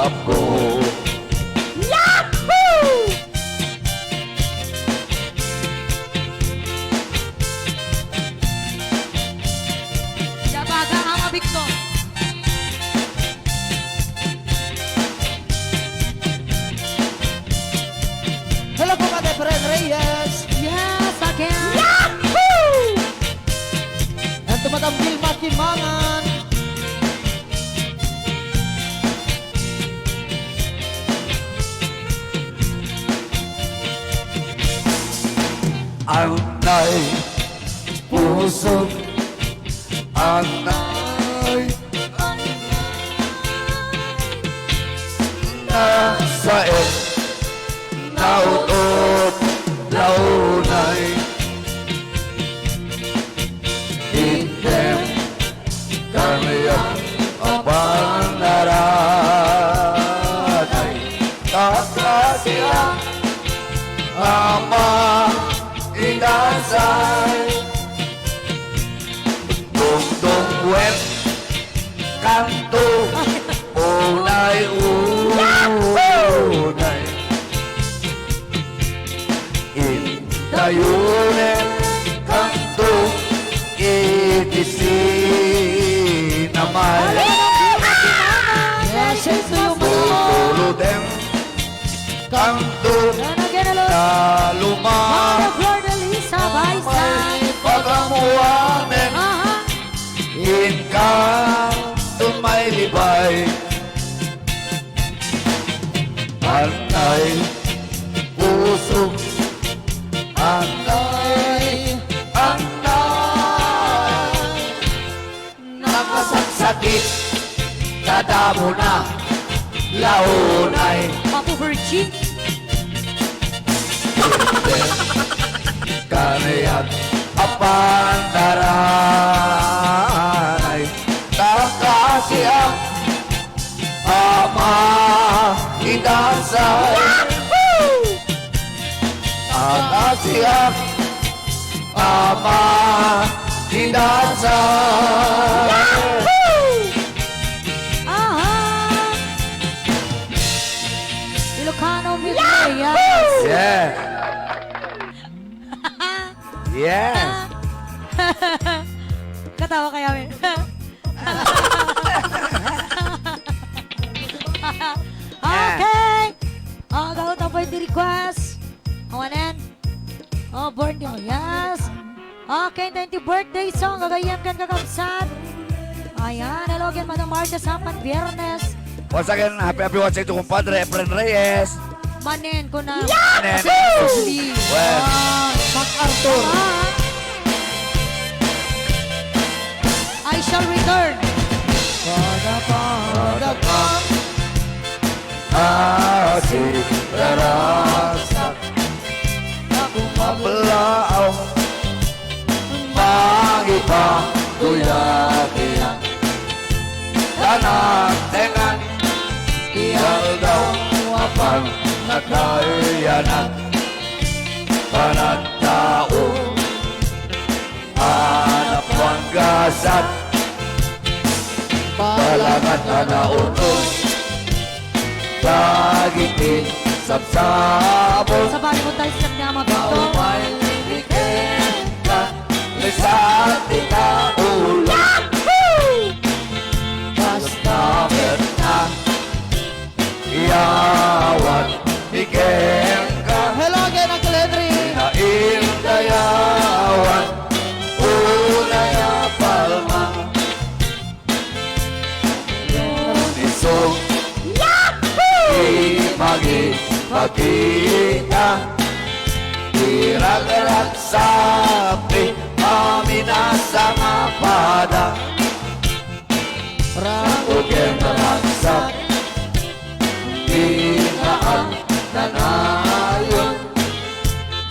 ako. Jabaga Ama Victor. Hello po, Kate Fred Reyes. Yes, again. And to Madam Vilma Kimangan. Anay puso Anay Nasaet Nautot Launay Item Kanayak Abanaranay Kakasya Ama Inasay Dungdung wet Kanto Unay Unay Intayunin Kanto Itisinamay Yes, yes, so Tutuludem Kanto Kaluma Flor de Lisa, Baisa. May pagamuamen Inka Tumay libay Anay Puso Anay Anay Nakasagsakit Kadamo na Launay Papu Virgin. Kanayat Apandaranay Takasya Ama Idasay Takasya Ama Idasay Ilocano Midway. Yeah Yes Katawa kaya min. Okay. Gawin ang birthday request. Awanen. Birthday. Yes. Okay, 20 birthday song. Gagayam kan kakabsat. Ayan, hello again, Madam Marta Sampan Viernes. Once again, happy watching to kumpadre Efren Reyes. Manen ko na. Manen. Ashley. Well. MacArthur. I shall return. Asik terasa Aku mabelao Magipa Kuya-kuya Tanang dengan Iyal daw Apang nakayanan Panatao Anak panggasat Balangat na utos Dagiti Sabsabot Sa bali mo tayo sa kanya mabito. May bigyan ka Lisat ika ulan Basta na Iyawan Bigyan ka Hello again, Uncle Henry. Naindayawan Unay palma Isong Magipagita Irag-rag sapi Aminasa nga pada Rangugin ragsak Tinaan nanayon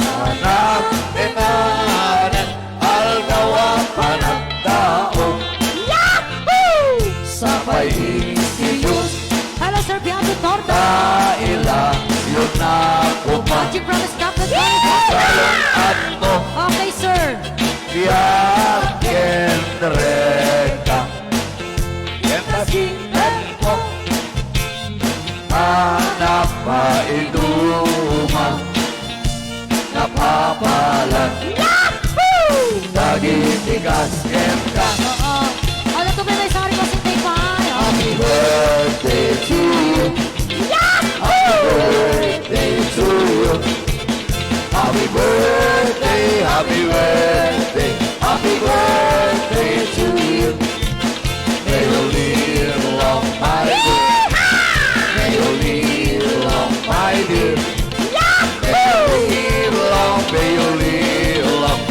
Anak tinanan Algawa panagtao Sabay isiyos Hello, Sir Bianco Torta. Kaila yun na kuman Watching from the Scotland. Salong ato Okay, sir. Biyakin reka Yan nasinan ko Anak pa inuman Napapalan Dagiti kasken ka Ano to may sari ko sa Taypay? Happy birthday to you Happy birthday to you Happy birthday, happy birthday Happy birthday to you May you live long, my dear May you live long, my dear May you live long, may you live long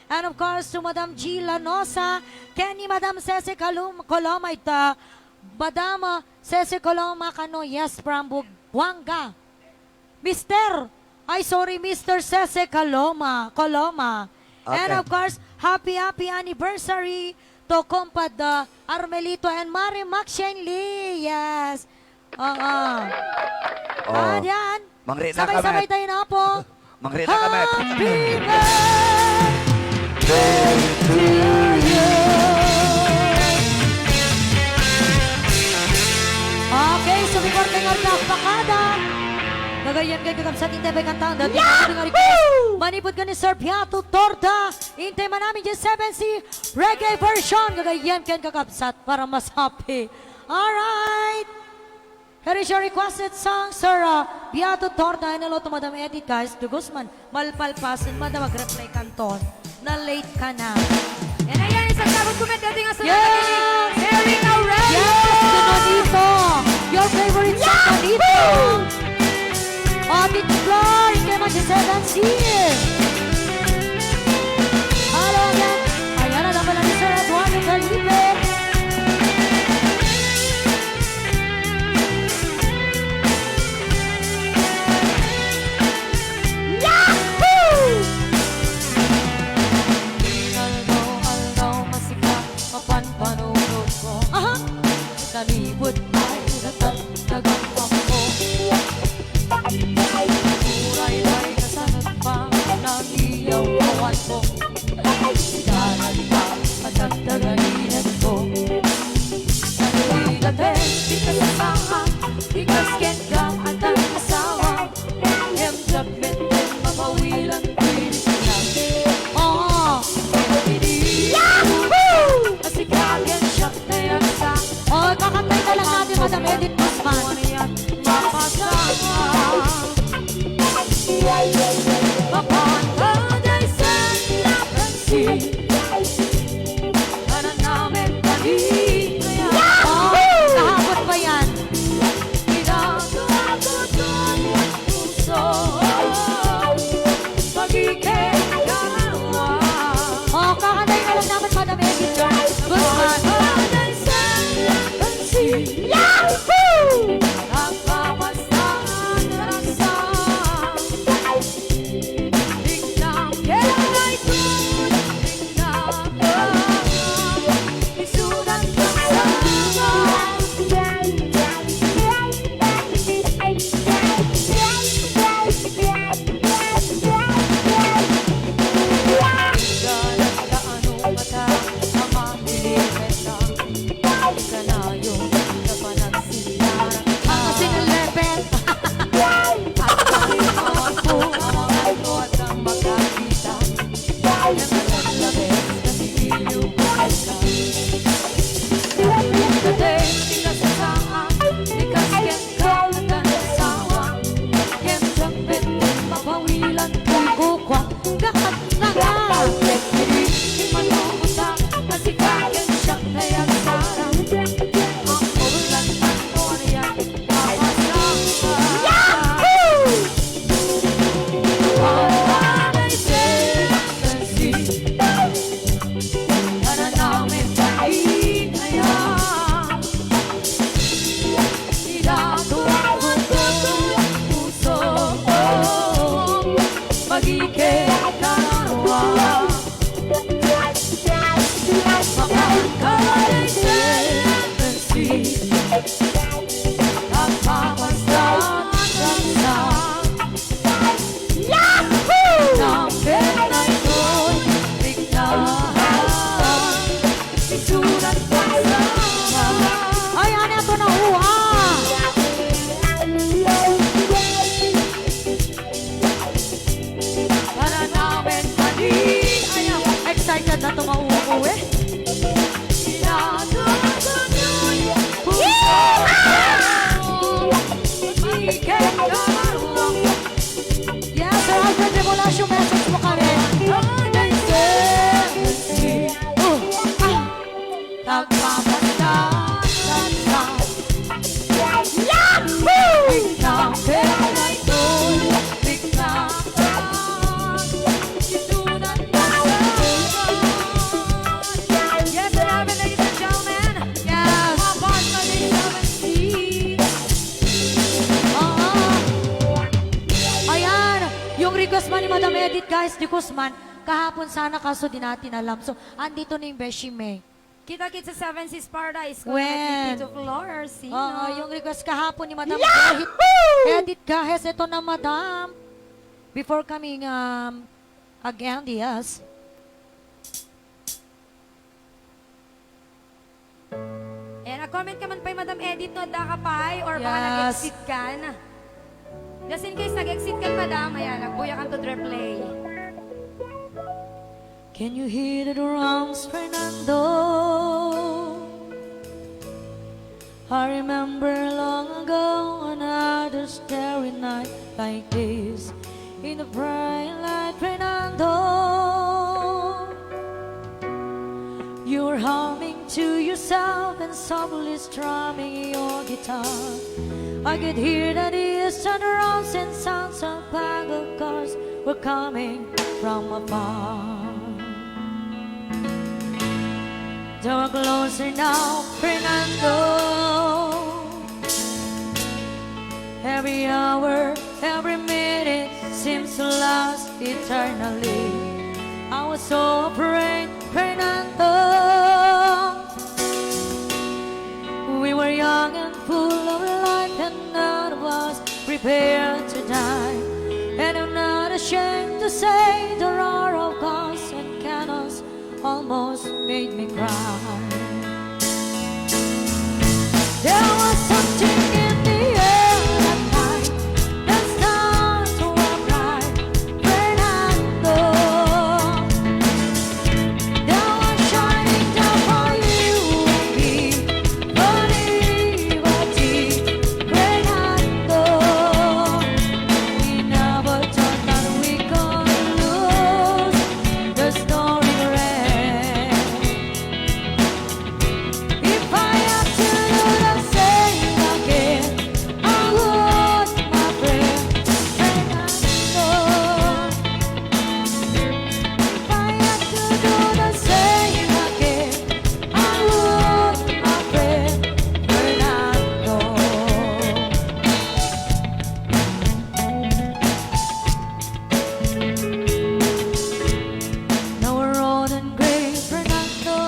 And of course, to Madam G. Lanosa, Kenny, Madam Cece Coloma, ita, Madam Cece Coloma, kano, yes, from Buanga. Mr. Cece Coloma. And Okay. of course, happy anniversary to Kompad Armelito and Mari Maxine Lee. Yes. Oh. Yan. Mangri na Sabay-sabay kami. tayo na po. Mangri na kami. Happy birthday to you. Okay, so before tayo nga pakada, gagayan kayo kakabsat intay bay kantang dati nga request. Manipod ka ni Sir Piato Torta. Intay man namin yung 7C reggae version. Gagayan kayo kakabsat para mas happy. Alright. Here is your requested song, Sir Piato Torta. And hello to Madam Edith, guys. To Guzman, Malpalpasin, Madam mag-reply kanton. Na late ka na. And ayan, isang sabot comment natin nga sa Yes! Mary Aurelio! Yes! Donito! Your favorite song, Donito! Tito Flor, kay Mag-7C! Hello again! Ayan na naman ni Sir Eduardo Felipe! Yahoo! Aldaw, masikat, mapanpanulog ko. Aha! Kanibot ay natagdagang ako. Uray-ray kasanat pa, nagiyaw kawan ko. Sigaran pa, patagdaganinat ko. Nanuligatin, di ka sa panga, ikas ken ka at ang asawa. Emjagmet din, mapawilan pilis na. Oo! Yahoo! Kasi kagen siya na yan sa Oh, kakantay na lang natin request man ni Madam Edith, guys, di Guzman, kahapon sana kaso di natin alam. So, andito na yung Beshi May. Kita-kits sa Seven Seas Paradise. When? Tito Flor, sino? Yung request kahapon ni Madam Edith, guys, ito na Madam. Before coming again, yes. And comment ka man pa Madam Edith, no, da ka pa, or baka Yes. nag-exit ka na. Just in case nag-exit ka, Madam, ayan, Agbuya ka to replay. Can you hear the drums, Fernando? I remember long ago another starry night like this. In the bright light, Fernando, you were humming to yourself and softly strumming your guitar. I could hear the distant drums and sounds of paddle cars were coming from afar. Draw closer now, Fernando. Every hour, every minute seems to last eternally. I was so afraid, Fernando. We were young and full of life, and none of us prepared to die. And I'm not ashamed to say the roar of guns and cannons almost made me cry. There was something in the air that night. The stars were bright, Fernando. They were shining down for you and me, for liberty, Fernando. We never thought that we could lose. The story ran. If I had to do the same again, I would, my friend, Fernando. If I had to do the same again, I would, my friend, Fernando. Now we're old and gray, Fernando.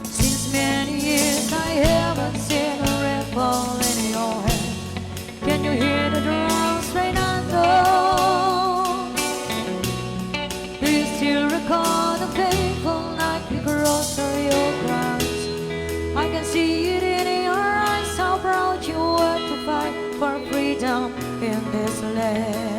Since many years I haven't seen a red ball in your hand. Can you hear the drums, Fernando? Do you still recall the fateful night we crossed your grounds? I can see it in your eyes how proud you were to fight for freedom in this land.